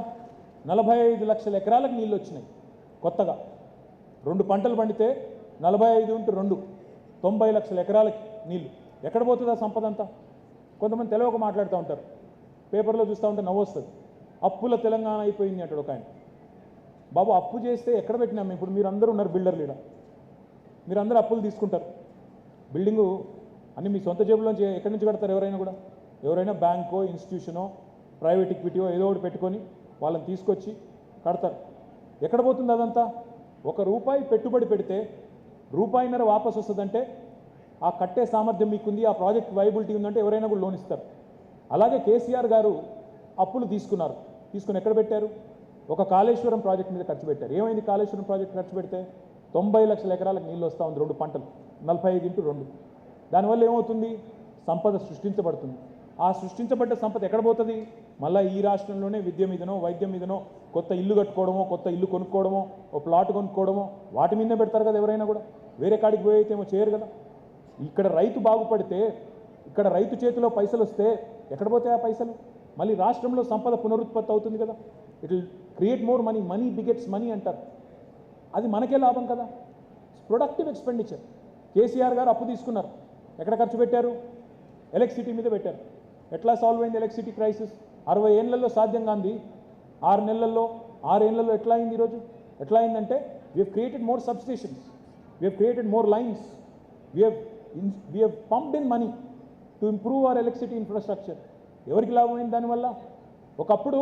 45 లక్షల ఎకరాలకు నీళ్ళు వచ్చినాయి. కొత్తగా 2 పంటలు పండితే 45 × 2 90 లక్షల ఎకరాలకి నీళ్ళు. ఎక్కడ పోతుంది ఆ సంపద అంతా? కొంతమంది తెలియక మాట్లాడుతూ ఉంటారు, పేపర్లో చూస్తూ ఉంటే నవ్వు వస్తుంది. అప్పుల తెలంగాణ అయిపోయింది అంటాడు ఒక ఆయన. బాబు, అప్పు చేస్తే ఎక్కడ పెట్టినాము? ఇప్పుడు మీరు అందరూ ఉన్నారు బిల్డర్ లీడర్, మీరు అందరూ అప్పులు తీసుకుంటారు. బిల్డింగు అన్ని మీ సొంత జేబులోంచి ఎక్కడి నుంచి కడతారు? ఎవరైనా బ్యాంకో, ఇన్స్టిట్యూషనో, ప్రైవేట్ ఈక్విటీయో ఏదో ఒకటి పెట్టుకొని వాళ్ళని తీసుకొచ్చి కడతారు. ఎక్కడ పోతుంది అదంతా? ₹1 పెట్టుబడి పెడితే ₹1.5 వాపసు వస్తుందంటే ఆ కట్టే సామర్థ్యం మీకుంది, ఆ ప్రాజెక్ట్ వైబిలిటీ ఉందంటే ఎవరైనా కూడా లోన్ ఇస్తారు. అలాగే కేసీఆర్ గారు అప్పులు తీసుకుని ఎక్కడ పెట్టారు? ఒక కాళేశ్వరం ప్రాజెక్ట్ మీద ఖర్చు పెట్టారు. ఏమైంది కాళేశ్వరం ప్రాజెక్ట్ ఖర్చు పెడితే? 90 లక్షల ఎకరాలకు నీళ్ళు వస్తూ ఉంది, 2 పంటలు, 45 × 2. దానివల్ల ఏమవుతుంది? సంపద సృష్టించబడుతుంది. ఆ సృష్టించబడ్డ సంపద ఎక్కడ పోతుంది? మళ్ళీ ఈ రాష్ట్రంలోనే విద్య మీదనో, వైద్యం మీదనో, కొత్త ఇల్లు కట్టుకోవడమో, కొత్త ఇల్లు కొనుక్కోవడమో, ఓ ప్లాట్ కొనుక్కోవడమో, వాటి మీదనే పెడతారు కదా ఎవరైనా కూడా. వేరే కాడికి పోయి అయితే ఏమో చేయరు కదా. ఇక్కడ రైతు బాగుపడితే, ఇక్కడ రైతు చేతిలో పైసలు వస్తే ఎక్కడ పోతాయి ఆ పైసలు? మళ్ళీ రాష్ట్రంలో సంపద పునరుత్పత్తి అవుతుంది కదా. It will create more money. Money begets money అంటారు. అది మనకే లాభం కదా. Productive expenditure. కేసీఆర్ గారు అప్పు తీసుకున్నారు, ఎక్కడ ఖర్చు పెట్టారు? ఎలక్ట్రిసిటీ మీద పెట్టారు. ఎట్లా సాల్వ్ అయింది ఎలక్ట్రిసిటీ క్రైసిస్? 60 ఏళ్లలో సాధ్యం కాంది 6 ఏళ్లలో ఎట్లా అయింది? ఈరోజు ఎట్లా అయిందంటే, we have created more substations, we have created more lines, we have pumped in money to improve our electricity infrastructure. ఎవరికి లాభమైంది దానివల్ల? ఒకప్పుడు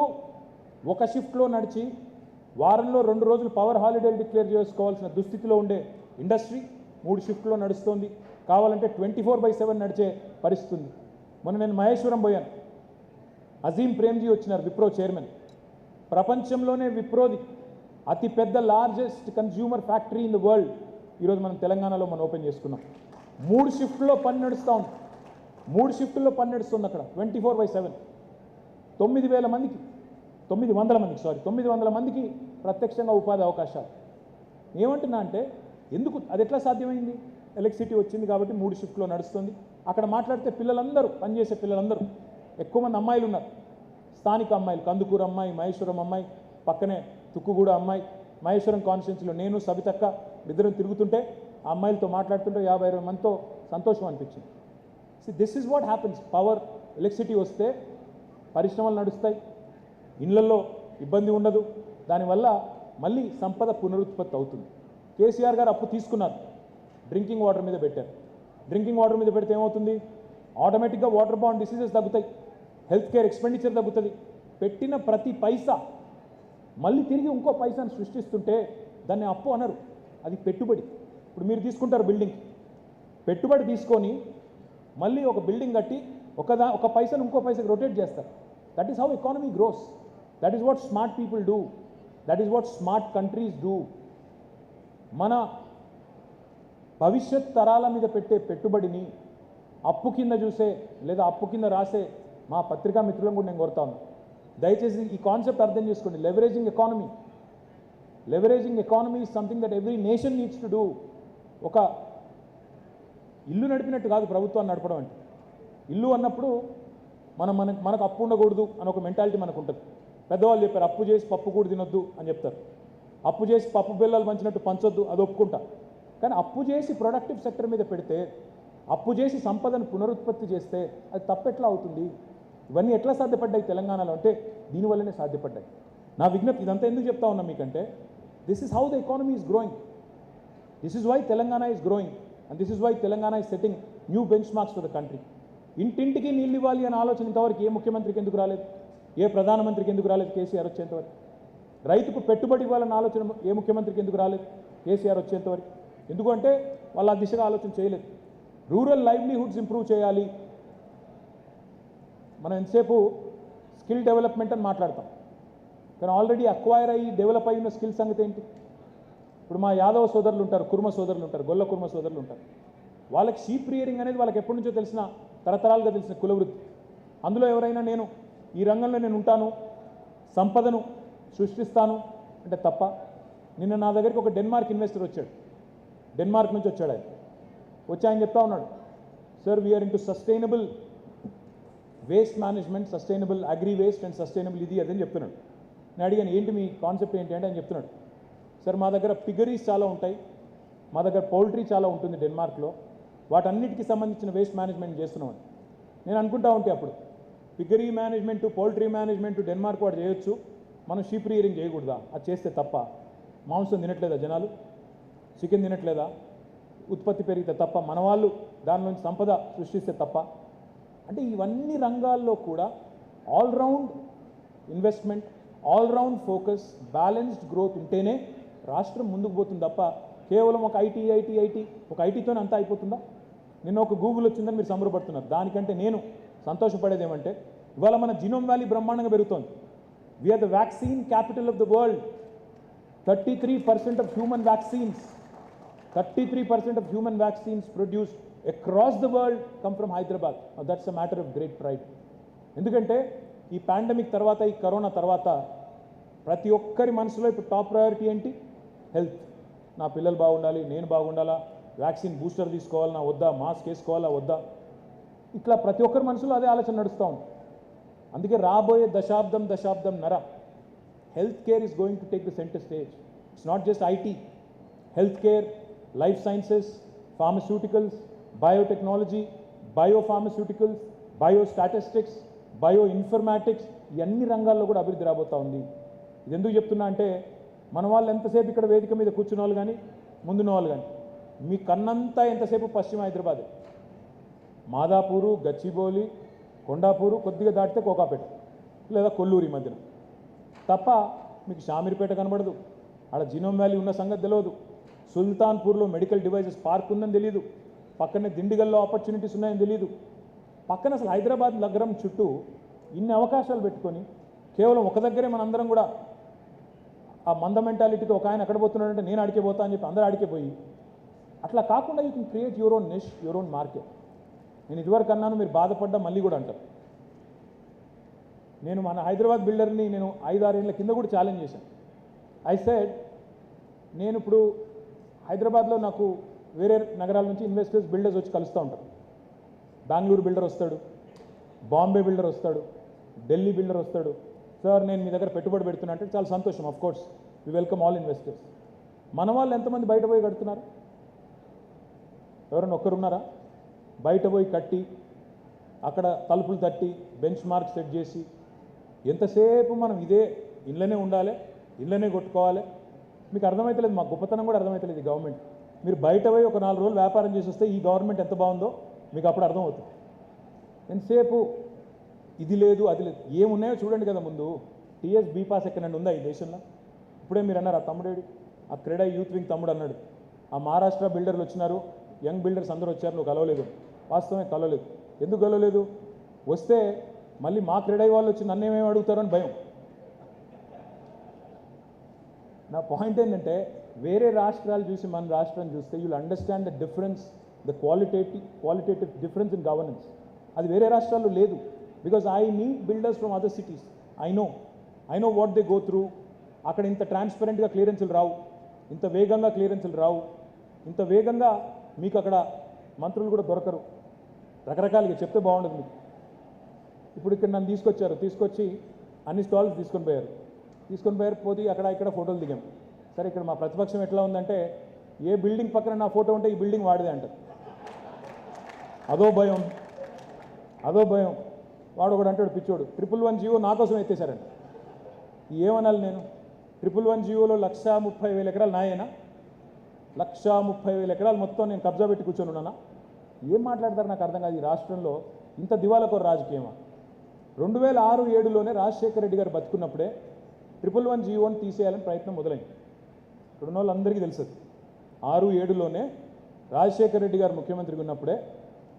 ఒక షిఫ్ట్లో నడిచి వారంలో 2 రోజులు పవర్ హాలిడేలు డిక్లేర్ చేసుకోవాల్సిన దుస్థితిలో ఉండే ఇండస్ట్రీ 3 షిఫ్ట్లో నడుస్తుంది. కావాలంటే 24/7 నడిచే పరిస్థితి ఉంది. మొన్న నేను మహేశ్వరం పోయాను. అజీం ప్రేమ్జీ వచ్చినారు, విప్రో చైర్మన్. ప్రపంచంలోనే విప్రోది అతిపెద్ద largest consumer factory in the world ఈరోజు మనం తెలంగాణలో ఓపెన్ చేసుకున్నాం. 3 షిఫ్ట్లో పని నడుస్తూ ఉంది. 3 షిఫ్టుల్లో పని నడుస్తుంది అక్కడ 24/7. 900 మందికి ప్రత్యక్షంగా ఉపాధి అవకాశాలు. ఏమంటున్నా అంటే ఎందుకు అది ఎట్లా సాధ్యమైంది? ఎలక్ట్రిసిటీ వచ్చింది కాబట్టి 3 షిఫ్ట్లో నడుస్తుంది. అక్కడ మాట్లాడితే పిల్లలందరూ, పనిచేసే పిల్లలందరూ, ఎక్కువ మంది అమ్మాయిలు ఉన్నారు, స్థానిక అమ్మాయిలు, కందుకూరు అమ్మాయి, మహేశ్వరం అమ్మాయి, పక్కనే తుక్కుగూడ అమ్మాయి, మహేశ్వరం కాన్స్టిట్యున్సీలో నేను సబితక్క ఇద్దరం తిరుగుతుంటే ఆ అమ్మాయిలతో మాట్లాడుతుంటే 50-60 మందితో సంతోషం అనిపించింది. This is what happens. Power, electricity వస్తే పరిశ్రమలు నడుస్తాయి, ఇళ్లలో ఇబ్బంది ఉండదు, దానివల్ల మళ్ళీ సంపద పునరుత్పత్తి అవుతుంది. కేసీఆర్ గారు అప్పు తీసుకున్నారు, డ్రింకింగ్ వాటర్ మీద పెట్టారు. డ్రింకింగ్ వాటర్ మీద పెడితే ఏమవుతుంది? ఆటోమేటిక్గా వాటర్ బాండ్ డిసీజెస్ తగ్గుతాయి, హెల్త్ కేర్ ఎక్స్పెండిచర్ తగ్గుతుంది. పెట్టిన ప్రతి పైసా మళ్ళీ తిరిగి ఇంకో పైసాను సృష్టిస్తుంటే దాన్ని అప్పు అనరు, అది పెట్టుబడి. ఇప్పుడు మీరు తీసుకుంటారు బిల్డింగ్, పెట్టుబడి తీసుకొని మళ్ళీ ఒక బిల్డింగ్ కట్టి ఒక పైసను ఇంకో పైసకి రొటేట్ చేస్తారు. That is how economy gross. That is what smart people do. That is what smart countries do. మన భవిష్యత్ తరాల మీద పెట్టే పెట్టుబడిని అప్పు కింద చూసే లేదా అప్పు కింద రాసే మా పత్రికా మిత్రులను కూడా నేను కోరుతాను, దయచేసి ఈ కాన్సెప్ట్ అర్థం చేసుకోండి. Leveraging economy. Leveraging economy is something that every nation needs to do. ఒక ఇల్లు నడిపినట్టు కాదు ప్రభుత్వాన్ని నడపడం అంటే. ఇల్లు అన్నప్పుడు మనకు అప్పు ఉండకూడదు అని ఒక మెంటాలిటీ మనకు ఉంటుంది. పెద్దవాళ్ళు చెప్పారు, అప్పు చేసి పప్పు కూడా తినొద్దు అని చెప్తారు. అప్పు చేసి పప్పు బిళ్ళలు పంచినట్టు పంచొద్దు, అది ఒప్పుకుంటా. కానీ అప్పు చేసి ప్రొడక్టివ్ సెక్టర్ మీద పెడితే, అప్పు చేసి సంపదను పునరుత్పత్తి చేస్తే అది తప్పెట్లా అవుతుంది? ఇవన్నీ ఎట్లా సాధ్యపడ్డాయి తెలంగాణలో అంటే దీనివల్లనే సాధ్యపడ్డాయి. నా విజ్ఞప్తి ఇదంతా ఎందుకు చెప్తా ఉన్నా మీకంటే, this is how the economy is growing. This is why Telangana is growing and this is why Telangana is setting new benchmarks for the country. ఇంటింటికి నీళ్ళు ఇవ్వాలి అనే ఆలోచన ఇంతవరకు ఏ ముఖ్యమంత్రికి ఎందుకు రాలేదు? ఏ ప్రధానమంత్రికి ఎందుకు రాలేదు కేసీఆర్ వచ్చేంతవరకు? రైతుకు పెట్టుబడి ఇవ్వాలన్న ఆలోచన ఏ ముఖ్యమంత్రికి ఎందుకు రాలేదు కేసీఆర్ వచ్చేంతవరకు? ఎందుకంటే వాళ్ళు ఆ దిశగా ఆలోచన చేయలేదు. రూరల్ లైవ్లీహుడ్స్ ఇంప్రూవ్ చేయాలి. మనం ఎంతసేపు స్కిల్ డెవలప్మెంట్ అని మాట్లాడతాం, కానీ ఆల్రెడీ అక్వైర్ అయ్యి డెవలప్ అయిన స్కిల్ సంగతి ఏంటి? ఇప్పుడు మా యాదవ సోదరులు ఉంటారు, కుర్మ సోదరులు ఉంటారు, గొల్ల కుర్మ సోదరులు ఉంటారు. వాళ్ళకి షీప్ రియరింగ్ అనేది వాళ్ళకి ఎప్పటి నుంచో తెలిసిన, తరతరాలుగా తెలిసిన కులవృత్తి. అందులో ఎవరైనా నేను ఈ రంగంలో నేను ఉంటాను, సంపదను సృష్టిస్తాను అంటే తప్ప. నిన్న నా దగ్గరికి ఒక డెన్మార్క్ ఇన్వెస్టర్ వచ్చాడు, డెన్మార్క్ నుంచి వచ్చాడు. ఆయన వచ్చి ఆయన చెప్తా ఉన్నాడు, sir we're into sustainable waste management, sustainable agri waste and sustainable ఇది అదని చెప్తున్నాడు. నేను అడిగాను ఏంటి మీ కాన్సెప్ట్ ఏంటి అంటే ఆయన చెప్తున్నాడు, సార్ మా దగ్గర పిగరీస్ చాలా ఉంటాయి, మా దగ్గర పౌల్ట్రీ చాలా ఉంటుంది డెన్మార్క్లో, వాటన్నిటికీ సంబంధించిన వేస్ట్ మేనేజ్మెంట్ చేస్తున్నామని. నేను అనుకుంటా ఉంటే అప్పుడు పిగరీ మేనేజ్మెంట్, పౌల్ట్రీ మేనేజ్మెంట్ డెన్మార్క్ వాడు చేయొచ్చు, మనం షీప్ రియరింగ్ చేయకూడదా? అది చేస్తే తప్ప? మాంసం తినట్లేదా జనాలు? చికెన్ తినట్లేదా? ఉత్పత్తి పెరిగితే తప్ప? మన వాళ్ళు దానిలోంచి సంపద సృష్టిస్తే తప్ప? అంటే ఇవన్నీ రంగాల్లో కూడా all round investment, all round focus, balanced growth ఉంటేనే రాష్ట్రం ముందుకు పోతుంది తప్ప కేవలం ఒక ఐటీ ఒక ఐటీతోనే అంతా అయిపోతుందా? నిన్న ఒక గూగుల్ వచ్చిందని మీరు సంబరపడుతున్నారు. దానికంటే నేను సంతోషపడేది ఏమంటే ఇవాళ మన జీనోమ్ వ్యాలీ బ్రహ్మాండంగా పెరుగుతోంది. We're the vaccine capital of the world. 33% of human vaccines, 33% of human vaccines produced across the world come from Hyderabad. Now that's a matter of great pride. ఎందుకంటే ఈ పాండమిక్ తర్వాత, ఈ కరోనా తర్వాత ప్రతి ఒక్కరి మనసులో ఇప్పుడు టాప్ ప్రయారిటీ ఏంటి? హెల్త్. నా పిల్లలు బాగుండాలి, నేను బాగుండాలా, వ్యాక్సిన్ బూస్టర్ తీసుకోవాలన్నా వద్దా, మాస్క్ వేసుకోవాలా వద్దా, ఇట్లా ప్రతి ఒక్కరి మనసులో అదే ఆలోచన నడుస్తూ ఉంది. అందుకే రాబోయే దశాబ్దం నర health care is going to take the center stage. It's not just IT. Healthcare, life sciences, pharmaceuticals, biotechnology, biopharmaceuticals, biostatistics, bioinformatics, ఇవన్నీ రంగాల్లో కూడా అభివృద్ధి రాబోతూ ఉంది. ఇది ఎందుకు చెప్తున్నా అంటే మన వాళ్ళు ఎంతసేపు ఇక్కడ వేదిక మీద కూర్చున్న వాళ్ళు కానీ ముందున్న వాళ్ళు కానీ మీ కన్నంతా ఎంతసేపు పశ్చిమ హైదరాబాద్, మాదాపూరు, గచ్చిబౌలి, కొండాపూరు, కొద్దిగా దాటితే కోకాపేట లేదా కొల్లూరి మధ్యన తప్ప మీకు షామీర్పేట కనబడదు. ఆడ జీనోమ్ వ్యాలీ ఉన్న సంగతి తెలియదు. సుల్తాన్పూర్లో మెడికల్ డివైజెస్ పార్క్ ఉందని తెలియదు. పక్కనే దిండిగల్లో ఆపర్చునిటీస్ ఉన్నాయని తెలియదు. పక్కన అసలు హైదరాబాద్ నగరం చుట్టూ ఇన్ని అవకాశాలు పెట్టుకొని కేవలం ఒక దగ్గరే మనందరం కూడా ఆ మంద మెంటాలిటీతో ఒక ఆయన ఎక్కడ పోతున్నాడంటే నేను అడిగే పోతా అని చెప్పి అందరూ అడిగే పోయి అట్లా కాకుండా you can create your own niche, your own market. నేను ఇదివరకు అన్నాను, మీరు బాధపడ్డా మళ్ళీ కూడా అంటారు. నేను మన హైదరాబాద్ బిల్డర్ని నేను 5-6 ఏళ్ళ కింద కూడా ఛాలెంజ్ చేశాను. ఐ సెడ్ నేను ఇప్పుడు హైదరాబాద్లో నాకు వేరే నగరాల నుంచి ఇన్వెస్టర్స్ బిల్డర్స్ వచ్చి కలుస్తూ ఉంటారు. బెంగళూరు బిల్డర్ వస్తాడు, బాంబే బిల్డర్ వస్తాడు, ఢిల్లీ బిల్డర్ వస్తాడు. సార్ నేను మీ దగ్గర పెట్టుబడి పెడుతున్నా అంటే చాలా సంతోషం, of course we welcome all investors. మన వాళ్ళు ఎంతమంది బయట పోయి కడుతున్నారు? ఎవరైనా ఒక్కరున్నారా? బయట పోయి కట్టి అక్కడ తలుపులు తట్టి బెంచ్ మార్క్ సెట్ చేసి ఎంతసేపు మనం ఇదే ఇళ్ళనే ఉండాలి, ఇళ్ళనే కొట్టుకోవాలి. మీకు అర్థమవుతలేదు, మా గొప్పతనం కూడా అర్థమవుతలేదు ఈ గవర్నమెంట్. మీరు బయట పోయి ఒక 4 రోజులు వ్యాపారం చేసి వస్తే ఈ గవర్నమెంట్ ఎంత బాగుందో మీకు అప్పుడు అర్థమవుతుంది. ఎంతసేపు ఇది లేదు అది లేదు, ఏమున్నాయో చూడండి కదా. ముందు టీఎస్ బీపాస్ ఎక్కడైనా ఉందా ఈ దేశంలో? ఇప్పుడే మీరు అన్నారు ఆ తమ్ముడేడి, ఆ క్రెడై యూత్ వింగ్ తమ్ముడు అన్నాడు, ఆ మహారాష్ట్ర బిల్డర్లు వచ్చినారు, యంగ్ బిల్డర్స్ అందరూ వచ్చారు, నువ్వు కలవలేదు. వాస్తవమే కలవలేదు. ఎందుకు కలవలేదు? వస్తే మళ్ళీ మా క్రెడై వాళ్ళు వచ్చి నన్ను ఏమేమి అడుగుతారని భయం. నా పాయింట్ ఏంటంటే వేరే రాష్ట్రాలు చూసి మన రాష్ట్రాన్ని చూస్తే you'll understand the difference, the qualitative difference in governance. అది వేరే రాష్ట్రాల్లో లేదు. Because I meet builders from other cities, I know what they go through. అక్కడ ఇంత ట్రాన్స్పరెంట్గా క్లియరెన్సులు రావు, ఇంత వేగంగా క్లియరెన్సులు రావు, ఇంత వేగంగా మీకు అక్కడ మంత్రులు కూడా దొరకరు. రకరకాలుగా చెప్తే బాగుండదు మీకు. ఇప్పుడు ఇక్కడ నన్ను తీసుకొచ్చి అన్ని స్టాల్స్ తీసుకొని పోయారు పోతే అక్కడ ఇక్కడ ఫోటోలు దిగాం. సరే ఇక్కడ మా ప్రతిపక్షం ఎట్లా ఉందంటే ఏ బిల్డింగ్ పక్కన నా ఫోటో ఉంటే ఈ బిల్డింగ్ వాడిదే అంటారు. అదో భయం. వాడు ఒకడు అంటాడు పిచ్చోడు, 111 జియో నా కోసం ఎత్తేసారంట. ఏమనాలి నేను? 111 జియోలో 130,000 ఎకరాలు నాయేనా? 130,000 ఎకరాలు మొత్తం నేను కబ్జా పెట్టి కూర్చొని ఉన్నానా? ఏం మాట్లాడతారు నాకు అర్థం కాదు. ఈ రాష్ట్రంలో ఇంత దివాలకోర రాజకీయమా? 2006-7లోనే రాజశేఖర రెడ్డి గారు బతుకున్నప్పుడే 111 జియోని తీసేయాలని ప్రయత్నం మొదలైంది. ఇక్కడ ఉన్న వాళ్ళందరికీ తెలుసు. 6-7లోనే రాజశేఖర రెడ్డి గారు ముఖ్యమంత్రిగా ఉన్నప్పుడే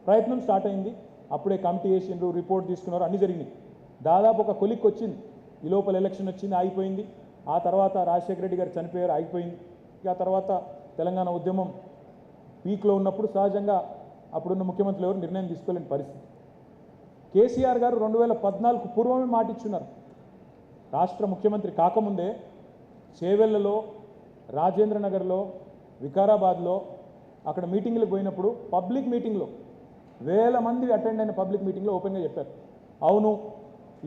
ప్రయత్నం స్టార్ట్ అయింది. అప్పుడే కమిటీ వేసిండ్రు, రిపోర్ట్ తీసుకున్నారు, అన్నీ జరిగినాయి. దాదాపు ఒక కొలిక్కి వచ్చింది. ఈ లోపల ఎలక్షన్ వచ్చింది, ఆగిపోయింది. ఆ తర్వాత రాజశేఖర రెడ్డి గారు చనిపోయారు, ఆగిపోయింది. ఆ తర్వాత తెలంగాణ ఉద్యమం పీక్లో ఉన్నప్పుడు సహజంగా అప్పుడున్న ముఖ్యమంత్రులు ఎవరు నిర్ణయం తీసుకోలేని పరిస్థితి. కేసీఆర్ గారు 2014 పూర్వమే మాటిచ్చున్నారు. రాష్ట్ర ముఖ్యమంత్రి కాకముందే చేవెళ్లలో, రాజేంద్ర నగర్లో, వికారాబాద్లో అక్కడ మీటింగ్లకు పోయినప్పుడు పబ్లిక్ మీటింగ్లో వేల మంది అటెండ్ అయిన పబ్లిక్ మీటింగ్లో ఓపెన్గా చెప్పారు, అవును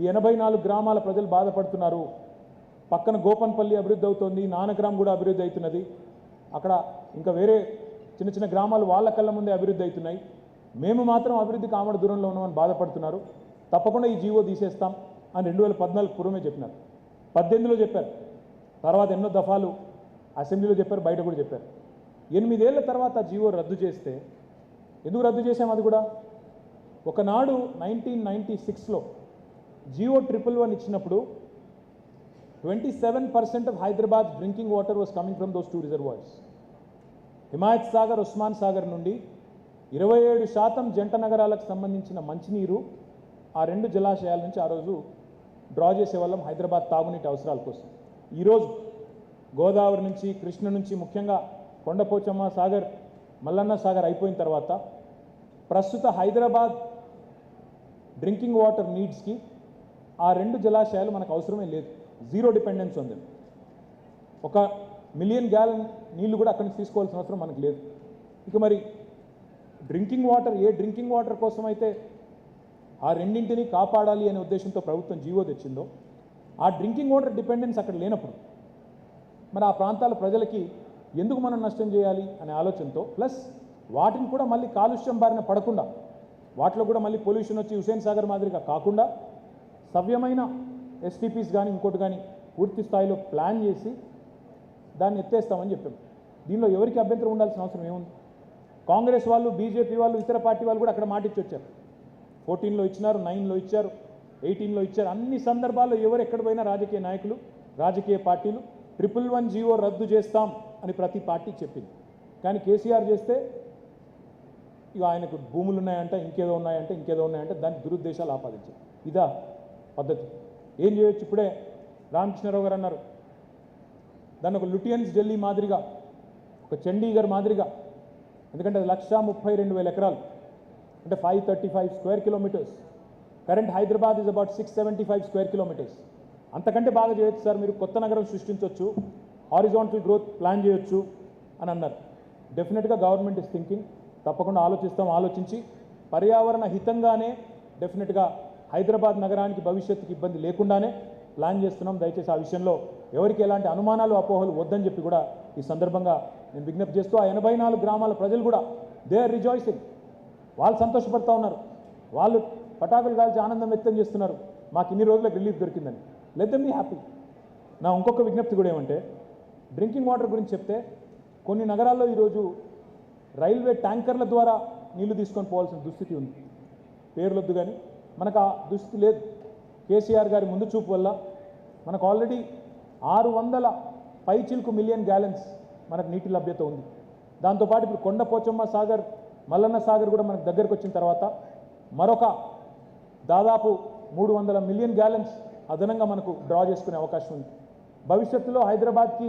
ఈ 84 గ్రామాల ప్రజలు బాధపడుతున్నారు, పక్కన గోపన్పల్లి అభివృద్ధి అవుతోంది, నానగ్రామ్ కూడా అభివృద్ధి అవుతున్నది, అక్కడ ఇంకా వేరే చిన్న చిన్న గ్రామాలు వాళ్ళ కళ్ళ ముందే అభివృద్ధి అవుతున్నాయి, మేము మాత్రం అభివృద్ధికి ఆమడ దూరంలో ఉన్నామని బాధపడుతున్నారు, తప్పకుండా ఈ జీవో తీసేస్తాం అని 2014 పూర్వమే చెప్పినారు. 18లో చెప్పారు, తర్వాత ఎన్నో దఫాలు అసెంబ్లీలో చెప్పారు, బయట కూడా చెప్పారు. 8 ఏళ్ల తర్వాత జీవో రద్దు చేస్తే ఎందుకు రద్దు చేశాం? అది కూడా ఒకనాడు 1996లో జియో 111 ఇచ్చినప్పుడు 27% of Hyderabad drinking water was coming from those 2 reservoirs. Himayat Sagar, Osman Sagar నుండి 27% జంట నగరాలకు సంబంధించిన మంచినీరు ఆ 2 జలాశయాల నుంచి ఆ రోజు డ్రా చేసేవాళ్ళం హైదరాబాద్ తాగునీటి అవసరాల కోసం. ఈరోజు గోదావరి నుంచి, కృష్ణ నుంచి, ముఖ్యంగా కొండపోచమ్మ సాగర్, మల్లన్న సాగర్ అయిపోయిన తర్వాత ప్రస్తుత హైదరాబాద్ డ్రింకింగ్ వాటర్ నీడ్స్కి ఆ 2 జలాశయాలు మనకు అవసరమే లేదు. జీరో డిపెండెన్స్ ఉంది. 1 మిలియన్ గ్యాలన్ నీళ్లు కూడా అక్కడి నుంచి తీసుకోవాల్సిన అవసరం మనకు లేదు. ఇక మరి డ్రింకింగ్ వాటర్, ఏ డ్రింకింగ్ వాటర్ కోసం అయితే ఆ రెండింటిని కాపాడాలి అనే ఉద్దేశంతో ప్రభుత్వం జీవో తెచ్చిందో, ఆ డ్రింకింగ్ వాటర్ డిపెండెన్స్ అక్కడ లేనప్పుడు మరి ఆ ప్రాంతాల ప్రజలకి ఎందుకు మనం నష్టం చేయాలి అనే ఆలోచనతో, ప్లస్ వాటిని కూడా మళ్ళీ కాలుష్యం బారిన పడకుండా, వాటిలో కూడా మళ్ళీ పొల్యూషన్ వచ్చి హుసేన్ సాగర్ మాదిరిగా కాకుండా సవ్యమైన ఎస్టీపీస్ కానీ ఇంకోటి కానీ పూర్తి స్థాయిలో ప్లాన్ చేసి దాన్ని ఎత్తేస్తామని చెప్పాం. దీనిలో ఎవరికి అభ్యంతరం ఉండాల్సిన అవసరం ఏముంది? కాంగ్రెస్ వాళ్ళు, బీజేపీ వాళ్ళు, ఇతర పార్టీ వాళ్ళు కూడా అక్కడ మాటిచ్చి వచ్చారు. 14లో ఇచ్చినారు, 9లో ఇచ్చారు, 18లో ఇచ్చారు. అన్ని సందర్భాల్లో ఎవరు ఎక్కడ పోయినా రాజకీయ నాయకులు, రాజకీయ పార్టీలు 111 జీవో రద్దు చేస్తాం అని ప్రతి పార్టీ చెప్పింది. కానీ కేసీఆర్ చేస్తే ఇక ఆయనకు భూములు ఉన్నాయంట, ఇంకేదో ఉన్నాయంటే దానికి దురుద్దేశాలు ఆపాదించారు. ఇదా పద్ధతి? ఏం చేయొచ్చు? ఇప్పుడే రామకృష్ణారావు గారు అన్నారు, దాన్ని ఒక లుటియన్స్ ఢిల్లీ మాదిరిగా, ఒక చండీగఢ్ మాదిరిగా, ఎందుకంటే అది 132,000 ఎకరాలు, అంటే 535 square kilometres. Current Hyderabad is about 675 square kilometres. అంతకంటే బాగా చేయొచ్చు సార్, మీరు కొత్త నగరం సృష్టించవచ్చు, హారిజాంటల్ గ్రోత్ ప్లాన్ చేయొచ్చు అని అన్నారు. డెఫినెట్గా గవర్నమెంట్ ఇస్ థింకింగ్, తప్పకుండా ఆలోచించి పర్యావరణ హితంగానే డెఫినెట్గా హైదరాబాద్ నగరానికి భవిష్యత్తుకి ఇబ్బంది లేకుండానే ప్లాన్ చేస్తున్నాం. దయచేసి ఆ విషయంలో ఎవరికి ఎలాంటి అనుమానాలు అపోహలు వద్దని చెప్పి కూడా ఈ సందర్భంగా నేను విజ్ఞప్తి చేస్తూ, ఆ 84 గ్రామాల ప్రజలు కూడా దే ఆర్ రిజాయిసింగ్, వాళ్ళు సంతోషపడుతూ ఉన్నారు, వాళ్ళు పటాకులు కాల్చి ఆనందం వ్యక్తం చేస్తున్నారు, మాకు ఇన్ని రోజులకు రిలీఫ్ దొరికిందని. Let them be happy. నా ఇంకొక విజ్ఞప్తి కూడా ఏమంటే, డ్రింకింగ్ వాటర్ గురించి చెప్తే కొన్ని నగరాల్లో ఈరోజు రైల్వే ట్యాంకర్ల ద్వారా నీళ్లు తీసుకొని పోవాల్సిన దుస్థితి ఉంది. పేర్లొద్దు కానీ మనకు ఆ దుస్థితి లేదు. కేసీఆర్ గారి ముందు చూపు వల్ల మనకు ఆల్రెడీ 600 పైచిల్కు మిలియన్ గ్యాలన్స్ మనకు నీటి లభ్యత ఉంది. దాంతోపాటు ఇప్పుడు కొండ పోచమ్మ సాగర్, మల్లన్న సాగర్ కూడా మనకు దగ్గరకు వచ్చిన తర్వాత మరొక దాదాపు 300 మిలియన్ గ్యాలన్స్ అదనంగా మనకు డ్రా చేసుకునే అవకాశం ఉంది. భవిష్యత్తులో హైదరాబాద్కి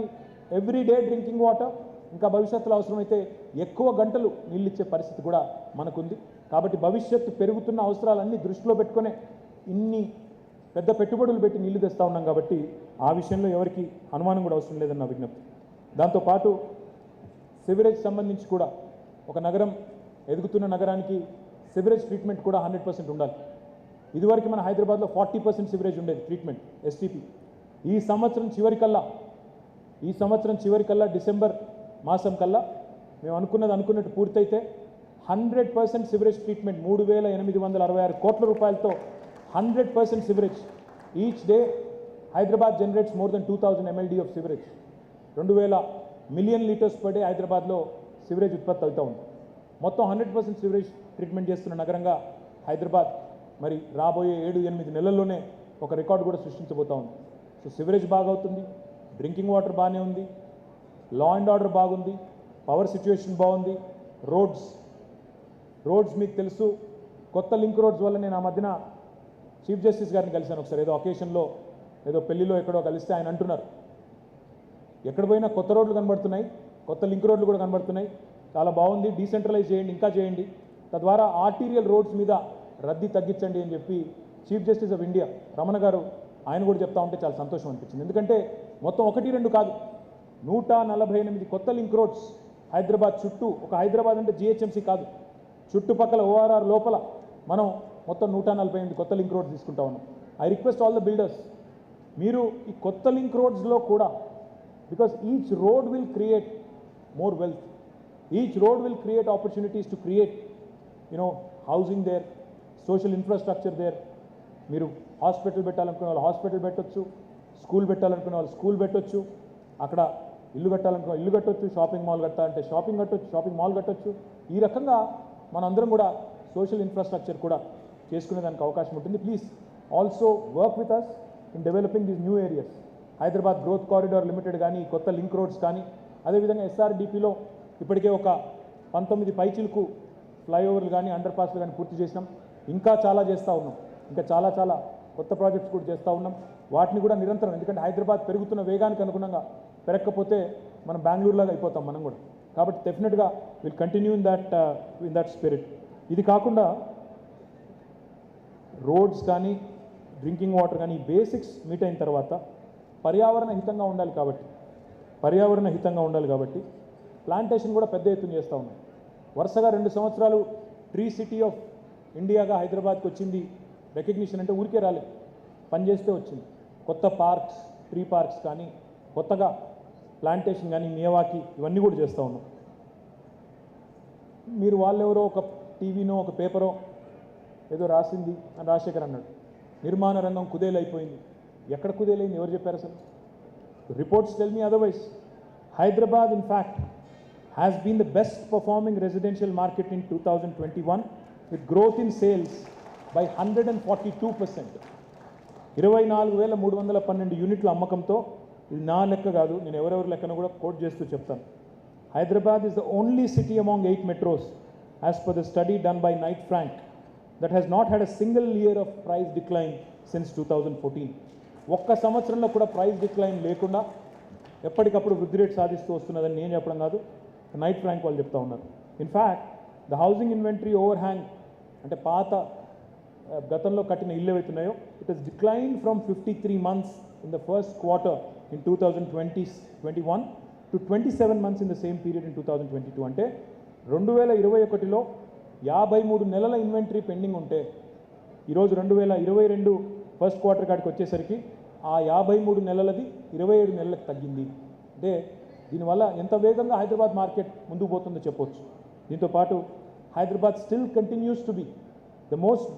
ఎవ్రీడే డ్రింకింగ్ వాటర్, ఇంకా భవిష్యత్తులో అవసరమైతే ఎక్కువ గంటలు నీళ్ళు ఇచ్చే పరిస్థితి కూడా మనకుంది. కాబట్టి భవిష్యత్తు పెరుగుతున్న అవసరాలన్నీ దృష్టిలో పెట్టుకునే ఇన్ని పెద్ద పెట్టుబడులు పెట్టి నీళ్లు తెస్తూ ఉన్నాం. కాబట్టి ఆ విషయంలో ఎవరికి అనుమానం కూడా అవసరం లేదన్న విజ్ఞప్తి. దాంతోపాటు సివరేజ్ సంబంధించి కూడా ఒక నగరం ఎదుగుతున్న నగరానికి సివరేజ్ ట్రీట్మెంట్ కూడా 100% ఉండాలి. ఇదివరకు మన హైదరాబాద్లో 40% సివరేజ్ ఉండేది ట్రీట్మెంట్, ఎస్టీపీ. ఈ సంవత్సరం చివరికల్లా డిసెంబర్ మాసం కల్లా మేము అనుకున్నట్టు పూర్తయితే 100% సివరేజ్ ట్రీట్మెంట్, 3,866 కోట్ల రూపాయలతో 100% sewerage. Each day Hyderabad generates more than 2000 MLD of sewerage. 2000 million litres per day హైదరాబాద్లో సివరేజ్ ఉత్పత్తి అవుతూ ఉంది. మొత్తం 100% సివరేజ్ ట్రీట్మెంట్ చేస్తున్న నగరంగా హైదరాబాద్ మరి రాబోయే 7-8 నెలల్లోనే ఒక రికార్డు కూడా సృష్టించబోతూ ఉంది. సో సివరేజ్ బాగవుతుంది, డ్రింకింగ్ వాటర్ బాగానే ఉంది, లా అండ్ ఆర్డర్ బాగుంది, పవర్ సిచ్యువేషన్ బాగుంది. రోడ్స్ మీకు తెలుసు, కొత్త లింక్ రోడ్స్ వల్ల నేను ఆ మధ్యన చీఫ్ జస్టిస్ గారిని కలిశాను ఒకసారి, ఏదో ఒకేషన్లో, ఏదో పెళ్లిలో ఎక్కడో కలిస్తే ఆయన అంటున్నారు, ఎక్కడ పోయినా కొత్త రోడ్లు కనబడుతున్నాయి, కొత్త లింక్ రోడ్లు కూడా కనబడుతున్నాయి, చాలా బాగుంది, డీసెంట్రలైజ్ చేయండి, ఇంకా చేయండి, తద్వారా ఆర్టీరియల్ రోడ్స్ మీద రద్దీ తగ్గించండి అని చెప్పి chief justice of India Ramana గారు ఆయన కూడా చెప్తా ఉంటే చాలా సంతోషం అనిపించింది. ఎందుకంటే మొత్తం 1-2 కాదు, 148 కొత్త లింక్ రోడ్స్ హైదరాబాద్ చుట్టూ. ఒక హైదరాబాద్ అంటే జిహెచ్ఎంసీ కాదు, చుట్టుపక్కల ఓఆర్ఆర్ లోపల మనం మొత్తం 148 కొత్త లింక్ రోడ్స్ తీసుకుంటా ఉన్నాం. I request all the builders, మీరు ఈ కొత్త లింక్ రోడ్స్లో కూడా, because each road will create more wealth, each road will create opportunities to create housing there, social infrastructure there. మీరు హాస్పిటల్ పెట్టాలనుకునే వాళ్ళు హాస్పిటల్ పెట్టొచ్చు, స్కూల్ పెట్టాలనుకునే వాళ్ళు స్కూల్ పెట్టొచ్చు, అక్కడ ఇల్లు కట్టాలనుకున్న ఇల్లు కట్టొచ్చు, షాపింగ్ మాల్ కట్టాలంటే షాపింగ్ మాల్ కట్టొచ్చు. ఈ రకంగా మనందరం కూడా సోషల్ ఇన్ఫ్రాస్ట్రక్చర్ కూడా చేసుకునే దానికి అవకాశం ఉంటుంది. Please also work with us in developing these new areas. Hyderabad Growth Corridor Limited కానీ, కొత్త లింక్ రోడ్స్ కానీ, అదేవిధంగా ఎస్ఆర్డిపిలో ఇప్పటికే ఒక 19 పైచిలకు ఫ్లైఓవర్లు కానీ, అండర్ పాస్లు కానీ పూర్తి చేసినాం. ఇంకా చాలా చేస్తూ ఉన్నాం, ఇంకా చాలా కొత్త ప్రాజెక్ట్స్ కూడా చేస్తూ ఉన్నాం. వాటిని కూడా నిరంతరం, ఎందుకంటే హైదరాబాద్ పెరుగుతున్న వేగానికి అనుగుణంగా పెరగకపోతే మనం బెంగళూరులాగా అయిపోతాం మనం కూడా. కాబట్టి డెఫినెట్గా will continue in that spirit. ఇది కాకుండా రోడ్స్ కానీ, డ్రింకింగ్ వాటర్ కానీ, బేసిక్స్ మీట్ అయిన తర్వాత పర్యావరణ హితంగా ఉండాలి కాబట్టి ప్లాంటేషన్ కూడా పెద్ద ఎత్తున చేస్తూ ఉన్నాం. వరుసగా 2 సంవత్సరాలు ట్రీ సిటీ ఆఫ్ ఇండియాగా హైదరాబాద్కి వచ్చింది రికగ్నిషన్. అంటే ఊరికే రాలేదు, పనిచేస్తే వచ్చింది. కొత్త పార్క్స్, ట్రీ పార్క్స్ కానీ, కొత్తగా ప్లాంటేషన్ కానీ, మియావాకి, ఇవన్నీ కూడా చేస్తూ ఉన్నాం. మీరు వాళ్ళెవరో ఒక టీవీనో ఒక పేపరో ఏదో రాసింది అని రాజశేఖర్ అన్నాడు, నిర్మాణ రంగం కుదేలైపోయింది. ఎక్కడ కుదేలైంది, ఎవరు చెప్పారు అసలు? Reports tell me otherwise. Hyderabad in fact has been the best performing residential market in 2021 with growth in sales by 142%. 24,312 యూనిట్ల అమ్మకంతో, ఇది నా లెక్క కాదు, నేను ఎవరెవరి లెక్కను కూడా కోట్ చేస్తూ చెప్తాను. Hyderabad is the only city among 8 metros as per the study done by Knight Frank that has not had a single year of price decline since 2014. ఒక్క సంవత్సరంలో కూడా ప్రైస్ డిక్లైన్ లేకుండా ఎప్పటికప్పుడు వృద్ధి రేట్ సాధిస్తూ వస్తున్నదని నేను చెప్పడం కాదు, నైట్ ఫ్రాంక్ వాళ్ళు చెప్తా ఉన్నారు. In fact the housing inventory over hang, అంటే పాత గతంలో కట్టిన ఇల్లు ఏవైతున్నాయో it has decline from 53 months in the first quarter in 2021 to 27 months in the same period in 2022. అంటే 2021లో 53 నెలల ఇన్వెంటరీ పెండింగ్ ఉంటే ఈరోజు 2022 ఫస్ట్ క్వార్టర్ కాడికి వచ్చేసరికి ఆ 53 నెలలది 27 నెలలకు తగ్గింది. అంటే దీనివల్ల ఎంత వేగంగా హైదరాబాద్ మార్కెట్ ముందుకు పోతుందో చెప్పొచ్చు. దీంతో పాటు Hyderabad still continues to be the most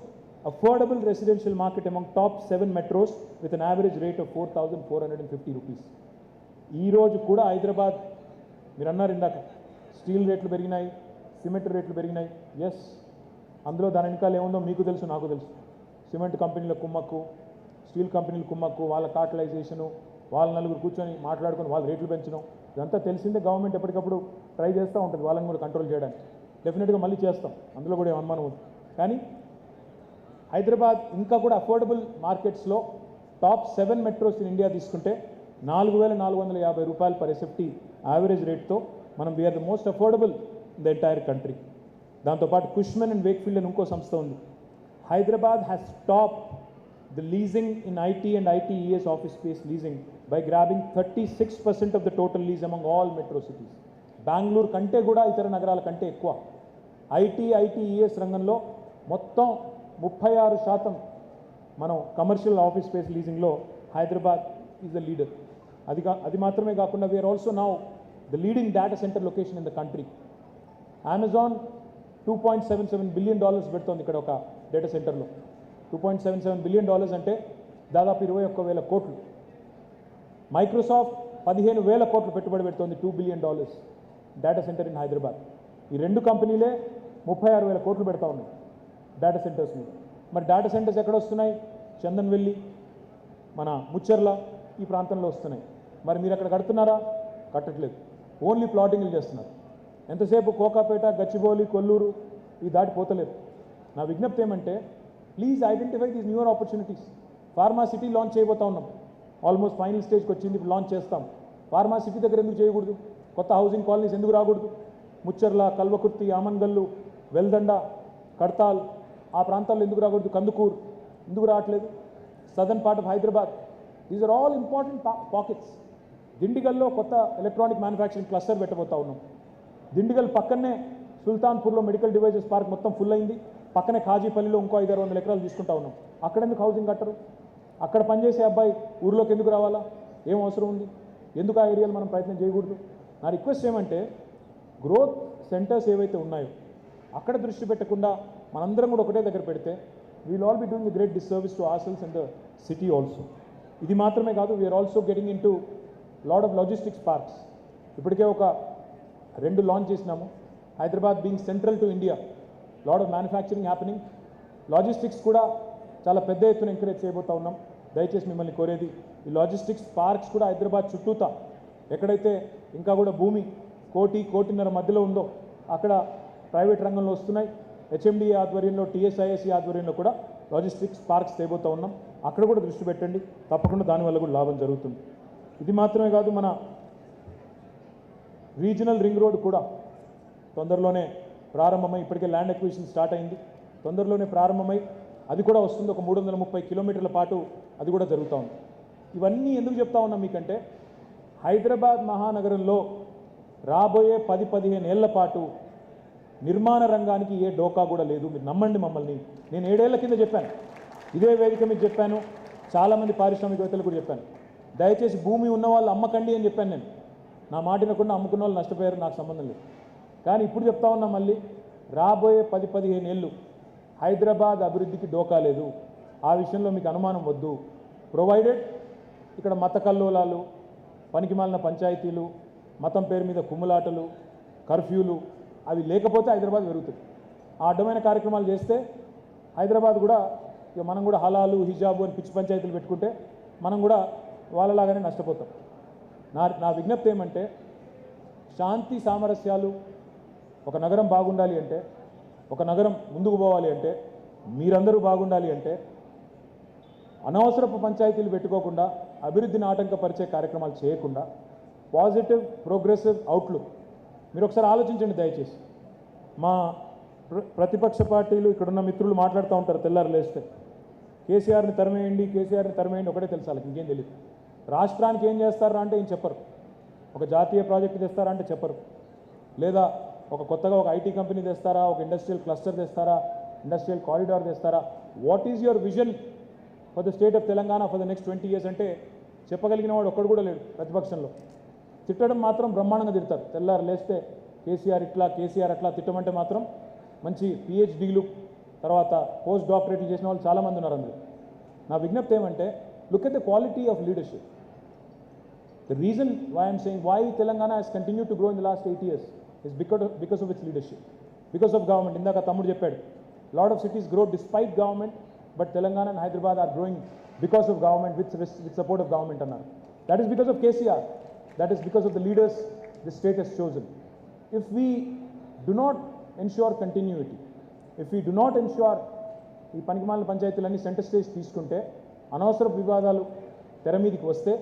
affordable residential market among top 7 metros with an average rate of 4,450 rupees. ఈరోజు కూడా హైదరాబాద్ మీరు అన్నారు ఇందాక స్టీల్ రేట్లు పెరిగినాయి, సిమెంట్ రేట్లు పెరిగినాయి. ఎస్, అందులో దాని వెనకాల ఏముందో మీకు తెలుసు, నాకు తెలుసు. సిమెంట్ కంపెనీల కుమ్మక్కు, స్టీల్ కంపెనీల కుమ్మక్కు, వాళ్ళ కార్టలైజేషను, వాళ్ళ నలుగురు కూర్చొని మాట్లాడుకొని వాళ్ళ రేట్లు పెంచడం, ఇదంతా తెలిసిందే. గవర్నమెంట్ ఎప్పటికప్పుడు ట్రై చేస్తూ ఉంటుంది వాళ్ళని కూడా కంట్రోల్ చేయడానికి. డెఫినెట్గా మళ్ళీ చేస్తాం, అందులో కూడా ఏం అనుమానం ఉంది. కానీ హైదరాబాద్ ఇంకా కూడా అఫోర్డబుల్ మార్కెట్స్లో టాప్ 7 మెట్రోస్ ఇన్ ఇండియా తీసుకుంటే 4,450 రూపాయలు పర్ ఎస్ఎఫ్టీ యావరేజ్ రేట్తో మనం we're the most affordable in the entire country. దాంతోపాటు కుష్మెన్ అండ్ వేక్ఫీల్డ్ అని ఇంకో సంస్థ ఉంది. Hyderabad has top the leasing in IT and ITES office space leasing by grabbing 36% of the total lease among all metro cities. Bengaluru కంటే కూడా ఇతర నగరాల కంటే ఎక్కువ ITES రంగంలో మొత్తం 36% మనం కమర్షియల్ ఆఫీస్ స్పేస్ లీజింగ్లో హైదరాబాద్ ఈజ్ ద లీడర్. అది మాత్రమే కాకుండా we are also now the leading data centre location in the country. Amazon $2.77 billion పెడుతోంది ఇక్కడ ఒక డేటా సెంటర్లో. $2.77 బిలియన్ అంటే దాదాపు 21,000 కోట్లు. మైక్రోసాఫ్ట్ 15,000 కోట్లు పెట్టుబడి పెడుతోంది, $2 billion data centre in Hyderabad. ఈ రెండు కంపెనీలే 36,000 కోట్లు పెడతా ఉన్నాయి డేటా సెంటర్స్ మీద. మరి డేటా సెంటర్స్ ఎక్కడ వస్తున్నాయి? చందన్వెల్లి, మన ముచ్చర్ల ఈ ప్రాంతంలో వస్తున్నాయి. మరి మీరు అక్కడ కడుతున్నారా? కట్టట్లేదు, ఓన్లీ ప్లాటింగ్లు చేస్తున్నారు. ఎంతసేపు కోకాపేట, గచ్చిబౌలి, కొల్లూరు ఈ దాటిపోతలేదు. నా విజ్ఞప్తి ఏమంటే please identify these newer opportunities. Pharma City launch చేయబోతా ఉన్నాం, ఆల్మోస్ట్ ఫైనల్ స్టేజ్కి వచ్చింది, ఇప్పుడు లాంచ్ చేస్తాం. ఫార్మా సిటీ దగ్గర ఎందుకు చేయకూడదు? కొత్త హౌసింగ్ కాలనీస్ ఎందుకు రాకూడదు? ముచ్చర్ల, కల్వకుర్తి, ఆమన్గల్లు, వెల్దండ, కడతాల్ ఆ ప్రాంతాల్లో ఎందుకు రాకూడదు? కందుకూరు ఎందుకు రావట్లేదు? Southern part of Hyderabad, these are all important pockets. దిండిగల్లో కొత్త ఎలక్ట్రానిక్ మ్యానుఫ్యాక్చరింగ్ క్లస్టర్ పెట్టబోతా ఉన్నాం. దిండిగల్ పక్కనే సుల్తాన్పూర్లో మెడికల్ డివైజెస్ పార్క్ మొత్తం ఫుల్ అయింది. పక్కనే ఖాజీపల్లిలో ఇంకో 500-600 ఎకరాలు తీసుకుంటా ఉన్నాం. అక్కడ ఎందుకు హౌసింగ్ కట్టరు? అక్కడ పనిచేసే అబ్బాయి ఊర్లోకి ఎందుకు రావాలా? ఏం అవసరం ఉంది? ఎందుకు ఆ ఏరియాలో మనం ప్రయత్నం చేయకూడదు? నా రిక్వెస్ట్ ఏమంటే గ్రోత్ సెంటర్స్ ఏవైతే ఉన్నాయో అక్కడ దృష్టి పెట్టకుండా మనందరం కూడా ఒకటే దగ్గర పెడితే we'll all be doing a great disservice to ourselves and the city also. ఇది మాత్రమే కాదు, we are also getting into lot of logistics parks. ఇప్పటికే ఒక 2 లాంచ్ చేసినాము. Hyderabad being central to India, lot of manufacturing happening. Logistics కూడా చాలా పెద్ద ఎత్తున ఎంకరేజ్ చేయబోతా ఉన్నాం. దయచేసి మిమ్మల్ని కోరేది, ఈ లాజిస్టిక్స్ పార్క్స్ కూడా హైదరాబాద్ చుట్టూతా ఎక్కడైతే ఇంకా కూడా భూమి 1-1.5 మధ్యలో ఉందో అక్కడ ప్రైవేట్ రంగంలో వస్తున్నాయి. హెచ్ఎండిఏ ఆధ్వర్యంలో, టీఎస్ఐఎస్సి ఆధ్వర్యంలో కూడా లాజిస్టిక్స్ పార్క్స్ చేయబోతా ఉన్నాం. అక్కడ కూడా దృష్టి పెట్టండి, తప్పకుండా దానివల్ల కూడా లాభం జరుగుతుంది. ఇది మాత్రమే కాదు, మన రీజనల్ రింగ్ రోడ్ కూడా తొందరలోనే ప్రారంభమై, ఇప్పటికే ల్యాండ్ ఎక్విజిషన్ స్టార్ట్ అయింది, తొందరలోనే ప్రారంభమై అది కూడా వస్తుంది. ఒక 330 కిలోమీటర్ల పాటు అది కూడా జరుగుతూ ఉంది. ఇవన్నీ ఎందుకు చెప్తా ఉన్నాం మీకంటే హైదరాబాద్ మహానగరంలో రాబోయే 10-15 ఏళ్ల పాటు నిర్మాణ రంగానికి ఏ డోకా కూడా లేదు. మీరు నమ్మండి మమ్మల్ని. నేను 7 ఏళ్ల కింద చెప్పాను, ఇదే వేదిక మీకు చెప్పాను, చాలామంది పారిశ్రామికవేత్తలు కూడా చెప్పాను, దయచేసి భూమి ఉన్న వాళ్ళు అమ్మకండి అని చెప్పాను. నేను నా మాట వినకుండా అమ్ముకున్న వాళ్ళు నష్టపోయారు, నాకు సంబంధం లేదు. కానీ ఇప్పుడు చెప్తా ఉన్నా మళ్ళీ, రాబోయే 10-15 ఏళ్ళు హైదరాబాద్ అభివృద్ధికి డోకా లేదు. ఆ విషయంలో మీకు అనుమానం వద్దు. ప్రొవైడెడ్ ఇక్కడ మత కల్లోలాలు, పనికిమాలిన పంచాయతీలు, మతం పేరు మీద కుమ్ములాటలు, కర్ఫ్యూలు అవి లేకపోతే హైదరాబాద్ పెరుగుతుంది. ఆ అడ్డమైన కార్యక్రమాలు చేస్తే హైదరాబాద్ కూడా ఇక మనం కూడా హలాలు, హిజాబు అని పిచ్చి పంచాయతీలు పెట్టుకుంటే మనం కూడా వాళ్ళలాగానే నష్టపోతాం. నా విజ్ఞప్తి ఏమంటే, శాంతి సామరస్యాలు, ఒక నగరం బాగుండాలి అంటే, ఒక నగరం ముందుకు పోవాలి అంటే, మీరందరూ బాగుండాలి అంటే అనవసరపు పంచాయతీలు పెట్టుకోకుండా, అభివృద్ధిని ఆటంకపరిచే కార్యక్రమాలు చేయకుండా పాజిటివ్ ప్రోగ్రెసివ్ అవుట్లుక్ మీరు ఒకసారి ఆలోచించండి దయచేసి. మా ప్రతిపక్ష పార్టీలు ఇక్కడున్న మిత్రులు మాట్లాడుతూ ఉంటారు తెల్లారు లేస్తే కేసీఆర్ని తరిమేయండి ఒకటే తెలుసు వాళ్ళకి, ఇంకేం తెలియదు. రాష్ట్రానికి ఏం చేస్తారా అంటే ఏం చెప్పరు. ఒక జాతీయ ప్రాజెక్టు తెస్తారా అంటే చెప్పరు. లేదా కొత్తగా ఒక ఐటీ కంపెనీ తెస్తారా, ఒక ఇండస్ట్రియల్ క్లస్టర్ తెస్తారా, ఇండస్ట్రియల్ కారిడార్ తెస్తారా, what is your vision for the state of Telangana for the next 20 years అంటే చెప్పగలిగిన వాడు ఒక్కడు కూడా లేడు ప్రతిపక్షంలో. తిట్టడం మాత్రం బ్రహ్మాండంగా తిడతారు. తెల్లారు లేస్తే కేసీఆర్ ఇట్లా కేసీఆర్ అట్లా తిట్టమంటే మాత్రం మంచి PhDలు తర్వాత పోస్ట్ డాక్టరేట్లు చేసిన వాళ్ళు చాలామంది ఉన్నారు అందులో. నా విజ్ఞప్తి ఏమంటే look at the quality of leadership. The reason why I'm saying why Telangana has continued to grow in the last 8 years is because of its leadership, because of government. Indaka Tammudu chepadu, lot of cities grow despite government, but Telangana and Hyderabad are growing because of government, with support of government annaru. That is because of KCR. That is because of the leaders the state has chosen. If we do not ensure continuity, if we do not ensure ఈ పనికిమాలిన పంచాయతీలన్నీ centre stage తీసుకుంటే అనవసర వివాదాలు తెర మీదకి వస్తే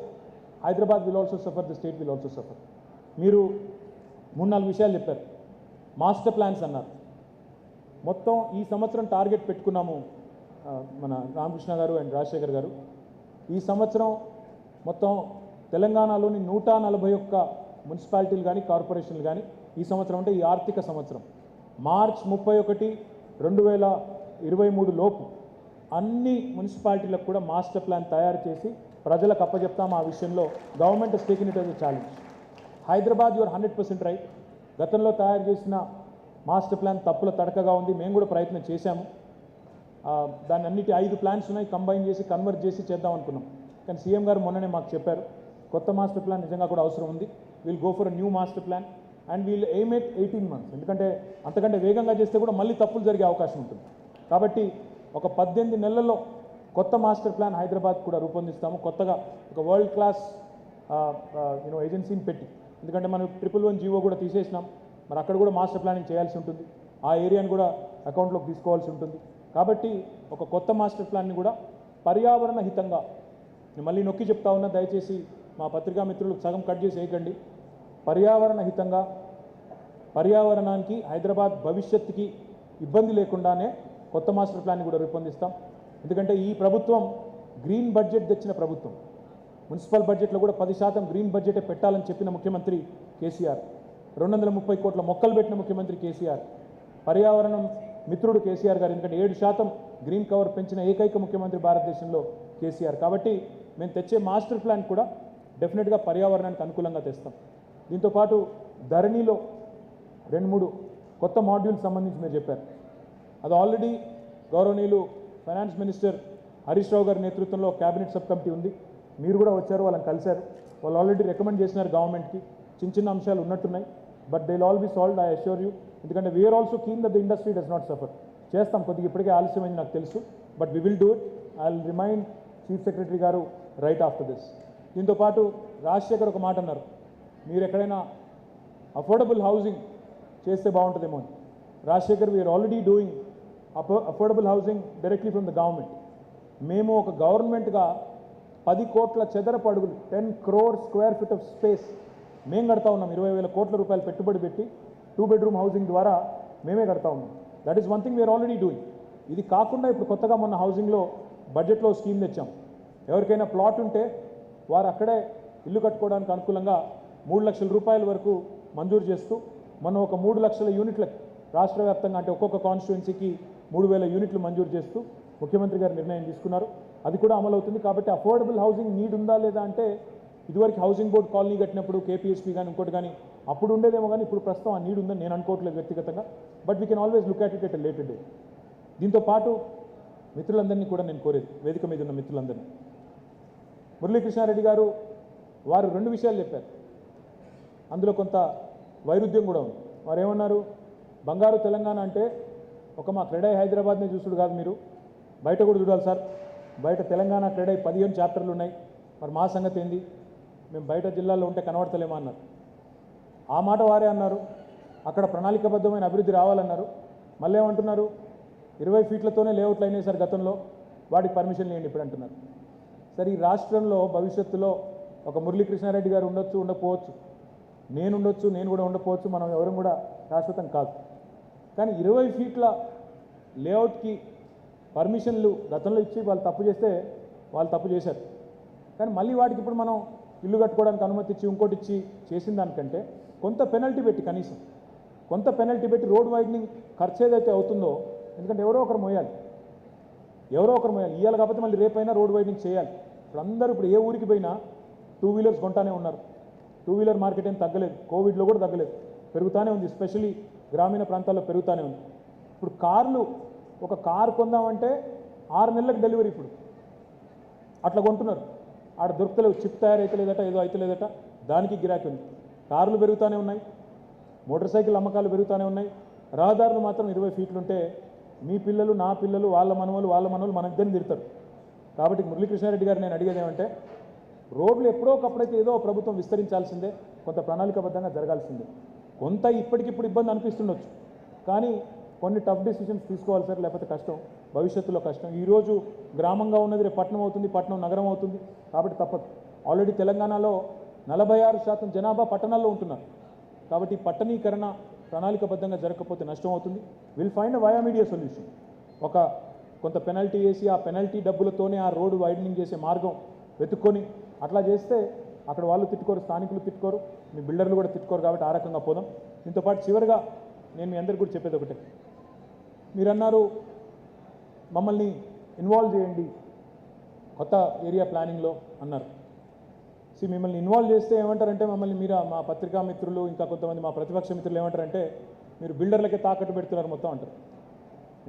Hyderabad will also suffer, the state will also suffer. మీరు 3-4 విషయాలు చెప్పారు. మాస్టర్ ప్లాన్స్ అన్నారు. మొత్తం ఈ సంవత్సరం టార్గెట్ పెట్టుకున్నాము మన రామకృష్ణ గారు అండ్ రాజశేఖర్ గారు. ఈ సంవత్సరం మొత్తం తెలంగాణలోని 141 మున్సిపాలిటీలు కానీ కార్పొరేషన్లు కానీ ఈ సంవత్సరం అంటే ఈ ఆర్థిక సంవత్సరం మార్చ్ 31, 2023 లోపు అన్ని మున్సిపాలిటీలకు కూడా మాస్టర్ ప్లాన్ తయారు చేసి ప్రజలకు అప్పచెప్తాము. ఆ విషయంలో government has taken it as a challenge. Hyderabad your 100% right. గతంలో తయారు చేసిన మాస్టర్ ప్లాన్ తప్పుల తడకగా ఉంది. మేము కూడా ప్రయత్నం చేశాము. దాన్ని అన్నిటి 5 ప్లాన్స్ ఉన్నాయి, కంబైన్ చేసి కన్వర్ట్ చేసి చేద్దాం అనుకున్నాం. కానీ సీఎం గారు మొన్ననే మాకు చెప్పారు కొత్త మాస్టర్ ప్లాన్ నిజంగా కూడా అవసరం ఉంది. Will go for a new master plan and we'll aim at 18 months. ఎందుకంటే అంతకంటే వేగంగా చేస్తే కూడా మళ్ళీ తప్పులు జరిగే అవకాశం ఉంటుంది. కాబట్టి ఒక 18 నెలల్లో కొత్త మాస్టర్ ప్లాన్ హైదరాబాద్ కూడా రూపొందిస్తాము. కొత్తగా ఒక వరల్డ్ క్లాస్ ఏజెన్సీని పెట్టి, ఎందుకంటే మనం 111 జీవో కూడా తీసేసినాం. మరి అక్కడ కూడా మాస్టర్ ప్లానింగ్ చేయాల్సి ఉంటుంది. ఆ ఏరియాని కూడా అకౌంట్లోకి తీసుకోవాల్సి ఉంటుంది. కాబట్టి ఒక కొత్త మాస్టర్ ప్లాన్ని కూడా పర్యావరణ హితంగా, నేను మళ్ళీ నొక్కి చెప్తా ఉన్నా, దయచేసి మా పత్రికా మిత్రులు సగం కట్ చేసి వేయకండి. పర్యావరణ హితంగా, పర్యావరణానికి హైదరాబాద్ భవిష్యత్తుకి ఇబ్బంది లేకుండానే కొత్త మాస్టర్ ప్లాన్ని కూడా రూపొందిస్తాం. ఎందుకంటే ఈ ప్రభుత్వం గ్రీన్ బడ్జెట్ తెచ్చిన ప్రభుత్వం. మున్సిపల్ బడ్జెట్లో కూడా 10% గ్రీన్ బడ్జెటే పెట్టాలని చెప్పిన ముఖ్యమంత్రి కేసీఆర్. 230 కోట్ల మొక్కలు పెట్టిన ముఖ్యమంత్రి కేసీఆర్. పర్యావరణం మిత్రుడు కేసీఆర్ గారు. ఎందుకంటే 7% గ్రీన్ కవర్ పెంచిన ఏకైక ముఖ్యమంత్రి భారతదేశంలో కేసీఆర్. కాబట్టి మేము తెచ్చే మాస్టర్ ప్లాన్ కూడా డెఫినెట్గా పర్యావరణానికి అనుకూలంగా తెస్తాం. దీంతోపాటు ధరణిలో 2-3 కొత్త మాడ్యూల్స్ సంబంధించి మీరు చెప్పారు. అది ఆల్రెడీ గౌరవనీయులు ఫైనాన్స్ మినిస్టర్ హరీష్ రావు గారి నేతృత్వంలో క్యాబినెట్ సబ్ కమిటీ ఉంది. మీరు కూడా వచ్చారు, వాళ్ళని కలిశారు. వాళ్ళు ఆల్రెడీ రికమెండ్ చేసినారు గవర్నమెంట్కి. చిన్న అంశాలు ఉన్నట్టున్నాయి, but they will all be solved, I assure you. ఎందుకంటే we are also keen that the industry does not suffer. చేస్తాం, కొద్దిగా ఇప్పటికే ఆలస్యమైంది నాకు తెలుసు, but we will do it. I will remind chief secretary గారు రైట్ ఆఫ్టర్ దిస్. దీంతోపాటు రాజశేఖర్ ఒక మాట అన్నారు, మీరు ఎక్కడైనా అఫోర్డబుల్ హౌసింగ్ చేస్తే బాగుంటుందేమో అని. Rajashekar, we're already doing affordable housing directly from the government. మేము ఒక గవర్నమెంట్గా 10 కోట్ల చదరపు అడుగులు, 10 crore square feet of space మేము కడతా ఉన్నాం. 20,000 కోట్ల రూపాయలు పెట్టుబడి పెట్టి 2 bedroom హౌసింగ్ ద్వారా మేమే కడతా ఉన్నాం. That is one thing we're already doing. ఇది కాకుండా ఇప్పుడు కొత్తగా మొన్న హౌసింగ్లో బడ్జెట్లో స్కీమ్ తెచ్చాం. ఎవరికైనా ప్లాట్ ఉంటే వారు అక్కడే ఇల్లు కట్టుకోవడానికి అనుకూలంగా 3 లక్షల రూపాయల వరకు మంజూరు చేస్తూ, మనం ఒక 3 లక్షల యూనిట్లకు రాష్ట్ర వ్యాప్తంగా, అంటే ఒక్కొక్క కాన్స్టిట్యుయెన్సీకి 3,000 యూనిట్లు మంజూరు చేస్తూ ముఖ్యమంత్రి గారు నిర్ణయం తీసుకున్నారు. అది కూడా అమలవుతుంది. కాబట్టి అఫోర్డబుల్ హౌసింగ్ నీడ్ ఉందా లేదా అంటే, ఇదివరకు హౌసింగ్ బోర్డ్ కాలనీ కట్టినప్పుడు కేపీహెచ్పీ కానీ ఇంకోటి కానీ అప్పుడు ఉండేదేమో, కానీ ఇప్పుడు ప్రస్తుతం ఆ నీడ్ ఉందని నేను అనుకోవట్లేదు వ్యక్తిగతంగా. But we can always look at it at a later day. దీంతో పాటు మిత్రులందరినీ కూడా నేను కోరేది, వేదిక మీద ఉన్న మిత్రులందరినీ, మురళీకృష్ణారెడ్డి గారు వారు 2 విషయాలు చెప్పారు. అందులో కొంత వైరుధ్యం కూడా ఉంది. వారు ఏమన్నారు, బంగారు తెలంగాణ అంటే ఒక మా క్రెడై హైదరాబాద్నే చూసుడు కాదు, మీరు బయట కూడా చూడాలి సార్. బయట తెలంగాణ క్రెడై 15 చాప్టర్లు ఉన్నాయి. మరి మా సంగతి ఏంది, మేము బయట జిల్లాల్లో ఉంటే కనబడతలేమా అన్నారు. ఆ మాట వారే అన్నారు. అక్కడ ప్రణాళికాబద్ధమైన అభివృద్ధి రావాలన్నారు. మళ్ళీ ఏమంటున్నారు, 20 ఫీట్లతోనే లేఅవుట్లు అయినాయి సార్ గతంలో, వాటికి పర్మిషన్ లేండి ఇప్పుడు అంటున్నారు. సరే, ఈ రాష్ట్రంలో భవిష్యత్తులో ఒక మురళీకృష్ణారెడ్డి గారు ఉండొచ్చు, ఉండకపోవచ్చు, నేను ఉండొచ్చు, నేను కూడా ఉండకపోవచ్చు, మనం ఎవరు కూడా శాశ్వతం కాదు. కానీ 20 ఫీట్ల లేఅవుట్కి పర్మిషన్లు గతంలో ఇచ్చి వాళ్ళు తప్పు చేస్తే వాళ్ళు తప్పు చేశారు. కానీ మళ్ళీ వాటికి ఇప్పుడు మనం ఇల్లు కట్టుకోవడానికి అనుమతి ఇచ్చి ఇంకోటి ఇచ్చి చేసిన దానికంటే కొంత పెనల్టీ పెట్టి కనీసం కొంత పెనల్టీ పెట్టి రోడ్ వైడనింగ్ ఖర్చు ఏదైతే అవుతుందో, ఎందుకంటే ఎవరో ఒకరు మోయాలి ఇవ్వాలి కాబట్టి మళ్ళీ రేపైనా రోడ్ వైడనింగ్ చేయాలి. ఇప్పుడు అందరూ ఇప్పుడు ఏ ఊరికి పోయినా 2 వీలర్స్ కొంటానే ఉన్నారు. 2 వీలర్ మార్కెట్ ఏం తగ్గలేదు, కోవిడ్లో కూడా తగ్గలేదు, పెరుగుతూనే ఉంది. ఎస్పెషల్లీ గ్రామీణ ప్రాంతాల్లో పెరుగుతూనే ఉంది. ఇప్పుడు కార్లు, ఒక కారు కొందామంటే 6 నెలలకు డెలివరీ ఇప్పుడు అట్లా కొంటున్నారు. ఆడ దొరుకుతలేవు, చిప్ తయారైతలేదట, ఏదో అయితలేదట, దానికి గిరాకీ ఉంది. కార్లు పెరుగుతూనే ఉన్నాయి, మోటార్ సైకిల్ అమ్మకాలు పెరుగుతూనే ఉన్నాయి. రహదారులు మాత్రం 20 ఫీట్లు ఉంటే మీ పిల్లలు, నా పిల్లలు, వాళ్ళ మనవలు మన ఇద్దరిని తిడతారు. కాబట్టి మురళీకృష్ణారెడ్డి గారు నేను అడిగేది ఏమంటే, రోడ్లు ఎప్పుడో ఒకప్పుడైతే ఏదో ప్రభుత్వం విస్తరించాల్సిందే, కొంత ప్రణాళికాబద్ధంగా జరగాల్సిందే. కొంత ఇప్పటికిప్పుడు ఇబ్బంది అనిపిస్తుండొచ్చు, కానీ కొన్ని టఫ్ డెసిషన్స్ తీసుకోవాలి సార్, లేకపోతే కష్టం, భవిష్యత్తులో కష్టం. ఈరోజు గ్రామంగా ఉన్నది రేపు పట్టణం అవుతుంది, పట్టణం నగరం అవుతుంది, కాబట్టి తప్పదు. ఆల్రెడీ తెలంగాణలో 46% జనాభా పట్టణాల్లో ఉంటున్నారు. కాబట్టి పట్టణీకరణ ప్రణాళికాబద్ధంగా జరగకపోతే నష్టం అవుతుంది. Will find a via media solution. కొంత పెనల్టీ వేసి ఆ పెనల్టీ డబ్బులతోనే ఆ రోడ్డు వైడనింగ్ చేసే మార్గం వెతుక్కొని అట్లా చేస్తే అక్కడ వాళ్ళు తిట్టుకోరు, స్థానికులు తిట్టుకోరు, మీ బిల్డర్లు కూడా తిట్టుకోరు. కాబట్టి ఆ రకంగా పోదాం. దీంతో పాటు చివరిగా నేను మీ అందరికీ కూడా చెప్పేది ఒకటే, మీరు అన్నారు మమ్మల్ని ఇన్వాల్వ్ చేయండి కొత్త ఏరియా ప్లానింగ్లో అన్నారు. మిమ్మల్ని ఇన్వాల్వ్ చేస్తే ఏమంటారంటే, మమ్మల్ని మీరు మా పత్రికా మిత్రులు ఇంకా కొంతమంది మా ప్రతిపక్ష మిత్రులు ఏమంటారంటే, మీరు బిల్డర్లకే తాకట్టు పెడుతున్నారు మొత్తం అంటారు.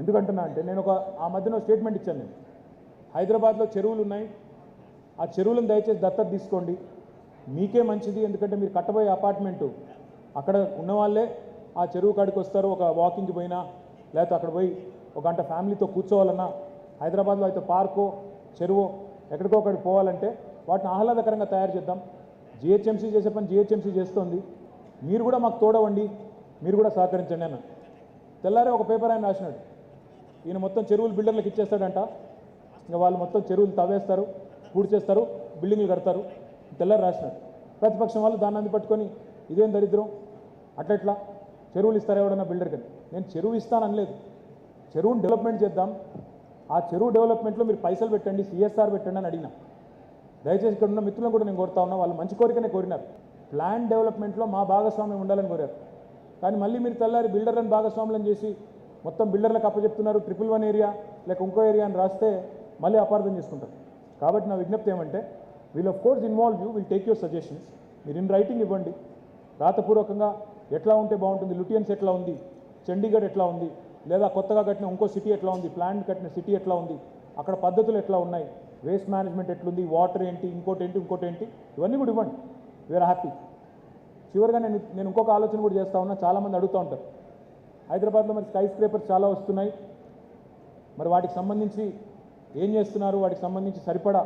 ఎందుకంటున్నా అంటే, నేను ఆ మధ్యన స్టేట్మెంట్ ఇచ్చాను. నేను హైదరాబాద్లో చెరువులు ఉన్నాయి, ఆ చెరువులను దయచేసి దత్తత తీసుకోండి, మీకే మంచిది. ఎందుకంటే మీరు కట్టబోయే అపార్ట్మెంటు అక్కడ ఉన్నవాళ్ళే ఆ చెరువు కాడికి వస్తారు, ఒక వాకింగ్కి పోయినా లేకపోతే అక్కడ పోయి ఒక గంట ఫ్యామిలీతో కూర్చోవాలన్నా, హైదరాబాద్లో అయితే పార్కో చెరువో ఎక్కడికో అక్కడికి పోవాలంటే వాటిని ఆహ్లాదకరంగా తయారు చేద్దాం. జిహెచ్ఎంసీ చేసే పని జిహెచ్ఎంసీ చేస్తోంది, మీరు కూడా మాకు తోడవండి, మీరు కూడా సహకరించండి అన్న. తెల్లారే ఒక పేపర్ ఆయన రాసినాడు, ఈయన మొత్తం చెరువులు బిల్డర్లకు ఇచ్చేస్తాడంట, ఇంకా వాళ్ళు మొత్తం చెరువులు తవ్వేస్తారు, పూడ్చేస్తారు, బిల్డింగ్లు కడతారు, తెల్లారి రాసినాడు. ప్రతిపక్షం వాళ్ళు దాన్ని అంది పట్టుకొని ఇదేం దరిద్రం, అట్లా చెరువులు ఇస్తారు ఎవడన్నా బిల్డర్ కానీ. నేను చెరువు ఇస్తాననలేదు, చెరువుని డెవలప్మెంట్ చేద్దాం, ఆ చెరువు డెవలప్మెంట్లో మీరు పైసలు పెట్టండి, సిఎస్ఆర్ పెట్టండి అని అడిగినా. దయచేసి ఇక్కడ ఉన్న మిత్రులను కూడా నేను కోరుతా ఉన్నా, వాళ్ళు మంచి కోరికనే కోరినారు, ప్లాన్ డెవలప్మెంట్లో మా భాగస్వామ్యం ఉండాలని కోరారు. కానీ మళ్ళీ మీరు తెల్లారి బిల్డర్లను భాగస్వామ్యం చేసి మొత్తం బిల్డర్లకు అప్పచెప్తున్నారు, 111 ఏరియా లేక ఇంకో ఏరియా అని రాస్తే మళ్ళీ అపార్థం చేసుకుంటారు. కాబట్టి నా విజ్ఞప్తి ఏమంటే, we'll of course involve you, will take your suggestions. మీరు ఇన్ రైటింగ్ ఇవ్వండి, రాతపూర్వకంగా ఎట్లా ఉంటే బాగుంటుంది, లుటియన్స్ ఎట్లా ఉంది, చండీగఢ్ ఎట్లా ఉంది, లేదా కొత్తగా కట్టిన ఇంకో సిటీ ఎట్లా ఉంది, ప్లాన్ కట్టిన సిటీ ఎట్లా ఉంది, అక్కడ పద్ధతులు ఎట్లా ఉన్నాయి, వేస్ట్ మేనేజ్మెంట్ ఎట్లుంది, వాటర్ ఏంటి, ఇంకోటి ఏంటి, ఇవన్నీ కూడా ఇవ్వండి. We're happy. చివరిగా నేను ఇంకొక ఆలోచన కూడా చేస్తూ ఉన్నా, చాలామంది అడుగుతూ ఉంటారు, హైదరాబాద్లో మరి స్కై స్క్రేపర్స్ చాలా వస్తున్నాయి, మరి వాటికి సంబంధించి ఏం చేస్తున్నారు, వాటికి సంబంధించి సరిపడా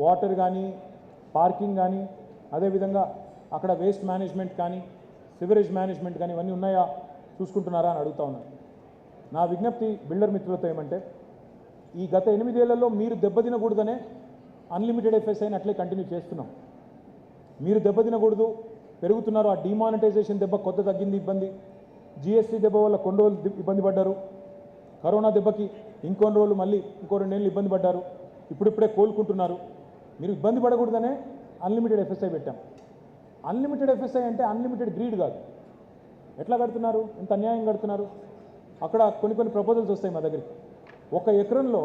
వాటర్ కానీ పార్కింగ్ కానీ అదేవిధంగా అక్కడ వేస్ట్ మేనేజ్మెంట్ కానీ సివరేజ్ మేనేజ్మెంట్ కానీ ఇవన్నీ ఉన్నాయా చూసుకుంటున్నారా అని అడుగుతా ఉన్నాను. నా విజ్ఞప్తి బిల్డర్ మిత్రులతో ఏమంటే, ఈ గత 8 ఏళ్లలో మీరు దెబ్బతినకూడదనే అన్లిమిటెడ్ ఎఫ్ఎస్ఐని అట్లే కంటిన్యూ చేస్తున్నాం. మీరు దెబ్బతినకూడదు, పెరుగుతున్నారు. ఆ డిమానిటైజేషన్ దెబ్బ కొత్త తగ్గింది, ఇబ్బంది, జిఎస్టీ దెబ్బ వల్ల కొన్ని రోజులు ఇబ్బంది పడ్డారు, కరోనా దెబ్బకి ఇంకొన్ని రోజులు మళ్ళీ ఇంకో 2 ఏళ్ళు ఇబ్బంది పడ్డారు, ఇప్పుడిప్పుడే కోలుకుంటున్నారు. మీరు ఇబ్బంది పడకూడదనే అన్లిమిటెడ్ ఎఫ్ఎస్ఐ పెట్టాం. అన్లిమిటెడ్ ఎఫ్ఎస్ఐ అంటే అన్లిమిటెడ్ గ్రీడ్ కాదు. ఎట్లా కడుతున్నారు, ఎంత అన్యాయం కడుతున్నారు. అక్కడ కొన్ని ప్రపోజల్స్ వస్తాయి మా దగ్గరికి. ఒక ఎకరంలో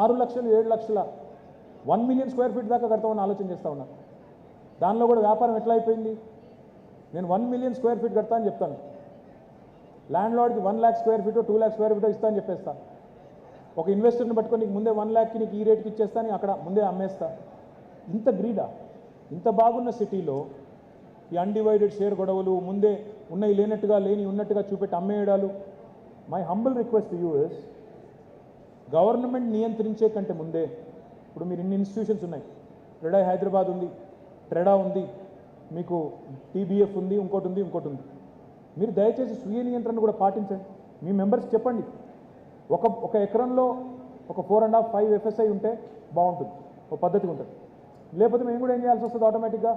6 లక్షలు 7 లక్షల 1 మిలియన్ స్క్వేర్ ఫీట్ దాకా కడతామని ఆలోచన చేస్తూ ఉన్నాను. దానిలో కూడా వ్యాపారం ఎట్లా అయిపోయింది, నేను 1 మిలియన్ స్క్వేర్ ఫీట్ కడతా అని చెప్తాను, ల్యాండ్ లార్డ్కి 1 lakh స్క్వేర్ ఫీటో 2 lakh స్క్వేర్ ఫీటో ఇస్తా అని చెప్పేస్తాను. ఒక ఇన్వెస్టర్ని పట్టుకొని నీకు ముందే 1 lakh నీకు ఈ రేట్కి ఇచ్చేస్తాను, అక్కడ ముందే అమ్మేస్తా. ఇంత గ్రీడా? ఇంత బాగున్న సిటీలో ఈ అన్డివైడెడ్ షేర్ గొడవలు, ముందే ఉన్నాయి లేనట్టుగా లేని ఉన్నట్టుగా చూపెట్టి అమ్మేయడాలు. My humble request you is, government నియంత్రించే కంటే ముందే, ఇప్పుడు మీరు ఇన్ని ఇన్స్టిట్యూషన్స్ ఉన్నాయి, క్రెడాయ్ హైదరాబాద్ ఉంది, ట్రెడా ఉంది, మీకు టీబీఎఫ్ ఉంది, ఇంకోటి ఉంది. మీరు దయచేసి స్వీయ నియంత్రణ కూడా పాటించండి. మీ మెంబర్స్కి చెప్పండి, ఒక ఎకరంలో ఒక 4.5-5 ఎఫ్ఎస్ఐ ఉంటే బాగుంటుంది, ఒక పద్ధతిగా ఉంటుంది. లేకపోతే మేము కూడా ఏం చేయాల్సి వస్తుంది, ఆటోమేటిక్గా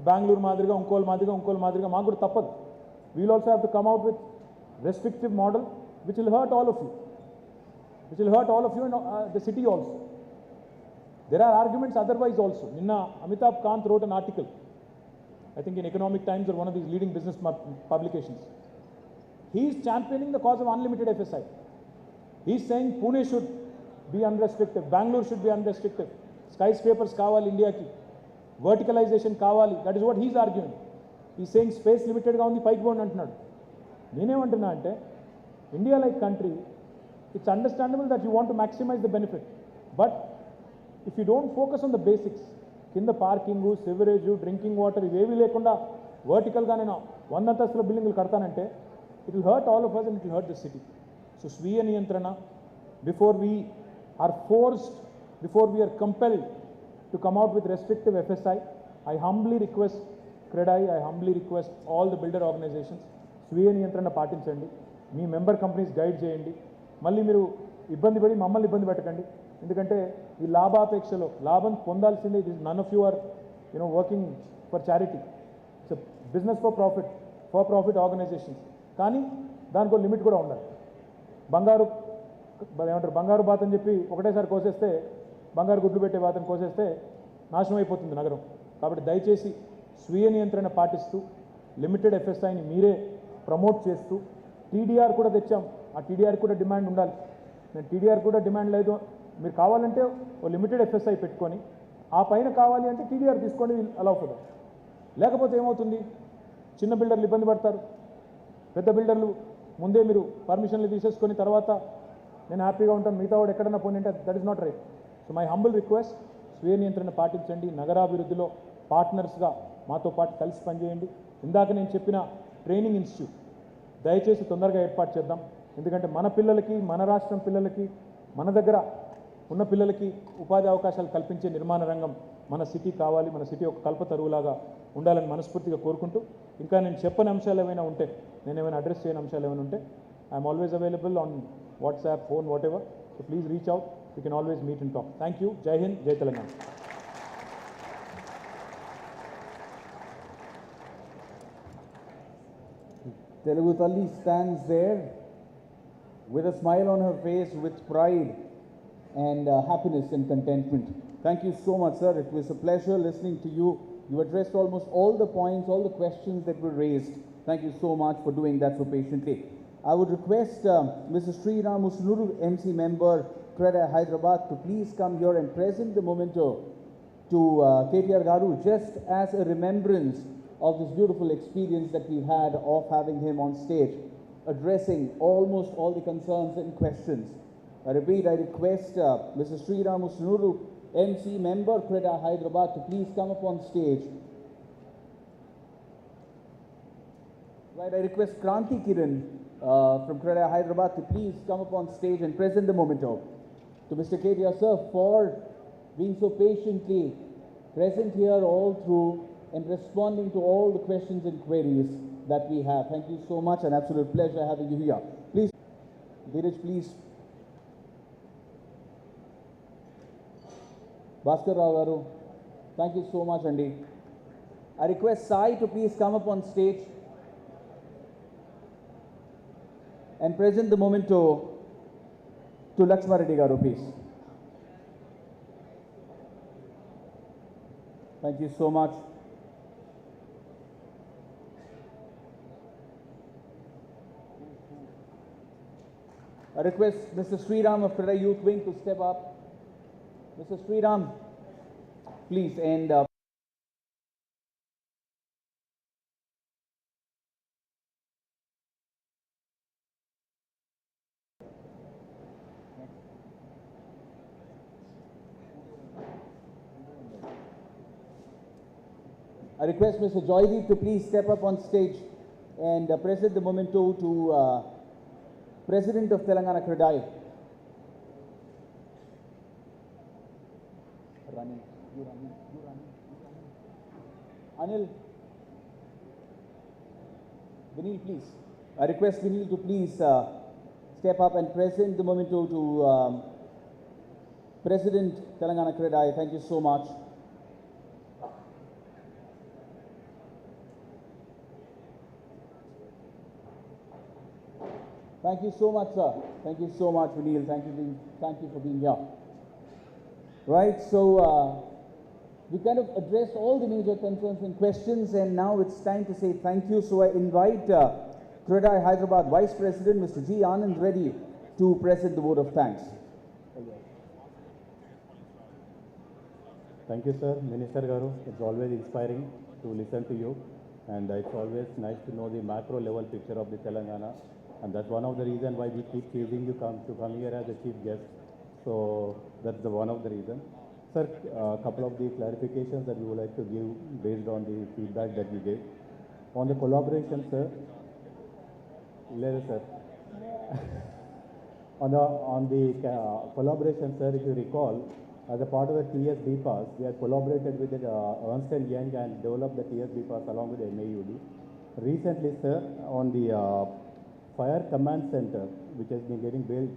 బెంగళూరు మాదిరిగా ఇంకోల మాదిరిగా మాకు కూడా తప్పదు. We'll also have to come out with restrictive model which will hurt all of you, and the city also. There are arguments otherwise also. Ninna Amitabh Kant wrote an article, I think in Economic Times or one of these leading business publications. He is championing the cause of unlimited FSI. He is saying Pune should be unrestricted, Bangalore should be unrestricted, skyscrapers kavali India ki, verticalization kavali. That is what he is arguing. He is saying space limited ga undi paiki bound antunnadu. Nene antunna ante India like country, it's understandable that you want to maximize the benefit, but if you don't focus on the basics, కింద parking, sewerage, drinking water ఇవేవి లేకుండా వర్టికల్గా నేను 100 అంతస్తుల బిల్డింగులు కడతానంటే it will hurt all of us and it will hurt the city. So స్వీయ నియంత్రణ, before we are compelled to come out with restrictive FSI, I humbly request CREDAI, I humbly request all the builder organisations, స్వీయ నియంత్రణ పాటించండి, మీ member companies guide చేయండి. మళ్ళీ మీరు ఇబ్బంది పడి మమ్మల్ని ఇబ్బంది పెట్టకండి. ఎందుకంటే ఈ లాభాపేక్షలో లాభం పొందాల్సిందే. It is none of you are working for charity, it's business for profit organisations. కానీ దానికి లిమిట్ కూడా ఉండాలి. బంగారు బాత్ అని చెప్పి ఒకటేసారి కోసేస్తే, బంగారు గుడ్లు పెట్టే బాతని కోసేస్తే నాశనం అయిపోతుంది నగరం. కాబట్టి దయచేసి స్వీయ నియంత్రణ పాటిస్తూ లిమిటెడ్ FSIని మీరే ప్రమోట్ చేస్తూ, TDR కూడా తెచ్చాం, ఆ TDR కూడా డిమాండ్ ఉండాలి. నేను TDR కూడా డిమాండ్ లేదు, మీరు కావాలంటే ఓ లిమిటెడ్ FSI పెట్టుకొని ఆ పైన కావాలి అంటే TDR తీసుకోండి, అలౌ ఫర్ దట్. లేకపోతే ఏమవుతుంది, చిన్న బిల్డర్లు ఇబ్బంది పడతారు, పెద్ద బిల్డర్లు ముందే మీరు పర్మిషన్లు తీసేసుకొని తర్వాత నేను హ్యాపీగా ఉంటాను, మిగతా వాడు ఎక్కడన్నా పోనీ అంటే that is not right. So my humble request, స్వీయ నియంత్రణ పాటించండి, నగరాభివృద్ధిలో పార్ట్నర్స్గా మాతో పాటు కలిసి పనిచేయండి. ఇందాక నేను చెప్పిన ట్రైనింగ్ ఇన్స్టిట్యూట్ దయచేసి తొందరగా ఏర్పాటు చేద్దాం. ఎందుకంటే మన పిల్లలకి, మన రాష్ట్రం పిల్లలకి, మన దగ్గర ఉన్న పిల్లలకి ఉపాధి అవకాశాలు కల్పించే నిర్మాణ రంగం మన సిటీ కావాలి. మన సిటీ ఒక కల్పతరువులాగా ఉండాలని మనస్ఫూర్తిగా కోరుకుంటూ, ఇంకా నేను చెప్పని అంశాలు ఏమైనా ఉంటే, నేను ఏమైనా అడ్రస్ చేయని అంశాలు ఏమైనా ఉంటే, I'm always available on WhatsApp, phone, what ever. So please reach out, you can always meet and talk. Thank you. జై హింద్, జై Telangana. Telugu Talli stands there with a smile on her face, with pride and happiness and contentment. Thank you so much, sir. It was a pleasure listening to you. You addressed almost all the points, all the questions that were raised. Thank you so much for doing that so patiently. I would request Mr. Sriram Musnuru, MC member, CREDAI Hyderabad, to please come here and present the memento to KTR Garu, just as a remembrance of this beautiful experience that we've had of having him on stage, addressing almost all the concerns and questions. I repeat, I request Mr. Sriram Musnuru, MC member, CREDAI Hyderabad, to please come up on stage. Right, I request Kranti Kiran from CREDAI Hyderabad to please come up on stage and present the memento to Mr. KTR sir for being so patiently present here all through and responding to all the questions and queries that we have. Thank you so much, an absolute pleasure having you here. Please, Dheeraj, please. Bhaskar Rao Garu, thank you so much, Andy. I request Sai to please come up on stage and present the memento to Lakshma Reddy Garu, please. Thank you so much. I request Mr. Sriram of CREDAI Youth Wing to step up. Mr. Sriram, please, and I request Mr. Joydeep to please step up on stage and present the memento to President of Telangana CREDAI. Anil, Vinil, please. I request Vinil to please step up and present the memento to President Telangana CREDAI. Thank you so much. Thank you so much, sir. Thank you so much, Vinil. Thank you for being here. Right, so we kind of addressed all the major concerns and questions, and now it's time to say thank you. So I invite CREDAI Hyderabad Vice President, Mr. G. Anand Reddy, to present the vote of thanks. Thank you, sir. Minister Garu, it's always inspiring to listen to you, and it's always nice to know the macro level picture of the Telangana, and that's one of the reasons why we keep choosing you to come here as a chief guest. So that's the one of the reasons. Sir, a couple of the clarifications that we would like to give based on the feedback that you gave. On the collaboration, sir, sir. on the collaboration, sir, if you recall, as a part of the TSB pass, we have collaborated with Ernst & Young and developed the TSB pass along with the MAUD. Recently, sir, on the Fire Command Center, which has been getting built,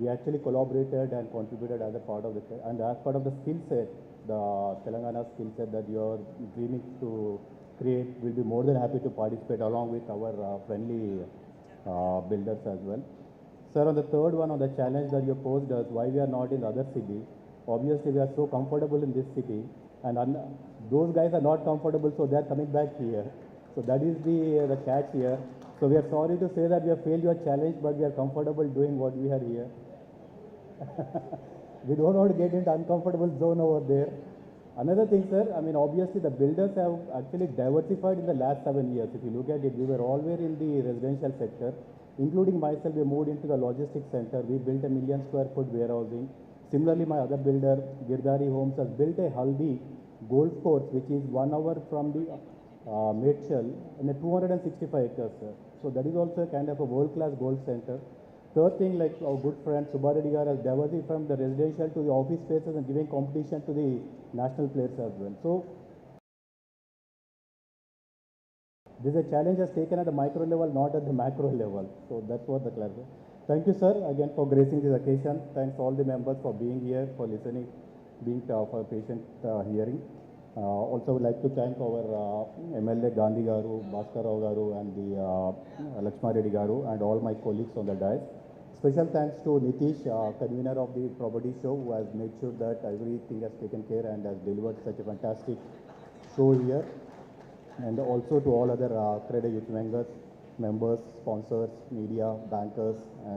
we actually collaborated and contributed as a part of the, and as part of the skill set, the Telangana skill set that you are dreaming to create, we'll be more than happy to participate along with our friendly builders as well. Sir, on the third one, on the challenge that you posed us, why we are not in other cities, obviously we are so comfortable in this city, and those guys are not comfortable, so they are coming back here. So that is the catch here. So we are sorry to say that we have failed your challenge, but we are comfortable doing what we are here. We don't want to get into uncomfortable zone over there. Another thing, sir, I mean, obviously the builders have actually diversified in the last 7 years. If you look at it, we were always in the residential sector, including myself. We moved into the logistics center. We built a 1 million square foot warehousing. Similarly, my other builder, Girdari Homes, has built a Haldi golf course, which is 1 hour from the Metshal in a 265 acres, sir. So that is also a kind of a world-class golf center. Third thing, like our good friend Subbareddy Garu has diversified from the residential to the office spaces and giving competition to the national players as well. So this is a challenge has taken at the micro level, not at the macro level. So that's what the clarity. Thank you, sir, again for gracing this occasion. Thanks all the members for being here, for listening, being for patient hearing. Also would like to thank our MLA Gandhi Garu, Bhaskar Rao Garu, and the Lakshma Reddy Garu, and all my colleagues on the dais. Special thanks to Nitish, convener of the property show, who has made sure that everything has taken care and has delivered such a fantastic show here. And also to all other CREDAI youth members, sponsors, media, bankers.